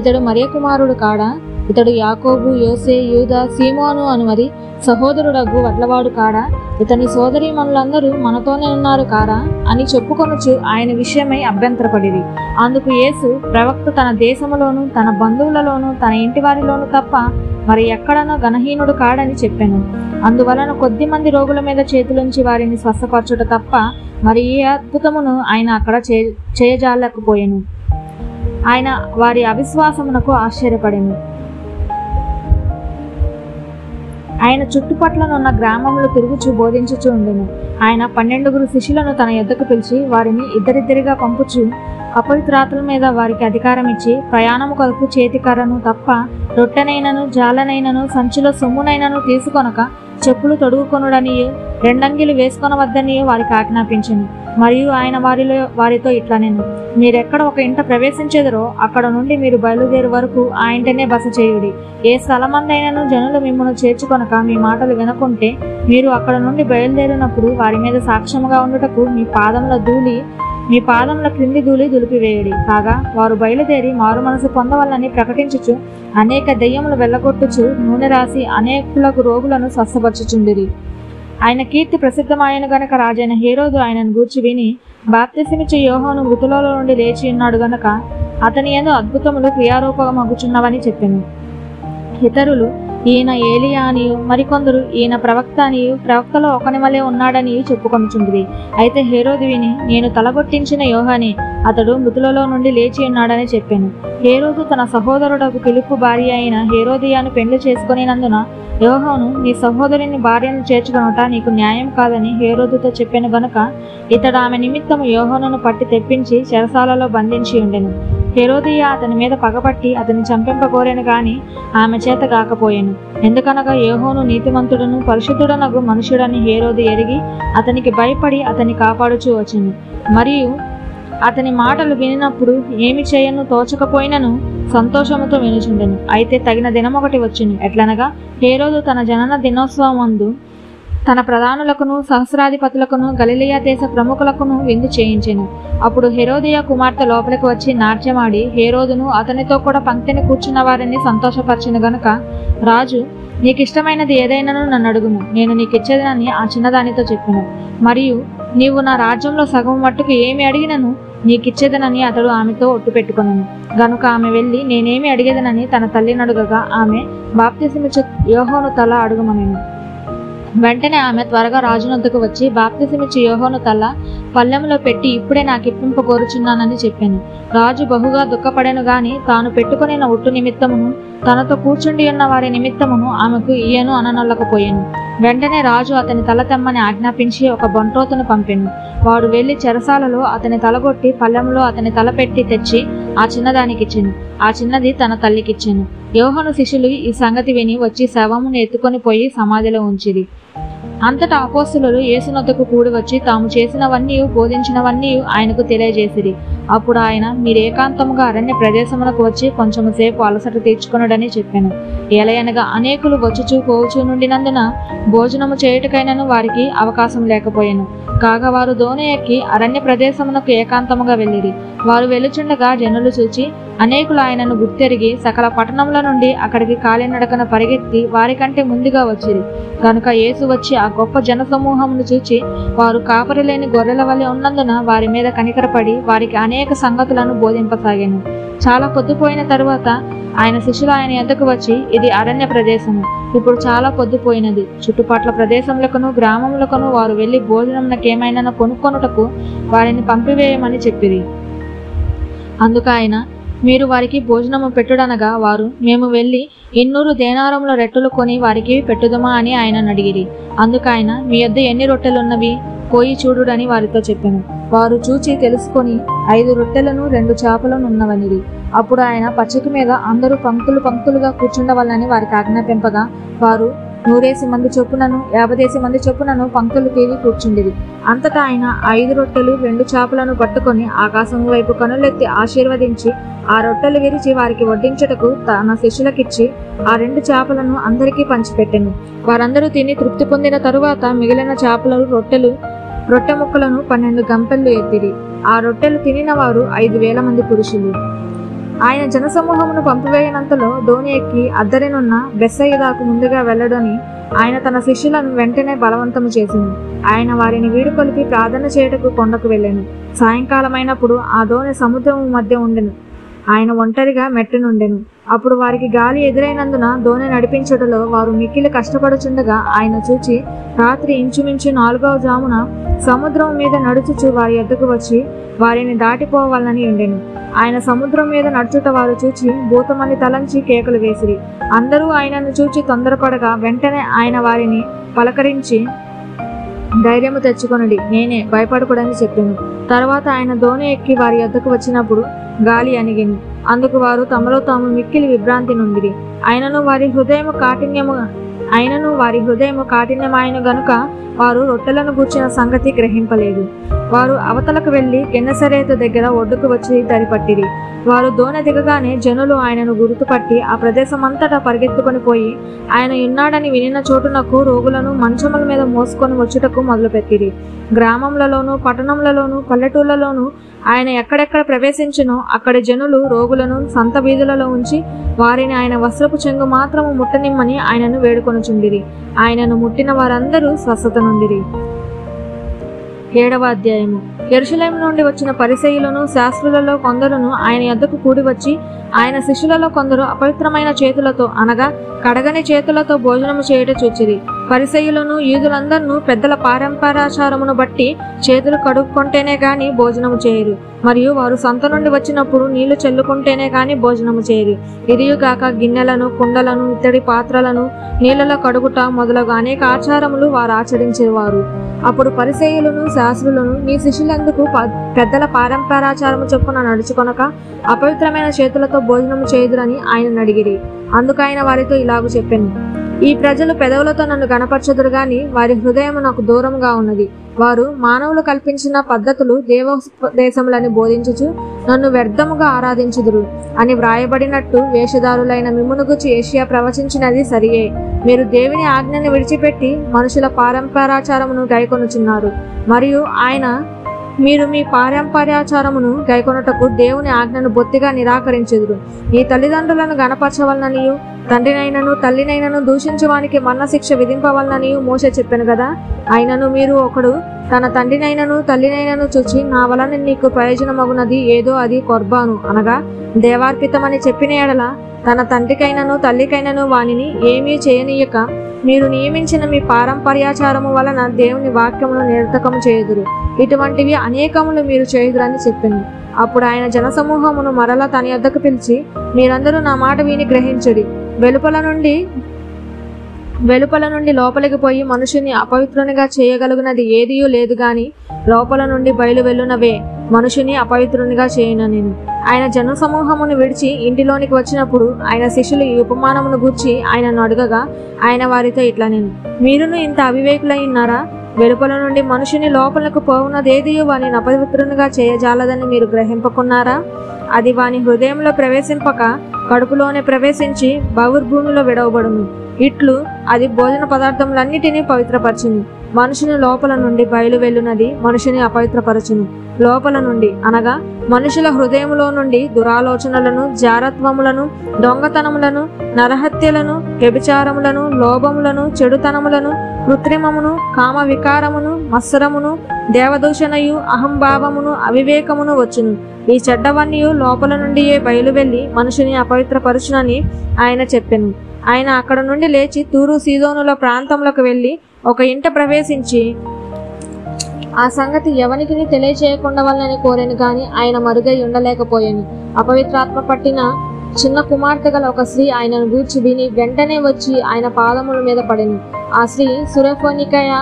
ఇతడు మరియ కుమారుడు కాడా? ఇతడు యాకోబు, యోసే, యూదా, సీమోను అనుమరి సహోదరుడగు వడ్లవాడు కాడా? ఇతని సోదరీమణులందరూ మనతోనే ఉన్నారు కారా అని చెప్పుకొనుచు ఆయన విషయమై అభ్యంతరపడిరి. అందుకు యేసు, ప్రవక్త తన దేశములోను తన బంధువులలోను తన ఇంటి వారిలోను తప్ప మరి ఎక్కడనో ఘనహీనుడు కాడని చెప్పాను. అందువలన కొద్ది మంది రోగుల మీద చేతులుంచి వారిని స్వస్థపరచుట తప్ప మరి ఏ అద్భుతమును ఆయన అక్కడ చేయజాలకపోయెను. ఆయన వారి అవిశ్వాసమునకు ఆశ్చర్యపడెను. ఆయన చుట్టుపట్లనున్న గ్రామములు తిరుగుచూ బోధించుచూ ఉండెను. ఆయన 12 శిష్యులను తన యొద్దకు పిలిచి వారిని ఇద్దరిద్దరిగా పంపుచు అపవిత్రాత్మల మీద వారికి అధికారం ఇచ్చి, ప్రయాణము కొరకు చేతికర్రను తప్ప రొట్టెనైనను జాలనైనను సంచిలో సొమ్మునైనను తీసుకొనక చెప్పులు తొడుగుకొనుడనియు 2 అంగీలు వేసుకొనవద్దనియు వారికి ఆజ్ఞాపించెను. మరియు ఆయన వారితో ఇట్లనెను, మీరెక్కడ ఒక ఇంట ప్రవేశించెదరో అక్కడ నుండి మీరు బయలుదేరు వరకు ఆ ఇంటనే బస చేయుడి. ఏ స్థలమందైనను జనులు మిమ్మల్ని చేర్చుకొనక మీ మాటలు వినకుంటే మీరు అక్కడ నుండి బయలుదేరినప్పుడు వారి మీద సాక్ష్యముగా ఉండుటకు మీ పాదముల క్రింది ధూళి దులిపివేయుడి. కాగా వారు బయలుదేరి మారు మనసు పొందవల్లని ప్రకటించుచు అనేక దెయ్యములు వెళ్ళగొట్టుచు నూనె రాసి అనేకులకు రోగులను స్వస్థపరచుచుండిరి. ఆయన కీర్తి ప్రసిద్ధమాయను గనక రాజైన హేరోదు ఆయనను గూర్చి విని, బాప్తిసమిచ్చు యోహాను మృతులలో నుండి లేచి ఉన్నాడు గనక అతని యందు అద్భుతములు క్రియారూపమగుచున్నవని చెప్పెను. ఇతరులు ఈయన ఏలియా అనియు, మరికొందరు ఈయన ప్రవక్త అనియు, ప్రవక్తలో ఒకని వలె ఉన్నాడనియు చెప్పుకొనుచుండిరి. అయితే హేరోదు విని, నేను తలగొట్టించిన యోహానే, అతడు మృతులలో నుండి లేచి ఉన్నాడని చెప్పాను. హేరోదు తన సహోదరుడకు ఫిలిప్పు భార్య అయిన హేరోదియాను పెండ్లి చేసుకొనినందున యోహాను, నీ సహోదరుని భార్యను చేర్చుకొనుట నీకు న్యాయం కాదని హేరోదుతో చెప్పాను గనుక ఇతడు ఆమె నిమిత్తము యోహానును పట్టి తెప్పించి చెరసాలలో బంధించి ఉండెను. హేరోదియా అతని మీద పగపట్టి అతన్ని చంపింపకోరెను గాని ఆమె చేత కాకపోయెను. ఎందుకనగా యోహాను నీతిమంతుడను పరిశుద్ధుడనగు మనుషుడని హేరోదు ఎరిగి అతనికి భయపడి అతన్ని కాపాడుచూ వచ్చెను. మరియు అతని మాటలు వినినప్పుడు ఏమి చేయను తోచకపోయినను సంతోషముతో వినుచుండెను. అయితే తగిన దినమొకటి వచ్చెను. ఎట్లనగా హేరోదు తన జనన దినోత్సవమందు తన ప్రధానులకును సహస్రాధిపతులకును గలిలయ దేశ ప్రముఖులకును విందు చేయించెను. అప్పుడు హేరోదియ కుమార్తె లోపలికి వచ్చి నాట్యమాడి హేరోదును అతనితో కూడా పంక్తిని కూర్చున్న వారిని సంతోషపరిచిన గనుక రాజు, నీకిష్టమైనది ఏదైనాను నన్ను అడుగుము, నేను నీకిచ్చేదని ఆ చిన్నదానితో చెప్పెను. మరియు నీవు నా రాజ్యంలో సగం మట్టుకు ఏమి అడిగినను నీకిచ్చేదనని అతడు ఆమెతో ఒట్టు పెట్టుకొనెను. గనుక ఆమె వెళ్ళి నేనేమి అడిగేదనని తన తల్లిని అడుగగా ఆమె బాప్తిసమిచ్చు యోహాను తల అడుగమనెను. వెంటనే ఆమె త్వరగా రాజునొద్దకు వచ్చి బాప్తిసమిచ్చు యోహాను తల పల్లెములో పెట్టి ఇప్పుడే నాకు ఇప్పింప కోరుచున్నానని చెప్పాను. రాజు బహుగా దుఃఖపడెను గాని తాను పెట్టుకొనిన ఒట్టు నిమిత్తమును తనతో కూర్చుండి ఉన్న వారి నిమిత్తమును ఆమెకు ఇయ్యను అననొల్లకపోయాను. వెంటనే రాజు అతని తల తెమ్మని ఆజ్ఞాపించి ఒక బంట్రోతును పంపెను. వాడు వెళ్లి చెరసాలలో అతని తలగొట్టి పల్లెంలో అతని తల పెట్టి తెచ్చి ఆ చిన్నదానికిచ్చెను. ఆ చిన్నది తన తల్లికిచ్చెను. యోహాను శిష్యులు ఈ సంగతి విని వచ్చి శవమును ఎత్తుకొని పోయి సమాధిలో ఉంచిరి. అంతటా అపోస్తలులు యేసునొద్దకు కూడి వచ్చి తాము చేసినవన్నీ బోధించినవన్నీ ఆయనకు తెలియజేసిరి. అప్పుడు ఆయన, మీరు ఏకాంతముగా అరణ్య ప్రదేశమునకు వచ్చి కొంచెము సేపు అలసట తీర్చుకొనుడని చెప్పాను. ఏలయనగా అనేకులు వచ్చుచూ పోవుచూ నుండినందున భోజనము చేయుటకైనను వారికి అవకాశం లేకపోయాను. కాగా వారు దోణి ఎక్కి అరణ్య ప్రదేశమునకు ఏకాంతముగా వెళ్ళిరి. వారు వెలుచుండగా జనులు చూచి అనేకులు ఆయనను గుర్తెరిగి సకల పట్టణముల నుండి అక్కడికి కాలినడకన పరిగెత్తి వారికంటే ముందుగా వచ్చిరి. కనుక యేసు వచ్చి ఆ గొప్ప జనసమూహమును చూచి వారు కాపరి లేని గొర్రెల వలె ఉన్నందున వారి మీద కనికరపడి వారికి అనేక సంగతులను బోధింపసాగాను. చాలా పొద్దుపోయిన తరువాత ఆయన శిష్యులు ఆయన యొద్దకు వచ్చి, ఇది అరణ్య ప్రదేశము, ఇప్పుడు చాలా పొద్దుపోయినది. చుట్టుపట్ల ప్రదేశములకును గ్రామములకును వారు వెళ్లి భోజనమునకేమైనా కొనుక్కొనుటకు వారిని పంపివేయమని చెప్పిరి. అందుకు ఆయన, మీరు వారికి భోజనము పెట్టుడనగా వారు, మేము వెళ్ళి 200 దేనారముల రెట్టులు కొని వారికి పెట్టుదమా అని ఆయనను అడిగిరి. అందుకు ఆయన, మీ యొద్ద ఎన్ని రొట్టెలున్నవి? పోయి చూడుడని వారితో చెప్పాను. వారు చూచి తెలుసుకొని 5 రొట్టెలను 2 చేపలను ఉన్నవనిది. అప్పుడు ఆయన పచ్చిక మీద అందరూ పంక్తులు పంక్తులుగా కూర్చుండవల్లని వారికి ఆజ్ఞాపింపగా వారు 100 మంది చొప్పునను 50 మంది చొప్పునను పంక్తులు తీరి కూర్చుండిరి. అంతటా ఆయన 5 రొట్టెలు 2 చేపలను పట్టుకొని ఆకాశం వైపు కనులెత్తి ఆశీర్వదించి ఆ రొట్టెలు విరిచి వారికి వడ్డించుటకు తన శిష్యులకిచ్చి ఆ 2 చేపలను అందరికీ పంచిపెట్టెను. వారందరూ తిని తృప్తి పొందిన తరువాత మిగిలిన చేపలు రొట్టె ముక్కలను 12 గంపెళ్ళు ఎత్తిరి. ఆ రొట్టెలు తినిన వారు 5,000 మంది పురుషులు. ఆయన జనసమూహమును పంపివేయనంతలో దోణి ఎక్కి అద్దరినున్న బెత్సయిదాకు ముందుగా వెళ్ళడని ఆయన తన శిష్యులను వెంటనే బలవంతము చేసింది. ఆయన వారిని వీడుకొలిపి ప్రార్థన చేయుటకు కొండకు వెళ్ళాను. సాయంకాలమైనప్పుడు ఆ దోణి సముద్రము మధ్య ఉండెను. ఆయన ఒంటరిగా మెట్టునుండెను. అప్పుడు వారికి గాలి ఎదురైనందున దోణి నడిపించుటలో వారు మిక్కిలి కష్టపడుచుండగా ఆయన చూచి రాత్రి ఇంచుమించు 4వ జామున సముద్రం మీద నడుచుచు వారి ఎద్దుకు వచ్చి వారిని దాటిపోవాలని ఉండెను. ఆయన సముద్రం మీద నడుచుట వారు చూచి భూతమని తలంచి కేకలు వేసిరి. అందరూ ఆయనను చూచి తొందరపడగా వెంటనే ఆయన వారిని పలకరించి ధైర్యము తెచ్చుకొనుడి, నేనే, భయపడకూడని చెప్పాను. తర్వాత ఆయన దోణి ఎక్కి వారి యొద్దకు వచ్చినప్పుడు గాలి అణిగింది. అందుకు వారు తమలో తాము మిక్కిలి విభ్రాంతి నొందిరి. ఆయనను వారి హృదయము కాఠిన్యమాయను గనుక వారు రొట్టెలను గూర్చిన సంగతి గ్రహింపలేదు. వారు అవతలకు వెళ్లి గెన్నసరేతు దగ్గర ఒడ్డుకు వచ్చి దరిపట్టిరి. వారు దోణి దిగగానే జనులు ఆయనను గుర్తుపట్టి ఆ ప్రదేశమంతటా పరిగెత్తుకొని పోయి ఆయన ఉన్నాడని వినిన చోటునకు రోగులను మంచముల మీద మోసుకొని వచ్చుటకు మొదలుపెట్టిరి. గ్రామములలోను పట్టణములలోను పల్లెటూళ్లలోను ఆయన ఎక్కడెక్కడ ప్రవేశించునో అక్కడి జనులు రోగులను సంత వీధులలో ఉంచి వారిని ఆయన వస్త్రపు చెంగు మాత్రము ముట్టనిమ్మని ఆయనను వేడుకొనుచుండిరి. ఆయనను ముట్టిన వారందరూ స్వస్థత నొందిరి. 7వ అధ్యాయము. యెరూషలేము నుండి వచ్చిన పరిసయ్యులను శాస్త్రులలో కొందరును ఆయన యొద్దకు కూడి వచ్చి ఆయన శిష్యులలో కొందరు అపవిత్రమైన చేతులతో అనగా కడగని చేతులతో భోజనము చేయుట చూచిరి. పరిసయ్యులను యూదులందరూ పెద్దల పారంపరాచారమును బట్టి చేతులు కడుక్కుంటేనే గాని భోజనము చేయరు, మరియు వారు సంత నుండి వచ్చినప్పుడు నీళ్లు చల్లుకుంటేనే గాని భోజనము చేయరు. ఇదియుగాక గిన్నెలను కుండలను ఇత్తడి పాత్రలను నీళ్లలో కడుగుట మొదలగు అనేక ఆచారములు వారు ఆచరించేవారు. అప్పుడు పరిసయ్యులను శాస్త్రులను మీ శిష్యులందుకు పెద్దల పారంపరాచారము చొప్పున నడుచుకొనక అపవిత్రమైన చేతులతో భోజనము చేయుదురని ఆయన అడిగిరి. అందుకు ఆయన వారితో ఇలాగూ చెప్పాను, ఈ ప్రజలు పెదవులతో నన్ను గణపరచదురు గాని వారి హృదయం నాకు దూరంగా ఉన్నది. వారు మానవులు కల్పించిన పద్ధతులు దేవోపదేశములని బోధించుచు నన్ను వ్యర్థముగా ఆరాధించుదురు అని వ్రాయబడినట్టు వేషధారులైన మిమ్మును గూర్చి యెషయా ప్రవచించినది సరియే. మీరు దేవుని ఆజ్ఞని విడిచిపెట్టి మనుషుల పారంపరాచారమును గైకొనుచున్నారు. మరియు మీరు మీ పారంపర్యాచారమును గైకొనుటకు దేవుని ఆజ్ఞను బొత్తిగా నిరాకరించుదురు. ఈ తల్లిదండ్రులను గణపరచవలననియు తండ్రినైనను తల్లినైనను దూషించువానికి మరణశిక్ష విధింపవలననియు మోషే చెప్పెను కదా. అయినను మీరు ఒకడు తన తండ్రినైనను తల్లినైనను చూచి నా వలన నీకు ప్రయోజనమగునది ఏదో అది కొర్బాను అనగా దేవార్పితమని చెప్పిన ఎడల తన తండ్రికైనను తల్లికైనను వానిని ఏమీ చేయనీయక మీరు నియమించిన మీ పారంపర్యాచారము వలన దేవుని వాక్యమును నిరర్థకము చేయుదురు. ఇటువంటివి అనేకములు మీరు చేయుదురని చెప్పింది. అప్పుడు ఆయన జనసమూహమును మరలా తన యొద్దకు పిలిచి మీరందరూ నా మాట విని గ్రహించుడి. వెలుపల నుండి లోపలికి పోయి మనుషుని అపవిత్రునిగా చేయగలుగునది ఏదియూ లేదు గాని లోపల నుండి బయలు వెళ్ళునవే మనుషుని అపవిత్రునిగా చేయనని. ఆయన జనసమూహమును విడిచి ఇంటిలోనికి వచ్చినప్పుడు ఆయన శిష్యులు ఈ ఉపమానమును గూర్చి ఆయనను అడగగా ఆయన వారితో ఇట్లా నేను, మీరును ఇంత అవివేకులై ఉన్నారా? వెలుపల నుండి మనుషుని లోపలకు పోవునదేదియు వాని అపవిత్రునిగా చేయజాలదని మీరు గ్రహింపకున్నారా? అది వాని హృదయంలో ప్రవేశింపక కడుపులోనే ప్రవేశించి బహిర్భూమిలో విడవబడును. ఇట్లు అది భోజన పదార్థములన్నిటినీ పవిత్రపరచును. మనుషుని లోపల నుండి బయలు వెళ్ళునది మనుషుని అపవిత్రపరచును. లోపల నుండి అనగా మనుషుల హృదయములో నుండి దురాలోచనలను, జారత్వములను, దొంగతనములను, నరహత్యలను, వ్యభిచారములను, లోభములను, చెడుతనములను, కృత్రిమమును, కామ వికారమును, మత్సరమును, దేవదూషణయు, అహంభావమును, అవివేకమును వచ్చును. ఈ చెడ్డవన్నీ లోపల నుండియే బయలు వెళ్ళి మనుషుని అపవిత్రపరచునని ఆయన చెప్పెను. ఆయన అక్కడ నుండి లేచి తూరు సీదోనుల ప్రాంతములకు వెళ్ళి ఒక ఇంట ప్రవేశించి ఆ సంగతి ఎవనికి తెలియచేయకుండా వల్లని కోరెను గాని ఆయన మరుగై ఉండలేకపోయాను. అపవిత్రాత్మ పట్టిన చిన్న కుమార్తె గల ఒక స్త్రీ ఆయనను గూర్చి విని వెంటనే వచ్చి ఆయన పాదముల మీద పడెను. ఆ స్త్రీ సురెఫోనికయ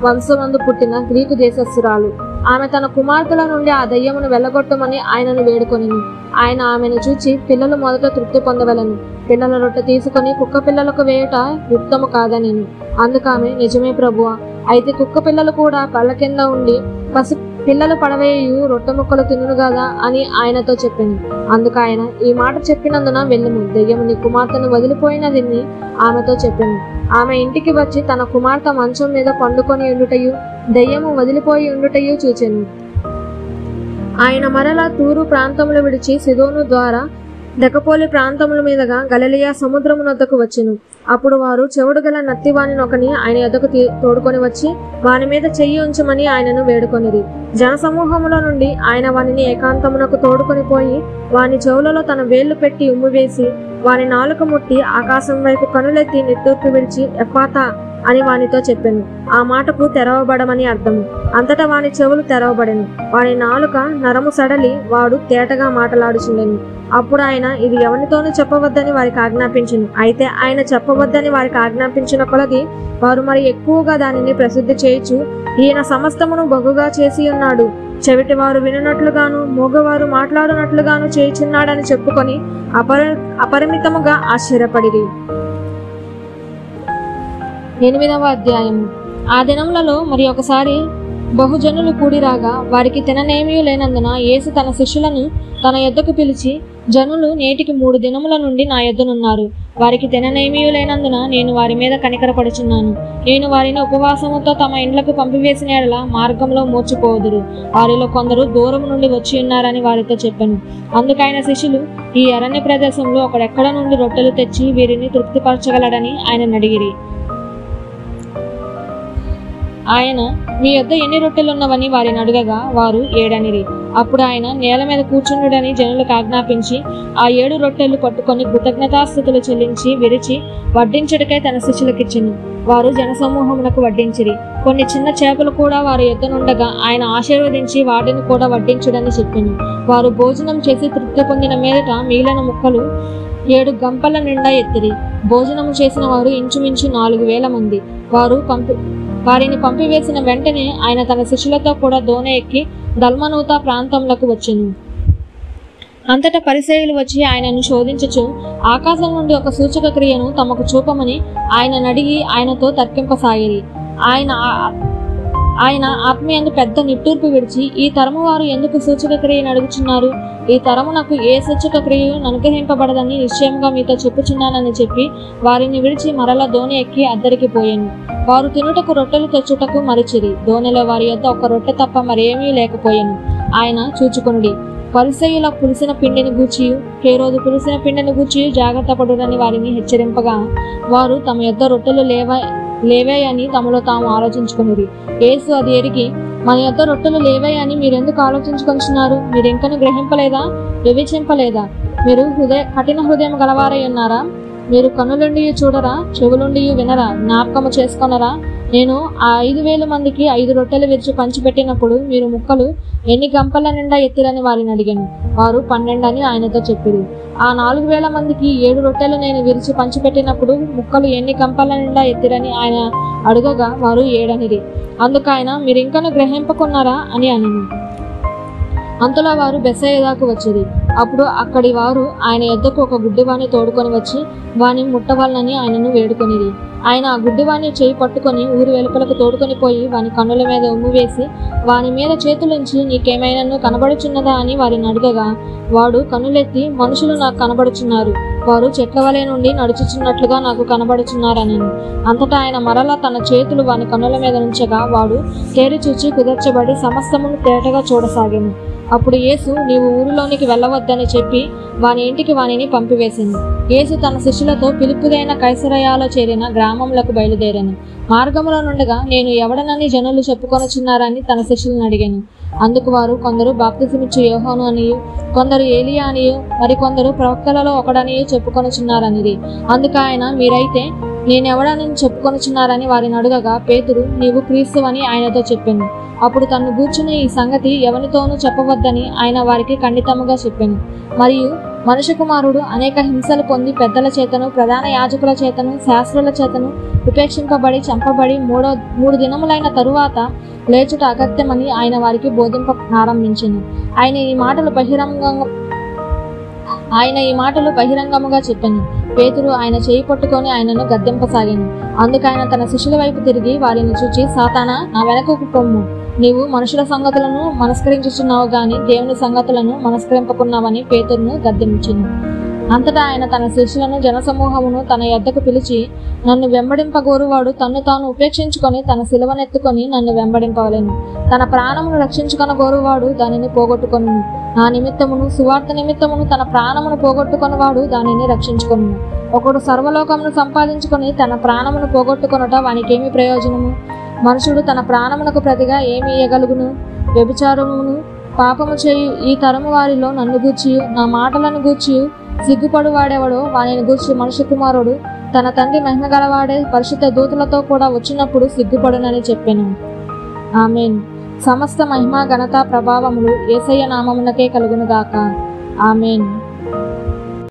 వంశమందు పుట్టిన గ్రీకు దేశస్థురాలు. ఆమె తన కుమార్తెల నుండి ఆ దయ్యమును వెళ్ళగొట్టమని ఆయనను వేడుకొనెను. ఆయన ఆమెను చూచి, పిల్లలు మొదట తృప్తి పొందవలను, పిల్లల రొట్టె తీసుకొని కుక్క పిల్లలకు వేయుట యుక్తము కాదనెను. అందుకామె, నిజమే ప్రభువా, అయితే కుక్క పిల్లలు కూడా పళ్ళ కింద ఉండి పసి పిల్లలు పడవేయు రొట్టె ముక్కలు తినును గదా అని ఆయనతో చెప్పాను. అందుకు ఆయన, ఈ మాట చెప్పినందున వెళ్ళుము, దెయ్యము నీ కుమార్తెను వదిలిపోయినదని ఆమెతో చెప్పాను. ఆమె ఇంటికి వచ్చి తన కుమార్తె మంచం మీద పండుకొని ఉండుటయు దెయ్యము వదిలిపోయి ఉండుటయు చూచెను. ఆయన మరలా తూరు ప్రాంతములు విడిచి సిదోను ద్వారా దెకపోలి ప్రాంతముల మీదుగా గలిలయ సముద్రమునొద్దకు వచ్చెను. అప్పుడు వారు చెవుడు గల నత్తివానినొకని ఆయన యొద్దకు తోడుకొని వచ్చి వాని మీద చెయ్యి ఉంచమని ఆయనను వేడుకొనిరి. జనసమూహముల నుండి ఆయన వానిని ఏకాంతమునకు తోడుకొని పోయి వాని చెవులలో తన వేళ్లు పెట్టి ఉమ్మివేసి వాని నాలుక ముట్టి ఆకాశం వైపు కనులెత్తి నిట్టూర్పు విడిచి ఎఫాతా అని వానితో చెప్పెను. ఆ మాటకు తెరవబడమని అర్థము. అంతటా వాని చెవులు తెరవబడెను. వాని నాలుక నరము సడలి వాడు తేటగా మాటలాడుచుండెను. అప్పుడు ఆయన, ఇది ఎవరితోనూ చెప్పవద్దని వారికి ఆజ్ఞాపించెను. అయితే ఆయన చెప్పవద్దని వారికి ఆజ్ఞాపించిన కొలది వారు మరి ఎక్కువగా దానిని ప్రసిద్ధి చేయుచు, ఈయన సమస్తమును బగుగా చేసి ఉన్నాడు, చెవిటి వారు వినున్నట్లుగాను మూగవారు మాట్లాడునట్లుగాను చేయుచున్నాడని చెప్పుకొని అపరిమితముగా ఆశ్చర్యపడిరి. 8వ అధ్యాయము. ఆ దినములలో మరి ఒకసారి బహుజనులు కూడిరాగా వారికి తిననేమీ లేనందున యేసు తన శిష్యులను తన యొద్దకు పిలిచి, జనులు నేటికి 3 దినముల నుండి నా యొద్దనున్నారు. వారికి తిననేమీ లేనందున నేను వారి మీద కనికరపడుచున్నాను. నేను వారిని ఉపవాసముతో తమ ఇండ్లకు పంపివేసిన యెడల మార్గంలో మూర్చిపోదురు. వారిలో కొందరు దూరం నుండి వచ్చి ఉన్నారని వారితో చెప్పాను. అందుకైన శిష్యులు, ఈ అరణ్య ప్రదేశంలో ఒకడెక్కడ నుండి రొట్టెలు తెచ్చి వీరిని తృప్తిపరచగలడని ఆయనను అడిగిరి. ఆయన, మీ యొద్ద ఎన్ని రొట్టెలున్నవని వారిని అడగగా వారు 7 అనిరి. అప్పుడు ఆయన నేల మీద కూర్చుండుడని జనులకు ఆజ్ఞాపించి ఆ 7 రొట్టెలు పట్టుకొని కృతజ్ఞతాస్తుతులు చెల్లించి విరిచి వడ్డించుటకై తన శిష్యులకిచ్చెను. వారు జనసమూహమునకు వడ్డించిరి. కొన్ని చిన్న చేపలు కూడా వారి యొద్దనుండగా ఆయన ఆశీర్వదించి వాటిని కూడా వడ్డించుడని చెప్పెను. వారు భోజనం చేసి తృప్తి పొందిన మీదట మిగిలిన ముక్కలు 7 గంపల నిండా ఎత్తిరి. భోజనము చేసిన వారు ఇంచుమించు 4,000 మంది. వారిని పంపివేసిన వెంటనే ఆయన తన శిష్యులతో కూడా దోణి ఎక్కి దల్మనూత ప్రాంతములకు వచ్చెను. అంతటా పరిసయ్యులు వచ్చి ఆయనను శోధించుచు ఆకాశం నుండి ఒక సూచక క్రియను తమకు చూపమని ఆయనను అడిగి ఆయనతో తర్కింపసాగిరి. ఆయన ఆత్మీయందు పెద్ద నిట్టూర్పు విడిచి, ఈ తరము వారు ఎందుకు సూచక క్రియను అడుగుచున్నారు? ఈ తరమునకు ఏ సూచక క్రియను అనుగ్రహింపబడదని నిశ్చయంగా మీతో చెప్పుచున్నానని చెప్పి వారిని విడిచి మరలా దోణి ఎక్కి అద్దరికి పోయాను. వారు తినుటకు రొట్టెలు తెచ్చుటకు మరిచిరి. దోణిలో వారి యొద్ద ఒక రొట్టె తప్ప మరేమీ లేకపోయాను. ఆయన చూచుకొనుడి, పరిసయ్యుల పులిసిన పిండిని గూర్చియు హేరోదు పులిసిన పిండిని గూర్చియు జాగ్రత్త పడురని వారిని హెచ్చరింపగా వారు తమ యొద్ద రొట్టెలు లేవే అని తమలో తాము ఆలోచించుకునిరి. యేసు అది ఎరిగి, మన యొద్ద రొట్టెలు లేవే అని మీరెందుకు ఆలోచించుకొంచున్నారు? మీరింకను గ్రహింపలేదా? వివేచింపలేదా? మీరు కఠిన హృదయం గలవారై ఉన్నారా? మీరు కన్నులుండి చూడరా, చెవులుండి వినరా, జ్ఞాపకము చేసుకొనరా? నేను ఆ 5,000 మందికి 5 రొట్టెలు విరిచి పంచిపెట్టినప్పుడు మీరు ముక్కలు ఎన్ని గంపల నిండా ఎత్తిరని వారిని అడిగాను. వారు 12 అని ఆయనతో చెప్పిరి. ఆ 4,000 మందికి 7 రొట్టెలు నేను విరిచి పంచిపెట్టినప్పుడు ముక్కలు ఎన్ని గంపల నిండా ఎత్తిరని ఆయన అడగగా వారు 7 అనిరి. అందుకు ఆయన, మీరింకను గ్రహింపకున్నారా అని అనను. అంతలో వారు బెత్సయిదాకు వచ్చిరి. అప్పుడు అక్కడి వారు ఆయన యొద్దకు ఒక గుడ్డివాణ్ణి తోడుకొని వచ్చి వాని ముట్టవాలని ఆయనను వేడుకొనిరి. ఆయన ఆ గుడ్డివాణ్ణి చేయి పట్టుకొని ఊరి వెలుపలకు తోడుకొని పోయి వాని కన్నుల మీద ఉమ్ము వేసి వాని మీద చేతులుంచి, నీకేమైనాను కనబడుచున్నదా అని వారిని అడగగా వాడు కన్నులెత్తి, మనుషులు నాకు కనబడుచున్నారు, వారు చెట్ల వలె నుండి నడుచుచున్నట్లుగా నాకు కనబడుచున్నారనెను. అంతటా ఆయన మరలా తన చేతులు వాని కన్నుల మీద ఉంచగా వాడు తేరి చూచి కుదర్చబడి సమస్తమును తేటగా చూడసాగాను. అప్పుడు యేసు, నీవు ఊరిలోనికి వెళ్ళవద్దని చెప్పి వాని ఇంటికి వానిని పంపివేసింది. యేసు తన శిష్యులతో ఫిలిప్పుదైన కైసరయాలో చేరిన గ్రామములకు బయలుదేరాను. మార్గములో నుండగా, నేను ఎవడనని జనులు చెప్పుకొనుచున్నారని తన శిష్యులను అడిగాను. అందుకు వారు, కొందరు బాప్తిసమిచ్చు యోహాను అనియు, కొందరు ఏలియా అనియు, మరికొందరు ప్రవక్తలలో ఒకడనియు చెప్పుకొనుచున్నారనిది. అందుకు ఆయన, మీరైతే నేనెవడనని చెప్పుకొనుచున్నారని వారిని అడగగా పేతురు, నీవు క్రీస్తువని ఆయనతో చెప్పాను. అప్పుడు తను కూర్చుని ఈ సంగతి ఎవరితోనూ చెప్పవద్దని ఆయన వారికి ఖండితముగా చెప్పాను. మరియు మనుష్య కుమారుడు అనేక హింసలు పొంది పెద్దల చేతను, ప్రధాన యాజకుల చేతను, శాస్త్రుల చేతను ఉపేక్షింపబడి చంపబడి మూడు దినములైన తరువాత లేచుట అగత్యమని ఆయన వారికి బోధింప ప్రారంభించింది. ఆయన ఈ మాటలు బహిరంగముగా చెప్పాను. పేతురు ఆయన చేయి పట్టుకొని ఆయనను గద్దెంపసాగాను. అందుకైన తన శిష్యుల వైపు తిరిగి వారిని చూచి, సాతానా, నా వెనకకు పొమ్ము, నీవు మనుషుల సంగతులను మనస్కరించుచున్నావు గాని దేవుని సంగతులను మనస్కరింపకున్నావని పేతురును గద్దెంచింది. అంతటా ఆయన తన శిష్యులను జనసమూహమును తన యొద్దకు పిలిచి, నన్ను వెంబడింపగోరువాడు తన్ను తాను ఉపేక్షించుకొని తన సిలువనెత్తుకొని నన్ను వెంబడింపవలెను. తన ప్రాణమును రక్షించుకొనగోరువాడు దానిని పోగొట్టుకొను. నా నిమిత్తమును సువార్త నిమిత్తమును తన ప్రాణమును పోగొట్టుకొనివాడు దానిని రక్షించుకొను. ఒకడు సర్వలోకమును సంపాదించుకొని తన ప్రాణమును పోగొట్టుకొనుట వానికేమి ప్రయోజనము? మనుషుడు తన ప్రాణమునకు ప్రతిగా ఏమి ఇయ్యగలుగును? వ్యభిచారమును పాపము చేయు ఈ తరము వారిలో నన్ను గూర్చియు నా మాటలను గూర్చియు సిగ్గుపడు వాడెవడో వానిని గూర్చి మనుష్య కుమారుడు తన తండ్రి మహిమ గలవాడే పరిశుద్ధ దూతలతో కూడా వచ్చినప్పుడు సిగ్గుపడునని చెప్పెను. ఆమేన్. సమస్త మహిమ ఘనత ప్రభావములు యేసయ్య నామమునకే కలుగునుగాక. ఆమేన్.